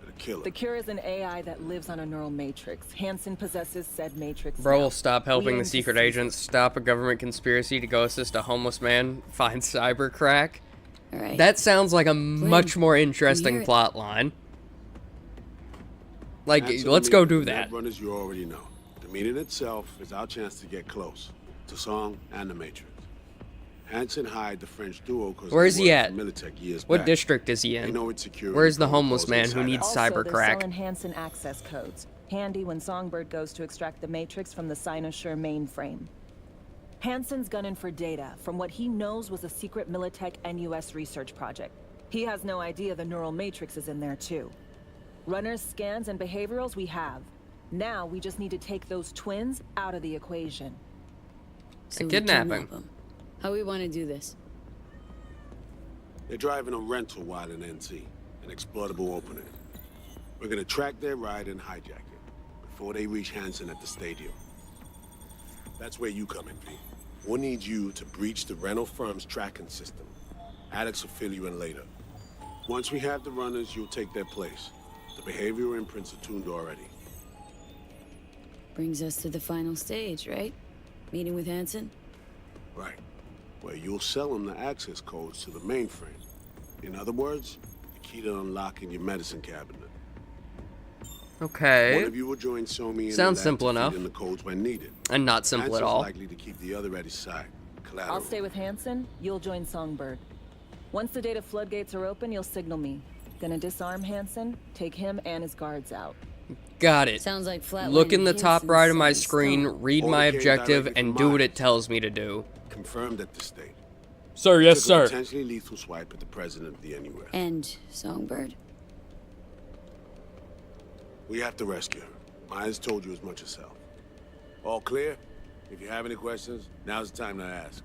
it'll kill her. The cure is an AI that lives on a neural matrix. Hansen possesses said matrix. Bro now. will stop helping We the aim to secret seize it. agents, stop a government conspiracy to go assist a homeless man, find cybercrack. Alright. That sounds like a much more interesting hear it. plot line. Like, Answer let's me go with do the that. Runners you already know. The meeting itself is our chance to get close to Song and the Matrix. Hansen hired the French duo because Where is he at? Years What back. district is he They in? know it's security Where's the homeless protocols man who inside needs out. Also, they're cybercrack? selling Hansen access codes. Handy when Songbird goes to extract the matrix from the Cynosure mainframe. Hansen's gunning for data from what he knows was a secret Militech NUS research project. He has no idea the neural matrix is in there too. Runners, scans, and behaviorals we have. Now we just need to take those twins out of the equation. So we kidnapping. kidnap 'em. How we want to do this? They're driving a rental while in NC, an exploitable opening. We're gonna track their ride and hijack it before they reach Hansen at the stadium. That's where you come in, V. We'll need you to breach the rental firm's tracking system. Alex will fill you in later. Once we have the runners, you'll take their place. The behavioral imprints are tuned already. Brings us to the final stage, right? Meeting with Hansen? Right. Where you'll sell them the access codes to the mainframe. In other words, the key to unlocking your medicine cabinet. Okay. One of you will join Somi in Sounds the lab simple to feed enough. in the codes when needed. And not simple at Hansen's all. likely to keep the other at his side. Collateral. I'll stay with Hansen, you'll join Songbird. Once the data floodgates are open, you'll signal me. Gonna disarm Hansen, take him and his guards out. Got it. Sounds like flatlining Look in the top Hansen's right of my set in screen, stone. read All my came objective, directly and from do what Myers. it tells me to do. Confirmed at the state. Sir, yes, Took a sir. potentially lethal swipe at the president of the NUS. And Songbird? We have to rescue her. Myers told you as much herself. All clear? If you have any questions, now's the time to ask.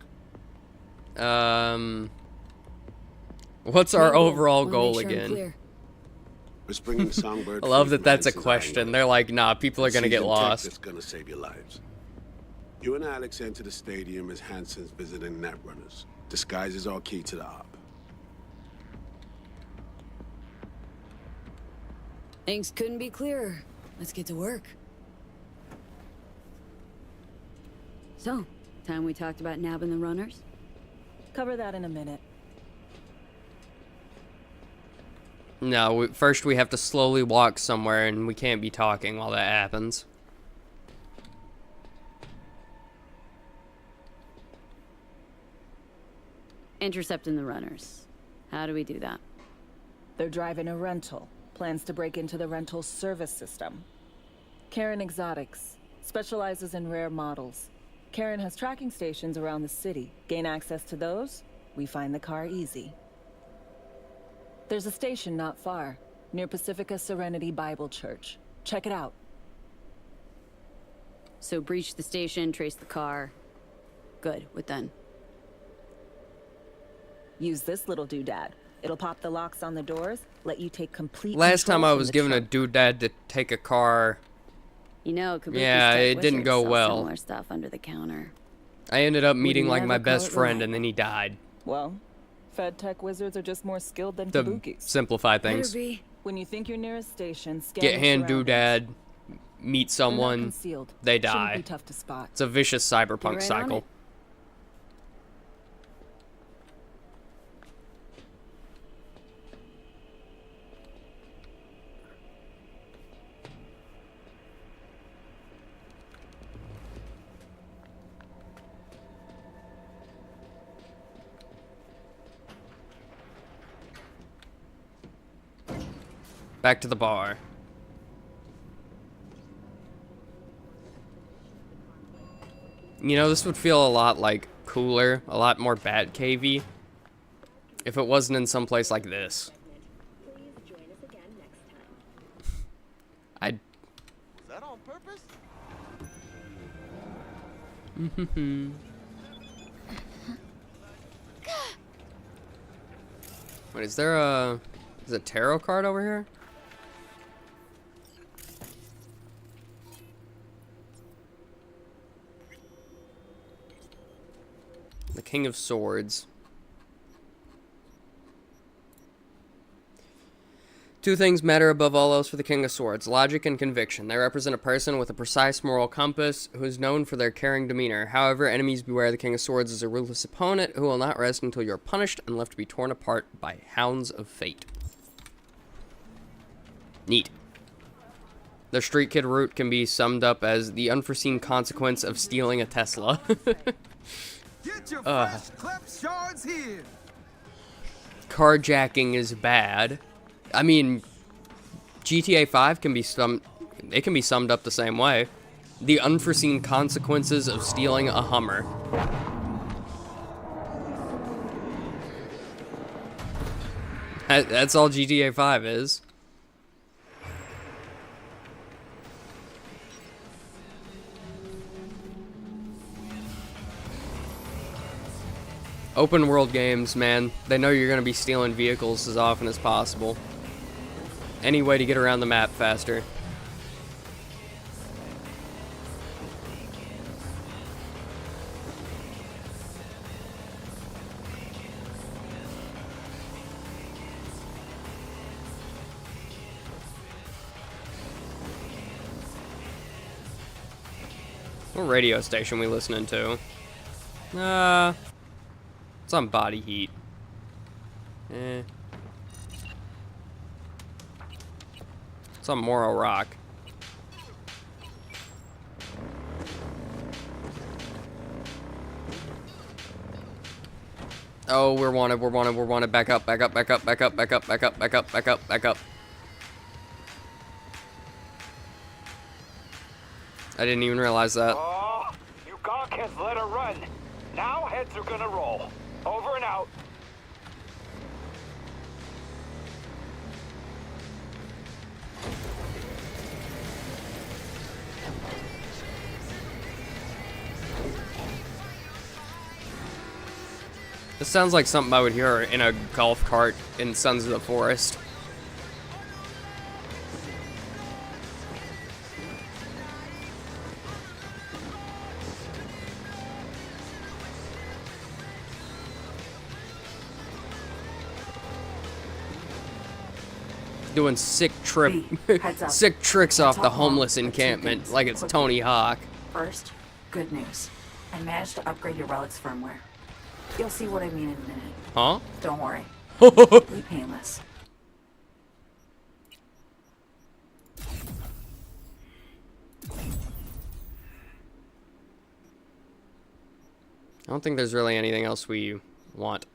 What's our Main overall Wanna goal make sure I'm again? clear. We're bringing Songbird. I love free that from that's a Hanson's question. iron They're like, nah, people are gonna get seasoned tech lost. That's gonna save your lives. You and Alex enter the stadium as Hanson's visiting netrunners. Disguise is our key to the op. Things couldn't be clearer. Let's get to work. So, time we talked about nabbing the runners? Cover that in a minute. No, first we have to slowly walk somewhere, and we can't be talking while that happens. Intercepting the runners. How do we do that? They're driving a rental. Plans to break into the rental service system. Karen Exotics specializes in rare models. Karen has tracking stations around the city. Gain access to those, we find the car easy. There's a station not far, near Pacifica Serenity Bible Church. Check it out. So breach the station, trace the car. Good, what then? Use this little doodad. It'll pop the locks on the doors, let you take complete Last time control I from was the given a trunk. doodad to take a car. You know, Kabuki's Yeah, tech it didn't wizards go sell well. Similar stuff under the counter. I ended up meeting like never my call best it friend, reliable. and then he died. Well, Fed tech wizards are just more skilled than To Kabukis. simplify things. When you think your nearest station, scan Get the hand surroundings. doodad, meet They're not someone, concealed. they Shouldn't die. be tough to spot. It's a vicious cyberpunk Get right on cycle. it. Back to the bar. You know, this would feel a lot like cooler, a lot more Batcave-y, if it wasn't in some place like this. I'd. Was that on purpose? Wait, is there a tarot card over here? The King of Swords. Two things matter above all else for the King of Swords: logic and conviction. They represent a person with a precise moral compass who is known for their caring demeanor. However, enemies beware: the King of Swords is a ruthless opponent who will not rest until you are punished and left to be torn apart by hounds of fate. Neat. The street kid route can be summed up as the unforeseen consequence of stealing a Tesla. Get your fresh clip shards here. Carjacking is bad. I mean, GTA 5 can be summed up the same way. The unforeseen consequences of stealing a Hummer. That's all GTA 5 is. Open world games, man, they know you're going to be stealing vehicles as often as possible. Any way to get around the map faster. What radio station we listening to? It's on Body Heat. It's on Morrow Rock. Oh, we're wanted, we're wanted, we're wanted. Back up, back up, back up, back up, back up, back up, back up, back up, back up. I didn't even realize that. Oh, you gawk has let her run. Now heads are gonna roll. Over and out. This sounds like something I would hear in a golf cart in Sons of the Forest. Doing sick sick tricks off the homeless encampment like it's Tony Hawk. First, good news. I managed to upgrade your relic's firmware. You'll see what I mean in a minute. Huh? Don't worry. It'll be painless. I don't think there's really anything else we want.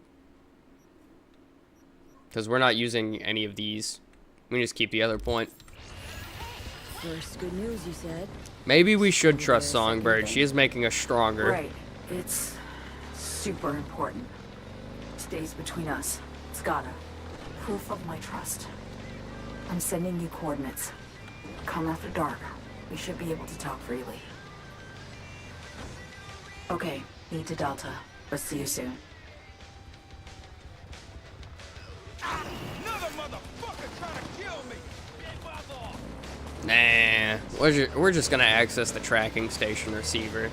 Because we're not using any of these. We just keep the other point. First good news, you said. Maybe we should trust Songbird. She is making us stronger. Right. It's super important. Stays between us. It's gotta. Proof of my trust. I'm sending you coordinates. Come after dark. We should be able to talk freely. Okay, need to Delta. But see you soon. Nah, we're just gonna access the tracking station receiver.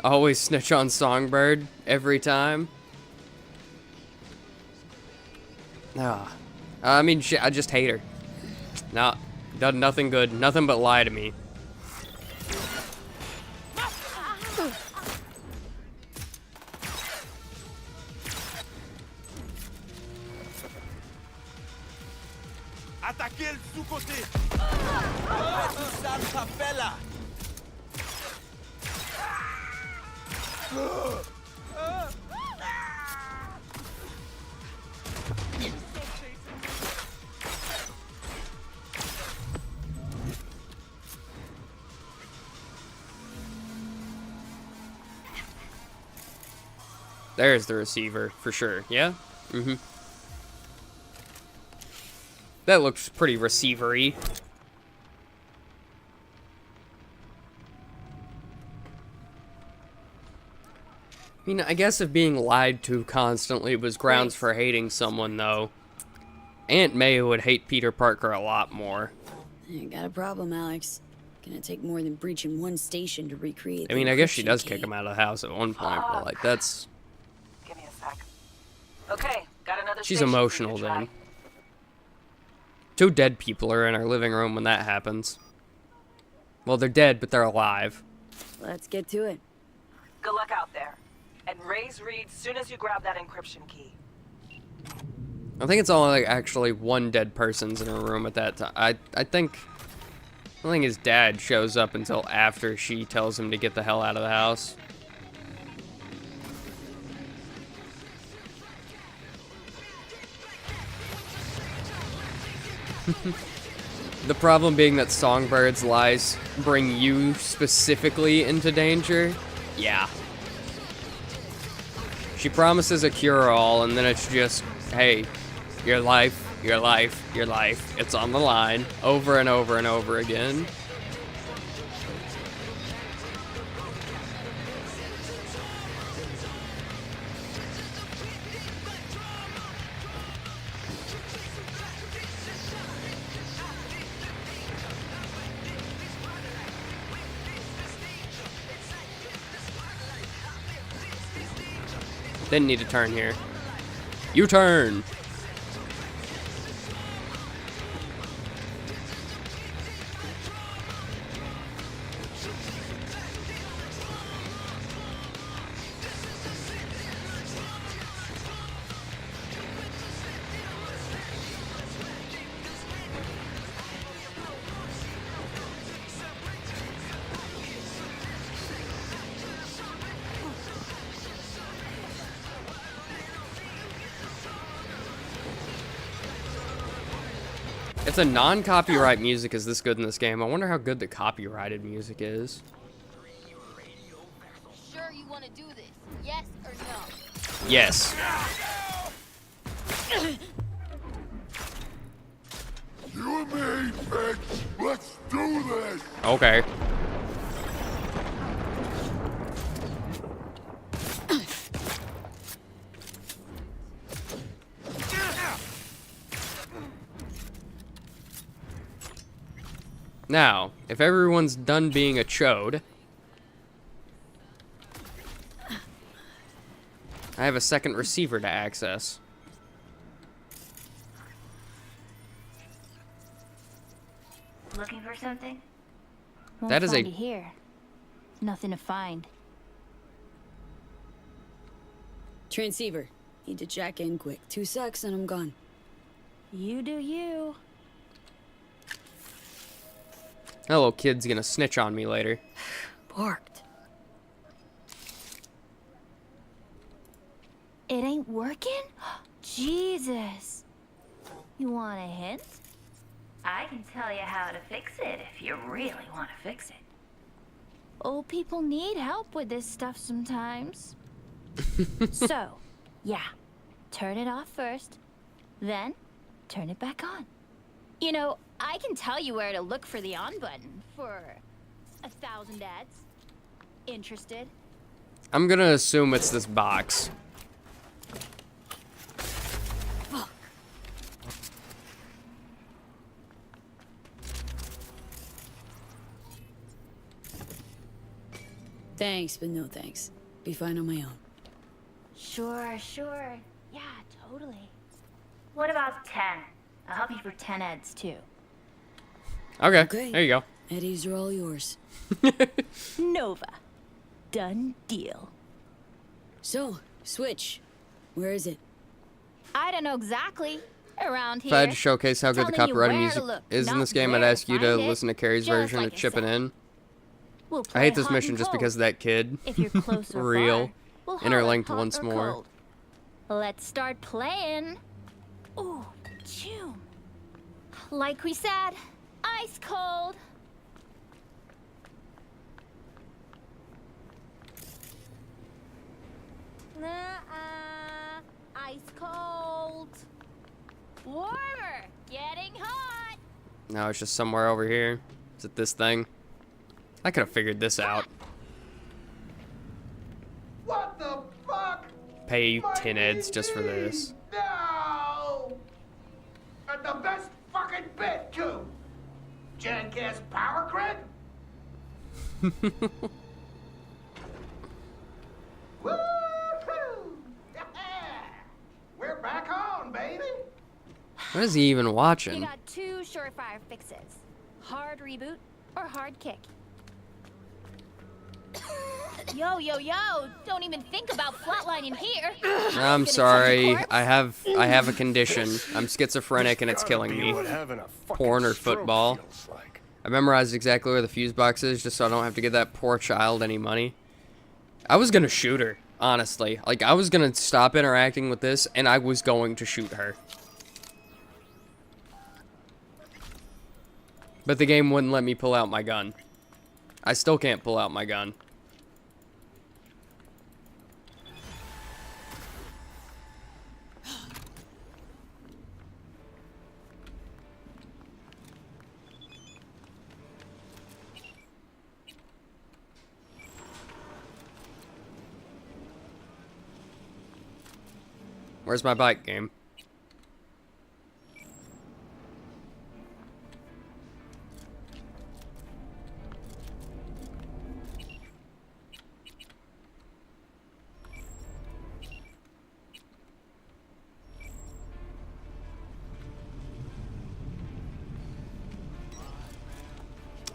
Always snitch on Songbird every time. Ah, I mean, I just hate her. Nah, done nothing good, nothing but lie to me. Attaquez le sous-côté. Sale capella. There's the receiver, for sure. Yeah? Mm-hmm. That looks pretty receiver-y. I mean, I guess if being lied to constantly was grounds for hating someone, though, Aunt May would hate Peter Parker a lot more. You got a problem, Alex. Gonna take more than breaching one station to recreate. I mean, I guess she does kick him out of the house at one point, but, like, that's... Give me a sec. Okay, got another She's station for you emotional, to try. then. 2 dead people are in our living room when that happens. Well, they're dead, but they're alive. Let's get to it. Good luck out there. And raise Reed soon as you grab that encryption key. I think it's only like actually 1 dead person's in her room at that time. I think his dad shows up until after she tells him to get the hell out of the house. The problem being that Songbird's lies bring you specifically into danger. Yeah. She promises a cure-all, and then it's just, hey, your life, your life, your life. It's on the line, over and over and over again. Didn't need to turn here. U-turn! If the non-copyright music is this good in this game, I wonder how good the copyrighted music is. Sure you want to do this? Yes or no? Yes. You and me, bitch. Let's do this. Okay. Now, if everyone's done being a chode, I have a second receiver to access. Looking for something? That is a... here. Nothing to find. Transceiver. Need to jack in quick. 2 secs and I'm gone. You do you. That little kid's gonna snitch on me later. Parked. It ain't working? Jesus. You want a hint? I can tell you how to fix it if you really want to fix it. Old people need help with this stuff sometimes. So, yeah. Turn it off first, then turn it back on. You know, I can tell you where to look for the on button for 1,000 ads. Interested? I'm gonna assume it's this box. Thanks, but no thanks. Be fine on my own. Sure. Yeah, totally. What about 10? I'll help you for 10 ads, too. Okay, there you go. Eddies are all yours. Nova. Done deal. So, Switch. Where is it? I don't know exactly. Around here. If I had to showcase how good the Telling you copyrighted where to music look, is in not this game, where I'd to ask you to find it. listen to Carrie's Just version like of I Chippin' said. In. We'll I play hate this hot mission and just cold. because of that kid. If you're close or Real. far, we'll holler Interlinked hot once or more. cold. Let's start playing. Ooh, June. Like we said, ice cold. Ice cold. Warmer. Getting hot. No, it's just somewhere over here. Is it this thing? I could have figured this out. What the fuck? Pay 10 eds just for this. No! And the best fucking bit, too! Jackass power grid? Woohoo! We're back on, baby! What is he even You watching? got 2 surefire fixes. Hard reboot or hard kick. Yo, don't even think about flatlining here. I'm sorry. I have a condition. I'm schizophrenic and it's killing me. Porn or football. I memorized exactly where the fuse box is just so I don't have to give that poor child any money. I was gonna shoot her, honestly. Like, I was gonna stop interacting with this and I was going to shoot her. But the game wouldn't let me pull out my gun. I still can't pull out my gun. Where's my bike, game?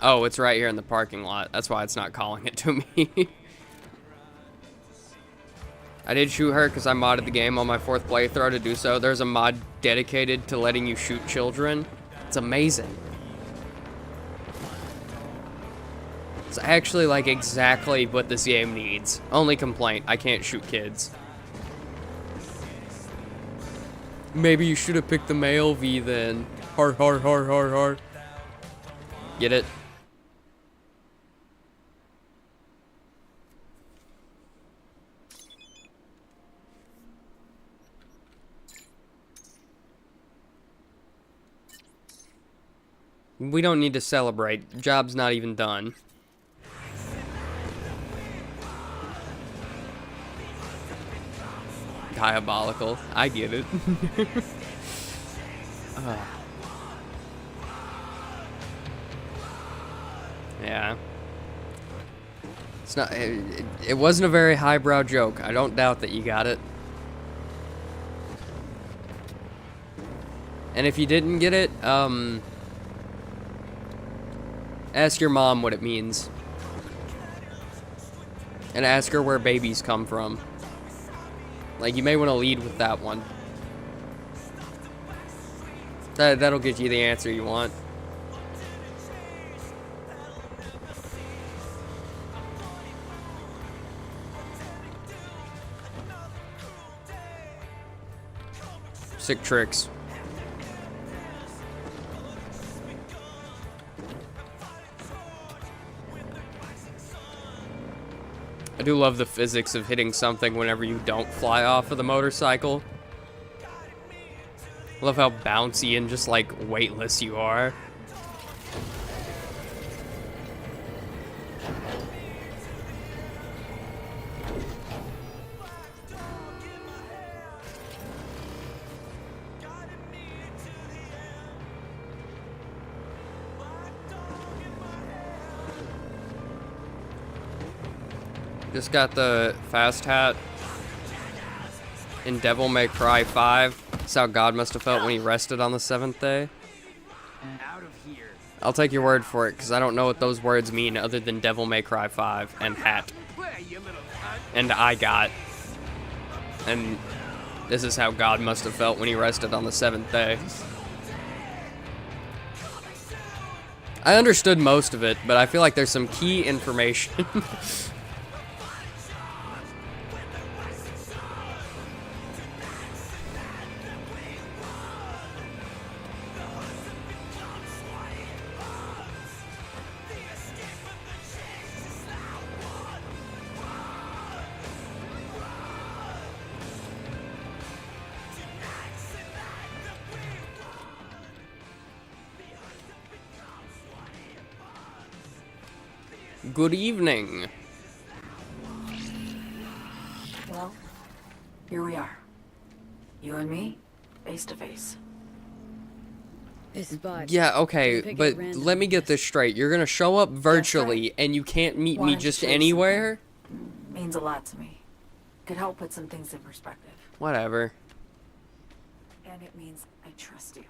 Oh, it's right here in the parking lot. That's why it's not calling it to me. I did shoot her because I modded the game on my 4th playthrough to do so. There's a mod dedicated to letting you shoot children. It's amazing. It's actually like exactly what this game needs. Only complaint, I can't shoot kids. Maybe you should have picked the male V then. Har har har har har. Get it? We don't need to celebrate. Job's not even done. Diabolical. I get it. Yeah. It's not. It wasn't a very highbrow joke. I don't doubt that you got it. And if you didn't get it, ask your mom what it means. And ask her where babies come from. Like, you may want to lead with that one. That'll get you the answer you want. Sick tricks. I do love the physics of hitting something whenever you don't fly off of the motorcycle. I love how bouncy and just like weightless you are. Just got the fast hat in Devil May Cry 5. That's how God must have felt when he rested on the 7th day. I'll take your word for it, because I don't know what those words mean other than Devil May Cry 5 and hat. And I got. And this is how God must have felt when he rested on the 7th day. I understood most of it, but I feel like there's some key information. Good evening. Well, here we are. You and me, face to face. Yeah, okay, but let me get this straight. You're gonna show up virtually, and you can't meet me just anywhere? Means a lot to me. Could help put some things in perspective. Whatever. And it means I trust you.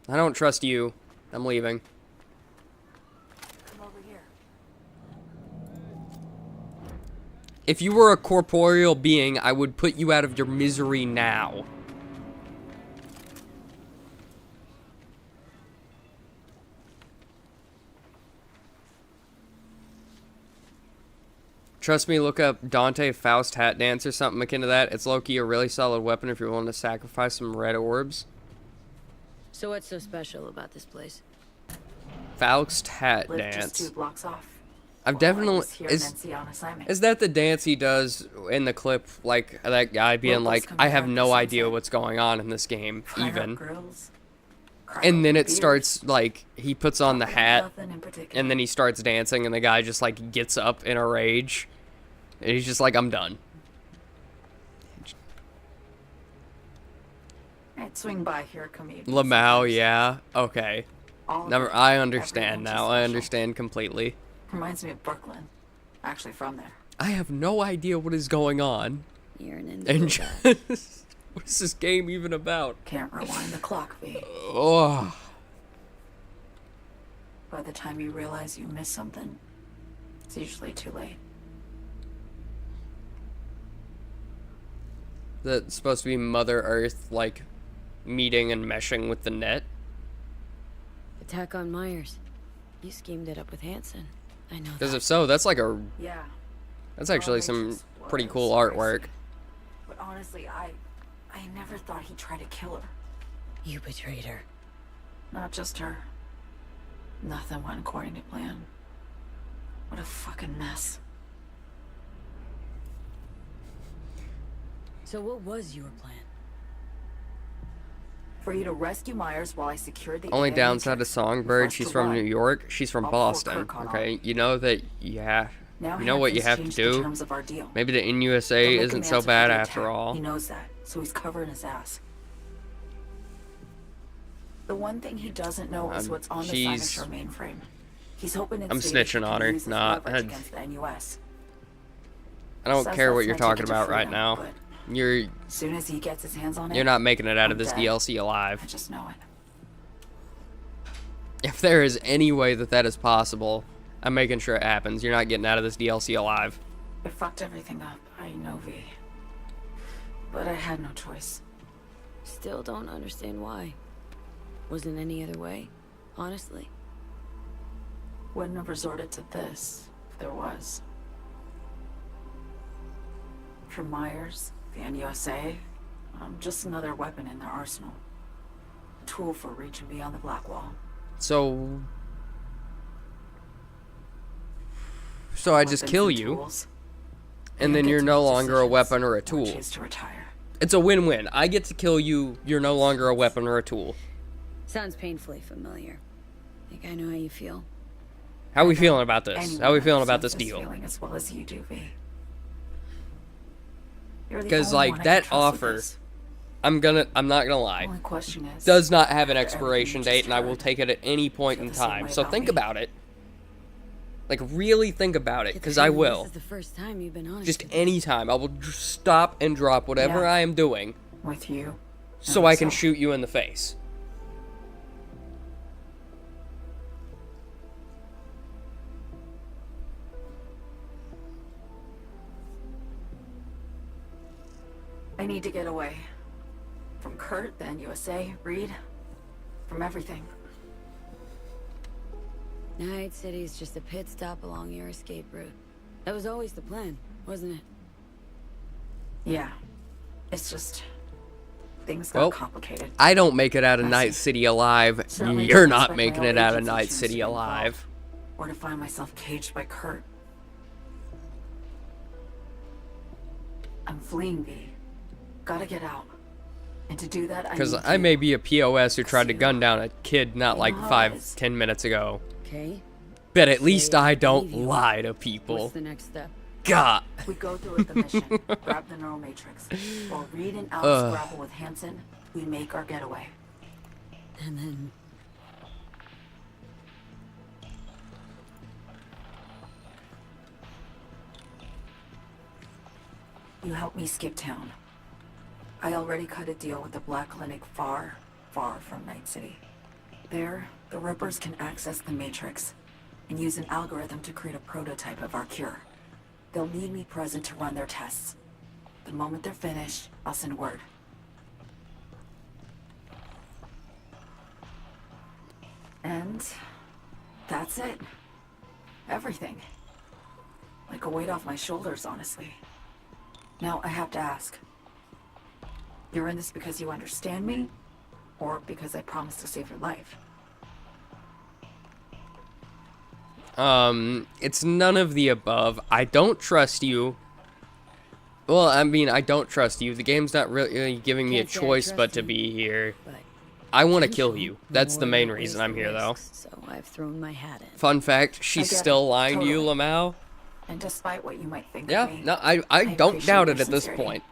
I don't trust you. I'm leaving. Come over here. If you were a corporeal being, I would put you out of your misery now. Trust me, look up Dante Faust hat dance or something akin to that. It's low-key a really solid weapon if you're willing to sacrifice some red orbs. So what's so special about this place? Faust hat Live just dance. 2 blocks off. I've definitely... Is that the dance he does in the clip? Like, that guy being like, I have no idea what's going on in this game, even. And then it starts, like, he puts on the hat, and then he starts dancing, and the guy just, like, gets up in a rage. And he's just like, I'm done. I'd swing by here, commute. Lamau, yeah. Okay. Never. I understand Every now. I understand completely. Reminds me of Brooklyn. Actually from there. I have no idea what is going on. You're an And individual. just, what is this game even about? Can't rewind the clock, V. Oh. By the time you realize you missed something, it's usually too late. That's supposed to be Mother Earth, like, meeting and meshing with the net. Attack on Myers. You schemed it up with Hansen. I know Because that. if so, that's like a... Yeah. That's actually some pretty cool artwork. But honestly, I never thought he'd try to kill her. You betrayed her. Not just her. Nothing went according to plan. What a fucking mess. So what was your plan? For you to rescue Myers while I secure the Only AI downside to matrix. Songbird, she's from New York. She's from I'll pull Boston. Kirk on Okay, you know that you have, Now you know what you Hanson's have to changed the do. terms of our deal. Maybe the Don't NUSA make him isn't so answer for bad the after attack. all. He knows that, so he's covering his ass. The one thing he doesn't know is what's on the she's- Cyberpunk mainframe. He's hoping it's I'm data snitching he on can her. use as Nah, leverage against the NUS. I don't Says care what that's you're my talking ticket to about right freedom, now. but You're as soon as he gets his hands on it, you're not making it out of I'm this dead. DLC alive. I just know it. If there is any way that that is possible, I'm making sure it happens. You're not getting out of this DLC alive. It fucked everything up. I know, V. But I had no choice. Still don't understand why. Wasn't any other way, honestly. Wouldn't have resorted to this if there was. For Myers, the NUSA, I'm just another weapon in their arsenal. A tool for reaching beyond the Black Wall. So I just Weapons kill and you, tools. and then get you're to no make longer a decisions weapon or a or tool. choose to retire. It's a win-win. I get to kill you, you're no longer a weapon or a tool. Sounds painfully familiar. Think I know how you feel. How are we feeling about this? Anyone How are we feeling about understands this deal? feeling as well as you do, V. You're the Because only like one I that can trust with offer, this. I'm not gonna lie, Only question is, does not have an after expiration everything you date, and I just will heard, take it at any point feel in the same time. way So about think me? about it. Like really think about it, Get the because I feeling will. This is the first time you've been honest. Just any time, I will stop and drop whatever Yeah. I am doing, with you. so I can shoot you in the face. I need to get away. From Kurt, the NUSA, Reed, from everything. Night City's just a pit stop along your escape route. That was always the plan, wasn't it? Yeah. It's just... things got Well, complicated. I don't make it out of Messy. Night City alive. Certainly You're didn't not expect making my it own out of agency Night to City be involved, alive. Or to find myself caged by Kurt. I'm fleeing, V. Gotta get out. And to do that, Because need I you. may be a POS who tried to gun down a kid not like know how it 5-10 minutes ago. Okay. But at least I don't believe you. lie to What's people. the next step? God. We go through with the mission. Grab the neural matrix. While Reed and Alex Ugh. grapple with Hansen, we make our getaway. And then... You help me skip town. I already cut a deal with the Black Clinic far, far from Night City. There, the Rippers can access the Matrix and use an algorithm to create a prototype of our cure. They'll need me present to run their tests. The moment they're finished, I'll send word. And that's it. Everything. Like a weight off my shoulders, honestly. Now I have to ask. You're in this because you understand me? Or because I promised to save your life? It's none of the above. I don't trust you. Well, I mean, I don't trust you. The game's not really giving me a Can't say I choice trust but to you, be here. but I want to potential kill you. That's the more main outweighs reason I'm the here, though. risks, So I've thrown my hat in. Fun fact, she's I get still it. lying to you, Totally. Lamau. And despite what you might think Yeah, of me, no, I don't appreciate doubt your it at this sincerity. point.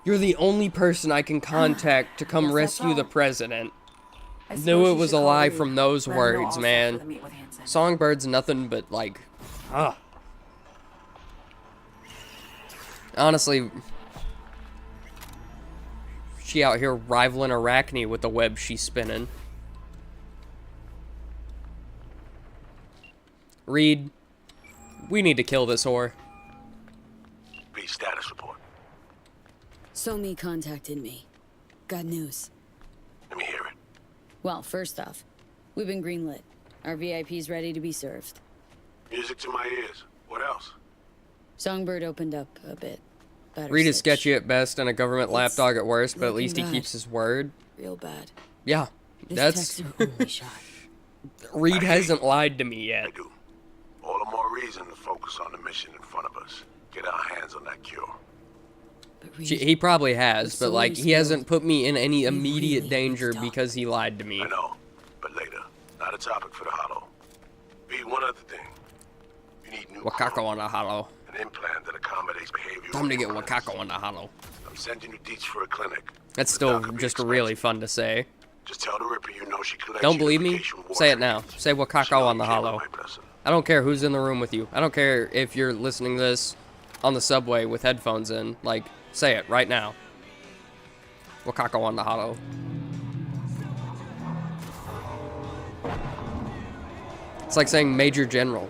You're the only person I can contact to come Guess that's rescue the all. president. I Knew suppose it you was should a call lie Reed. from those Let him know words, all set man. for the meet with Hansen. Songbird's nothing but like, honestly, she out here rivaling Arachne with the web she's spinning. Reed, we need to kill this whore. B, status report. Somi contacted me. Got news. Let me hear it. Well, first off, we've been greenlit. Our VIP's ready to be served. Music to my ears. What else? Songbird opened up a bit. Better Reed is sitch. sketchy at best and a government It's lapdog at worst, but at looking least he bad. keeps his word. Real bad. Yeah, This that's... tech's our only shot. Reed hasn't lied to me yet. All the more reason to focus on the mission in front of us. Get our hands on that cure. He probably has, but like he hasn't put me in any immediate really danger because he lied to me. I know, but later. Not a topic for the hollow. B, one other thing. You need new Wakako on the hollow. an implant that accommodates behavior. Time to get Wakako on the hollow. I'm sending you deets for a clinic. That's still just really fun to say. Just tell the Ripper you know she collects. Don't believe me? Say it now. Say Wakako on the hollow. I don't care who's in the room with you. I don't care if you're listening to this on the subway with headphones in. Like, say it right now. Wakako on the hollow. It's like saying Major General.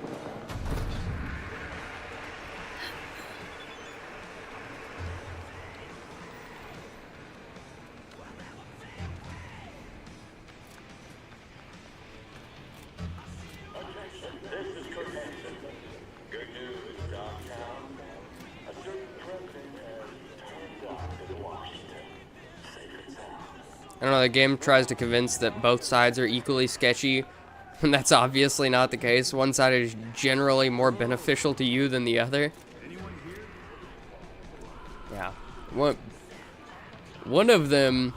I don't know, the game tries to convince that both sides are equally sketchy, and that's obviously not the case. One side is generally more beneficial to you than the other. Yeah. One of them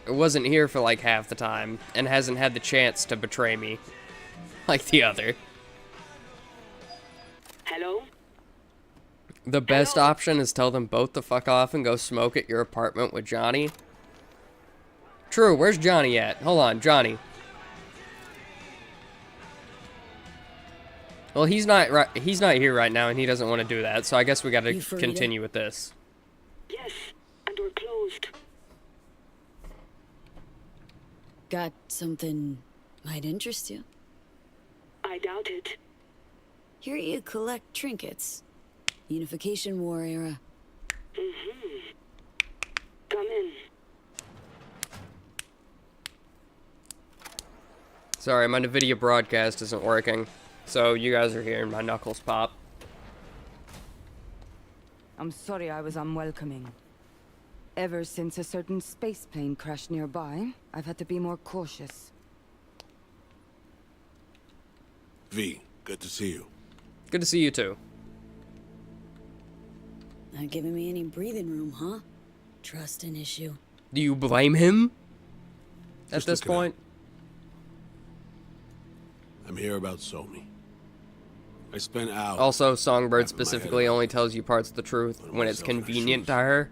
wasn't here for like half the time, and hasn't had the chance to betray me like the other. Hello? The best option is tell them both to fuck off and go smoke at your apartment with Johnny. True, where's Johnny at? Hold on, Johnny. Well, he's not here right now, and he doesn't want to do that, so I guess we gotta continue with this. Yes, and we're closed. Got something might interest you. I doubt it. Here you collect trinkets. Unification War era. Mm-hmm. Come in. Sorry, my NVIDIA broadcast isn't working, so you guys are hearing my knuckles pop. I'm sorry I was unwelcoming. Ever since a certain space plane crashed nearby, I've had to be more cautious. V, good to see you. Good to see you too. Not giving me any breathing room, huh? Trust an issue. Do you blame him? At this point? I'm here about Somi. I spent hours. Also, Songbird specifically only tells you parts of the truth when it's convenient to her.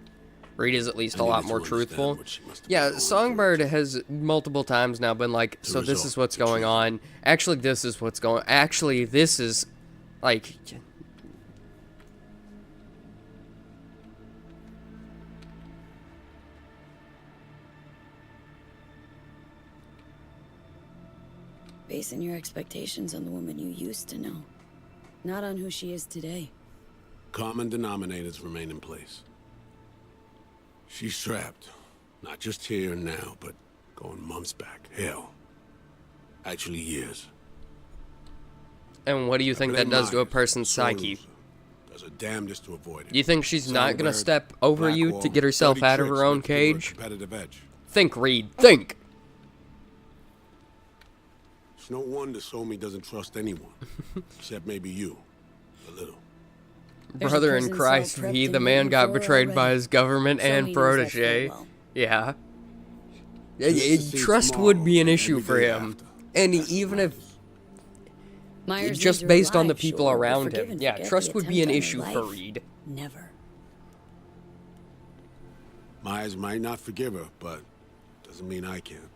Reed is at least a lot more truthful. Yeah, Songbird has multiple times now been like, so this is what's going on. Actually, this is what's going on. Actually, this is, like... Basing your expectations on the woman you used to know, not on who she is today. Common denominators remain in place. She's trapped. Not just here and now, but going months back. Hell. Actually years. And what do you think that does to a person's psyche? Does her damnedest to avoid it. You think she's not gonna step over you to get herself out of her own cage? Think, Reed. Think! It's no wonder Somi doesn't trust anyone. Except maybe you. A little. Brother in Christ, he, the man, got betrayed by his government and protege. Yeah. Trust would be an issue for him. And even if... just based on the people around him. Yeah, trust would be an issue for Reed. Never. Myers might not forgive her, but doesn't mean I can.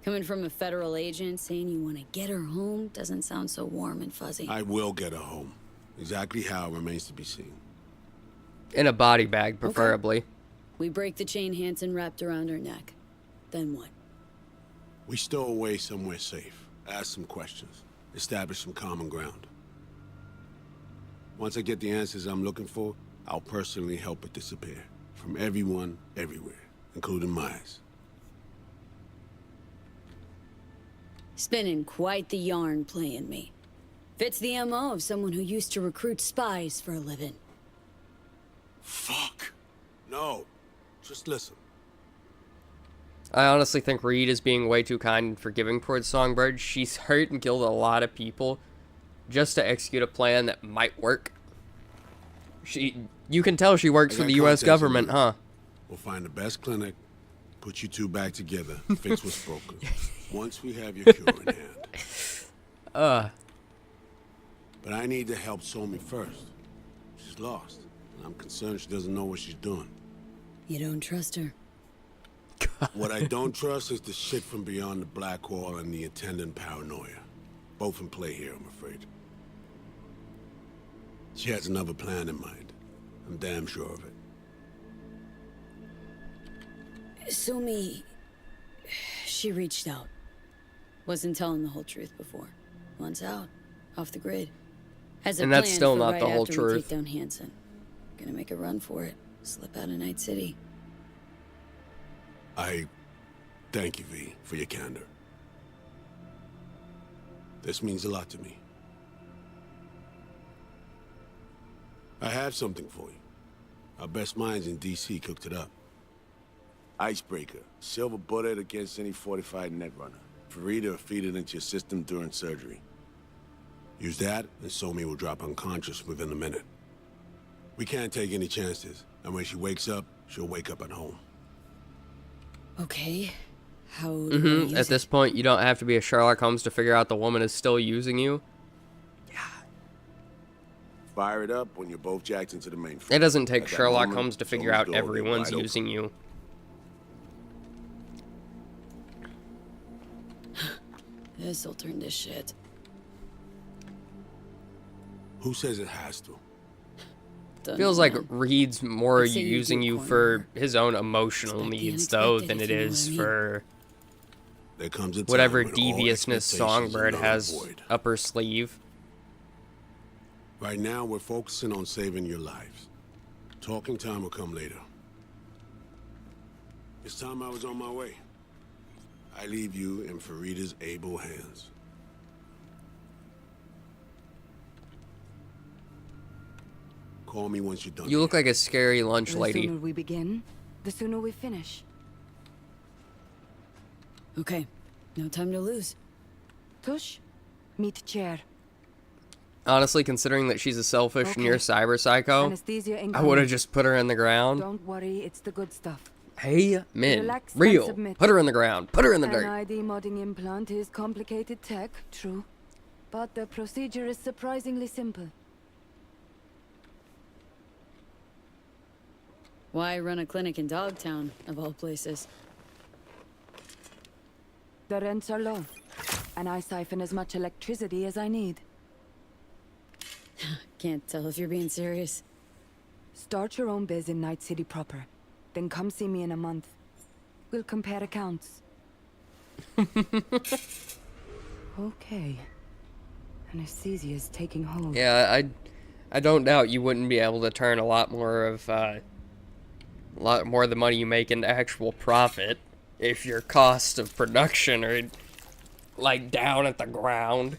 Coming from a federal agent saying you want to get her home doesn't sound so warm and fuzzy. I will get her home. Exactly how remains to be seen. In a body bag, preferably. Okay. We break the chain Hansen wrapped around her neck. Then what? We stow away somewhere safe. Ask some questions. Establish some common ground. Once I get the answers I'm looking for, I'll personally help it disappear. From everyone, everywhere. Including Myers. Spinning quite the yarn playing me. Fits the MO of someone who used to recruit spies for a living. Fuck. No. Just listen. I honestly think Reed is being way too kind and forgiving towards Songbird. She's hurt and killed a lot of people just to execute a plan that might work. You can tell she works for the U.S. government, huh? We'll find the best clinic, put you two back together, fix what's broken. Once we have your cure in hand. But I need to help Somi first. She's lost, and I'm concerned she doesn't know what she's doing. You don't trust her? What I don't trust is the shit from beyond the black hole and the attendant paranoia. Both in play here, I'm afraid. She has another plan in mind. I'm damn sure of it. Somi... she reached out. Wasn't telling the whole truth before. Wants out. Off the grid. Has a And that's plan still for not right the whole after we truth. take down Hansen. Gonna make a run for it. Slip out of Night City. I thank you, V, for your candor. This means a lot to me. I have something for you. Our best minds in D.C. cooked it up. Icebreaker. Silver bullet against any fortified netrunner. Farida will feed it into your system during surgery. Use that, and Somi will drop unconscious within a minute. We can't take any chances, and when she wakes up, she'll wake up at home. Okay. How do I use At this point, you don't have to be a Sherlock Holmes to figure out the woman is still using you. Fire it up when you're both jacked into the mainframe. It doesn't take At that Sherlock moment, Holmes to figure Somi's out door will be everyone's wide using you. This'll turn to shit. Who says it has to? Feels like Reed's more It's a using you corner. for his own emotional Expect the needs, though, unexpected, than if it you know is what I mean. for There comes a time whatever when all deviousness expectations Songbird are null has and void. up her sleeve. Right now, we're focusing on saving your lives. Talking time will come later. It's time I was on my way. I leave you in Farida's able hands. Call me once you're done. You look like a scary lunch The lady. sooner we begin, the sooner we finish. Okay. No time to lose. Tush, meet chair. Honestly, considering that she's a selfish near cyber psycho, Anesthesia I incoming. would have just put her in the ground. Don't worry, it's the good stuff. Hey, Min, Relax and real. submit. Put her in the ground. Put her in the An dirt. ID modding implant is complicated tech, true. But the procedure is surprisingly simple. Why run a clinic in Dogtown, of all places? The rents are low, and I siphon as much electricity as I need. Can't tell if you're being serious. Start your own biz in Night City proper. Then come see me in a month. We'll compare accounts. Okay. Anesthesia's taking hold. Yeah, I don't doubt you wouldn't be able to turn a lot more of the money you make into actual profit if your costs of production are like down at the ground.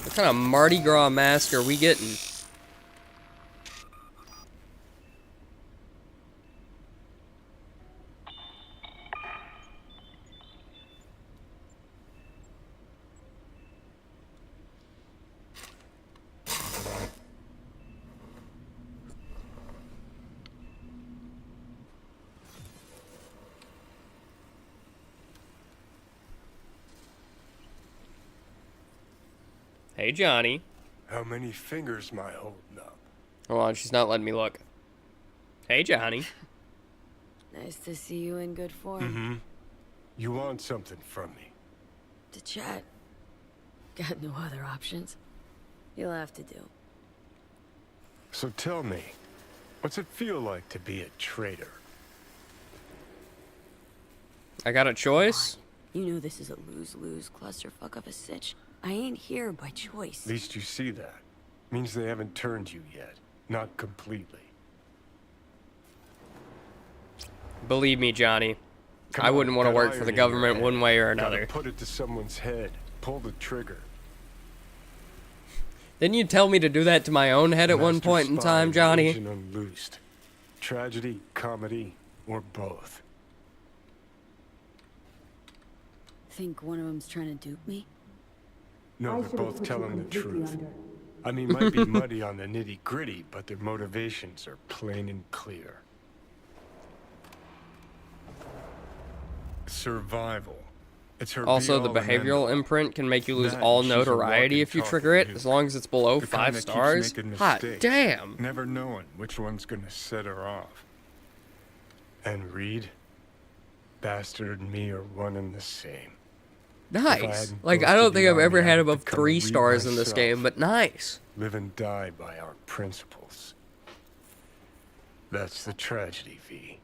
What kind of Mardi Gras mask are we getting? Hey, Johnny. How many fingers am I holding up? Hold on, she's not letting me look. Hey, Johnny. Nice to see you in good form. Mm-hmm. You want something from me? To chat. Got no other options. You'll have to do. So tell me, what's it feel like to be a traitor? I got a choice? You know this is a lose-lose clusterfuck of a sitch. I ain't here by choice. At least you see that. Means they haven't turned you yet. Not completely. Believe me, Johnny. Come I wouldn't on, want to got work for iron the in your government head. one way or Gotta another. put it to someone's head. Pull the trigger. Didn't you tell me to do that to my own head at one Master point in spy time, and Johnny? agent unloosed. Tragedy, comedy, or both. Think one of them's trying to dupe me? No, they're both telling the truth. I mean, might be muddy on the nitty-gritty, but their motivations are plain and clear. Survival. It's her Also, the be-all and behavioral end-all. imprint can make you lose That all and she's a notoriety walking, if you talking trigger it, nuke. as long as it's below The 5 kind that keeps stars. making Hot mistakes, damn. Never knowing which one's gonna set her off. And Reed, Bastard and me are one and the same. If I Nice. hadn't Like, I don't posted think the I've ever army, had I'd above become 3 Reed stars in this myself. game, but nice. Live and die by our principles. That's the tragedy, V.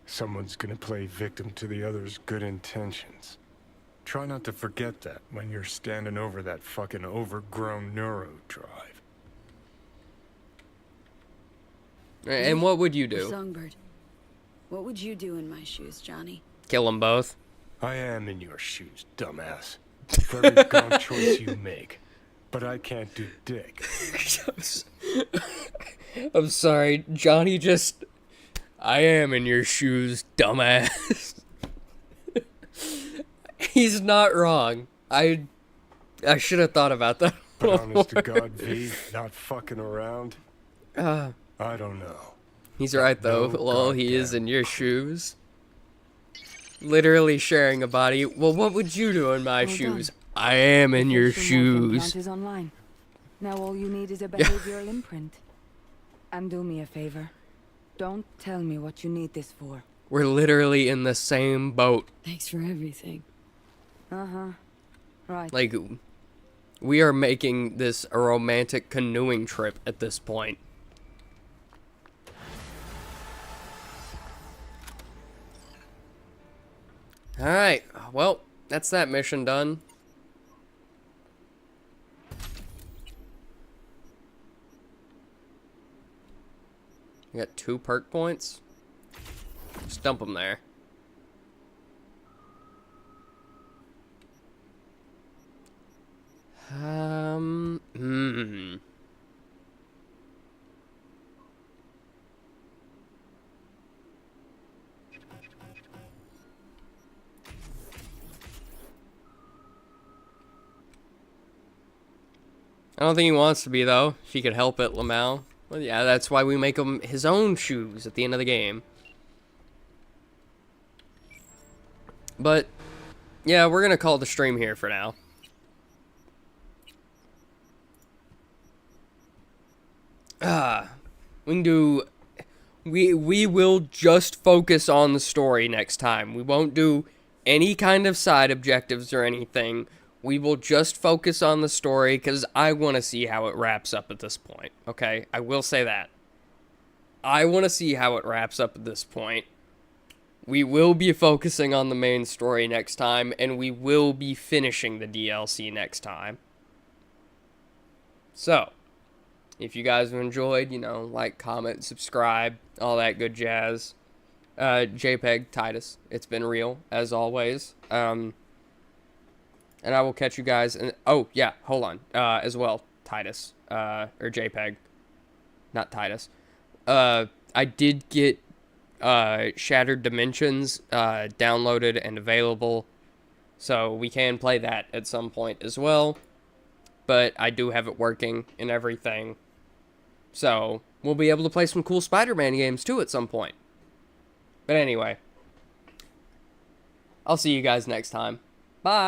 Someone's gonna play victim to the other's good intentions. Try not to forget that when you're standing over that fucking overgrown neuro drive. And what would you do? Songbird. What would you do in my shoes, Johnny? Kill them both? I am in your shoes, dumbass. For every gone choice you make. But I can't do dick. I'm sorry, Johnny just... I am in your shoes, dumbass. He's not wrong. I should have thought about that. But honest to God, V, not fucking around? Uh, I don't know. He's right, though. No Lol, he is in your shoes. Literally sharing a body. Well, what would you do in my Well shoes? done. I am in your Facial morph implant shoes. is online. Now all you need is a behavioral imprint. And do me a favor. Don't tell me what you need this for. We're literally in the same boat. Thanks for everything. Uh-huh. Right. Like, we are making this a romantic canoeing trip at this point. Alright, well, that's that mission done. We got 2 perk points. Just dump them there. Hmm. I don't think he wants to be, though. If he could help it, Lamau. Well, yeah, that's why we make him his own shoes at the end of the game. But, yeah, we're going to call the stream here for now. We can do... We will just focus on the story next time. We won't do any kind of side objectives or anything. We will just focus on the story because I want to see how it wraps up at this point. Okay? I will say that. I want to see how it wraps up at this point. We will be focusing on the main story next time, and we will be finishing the DLC next time. So, if you guys have enjoyed, you know, like, comment, subscribe, all that good jazz. JPEG, Titus, it's been real, as always. And I will catch you guys in... Oh, yeah, hold on. As well, Titus. Or JPEG. Not Titus. I did get Shattered Dimensions downloaded and available. So we can play that at some point as well. But I do have it working and everything. So we'll be able to play some cool Spider-Man games too at some point. But anyway. I'll see you guys next time. Bye.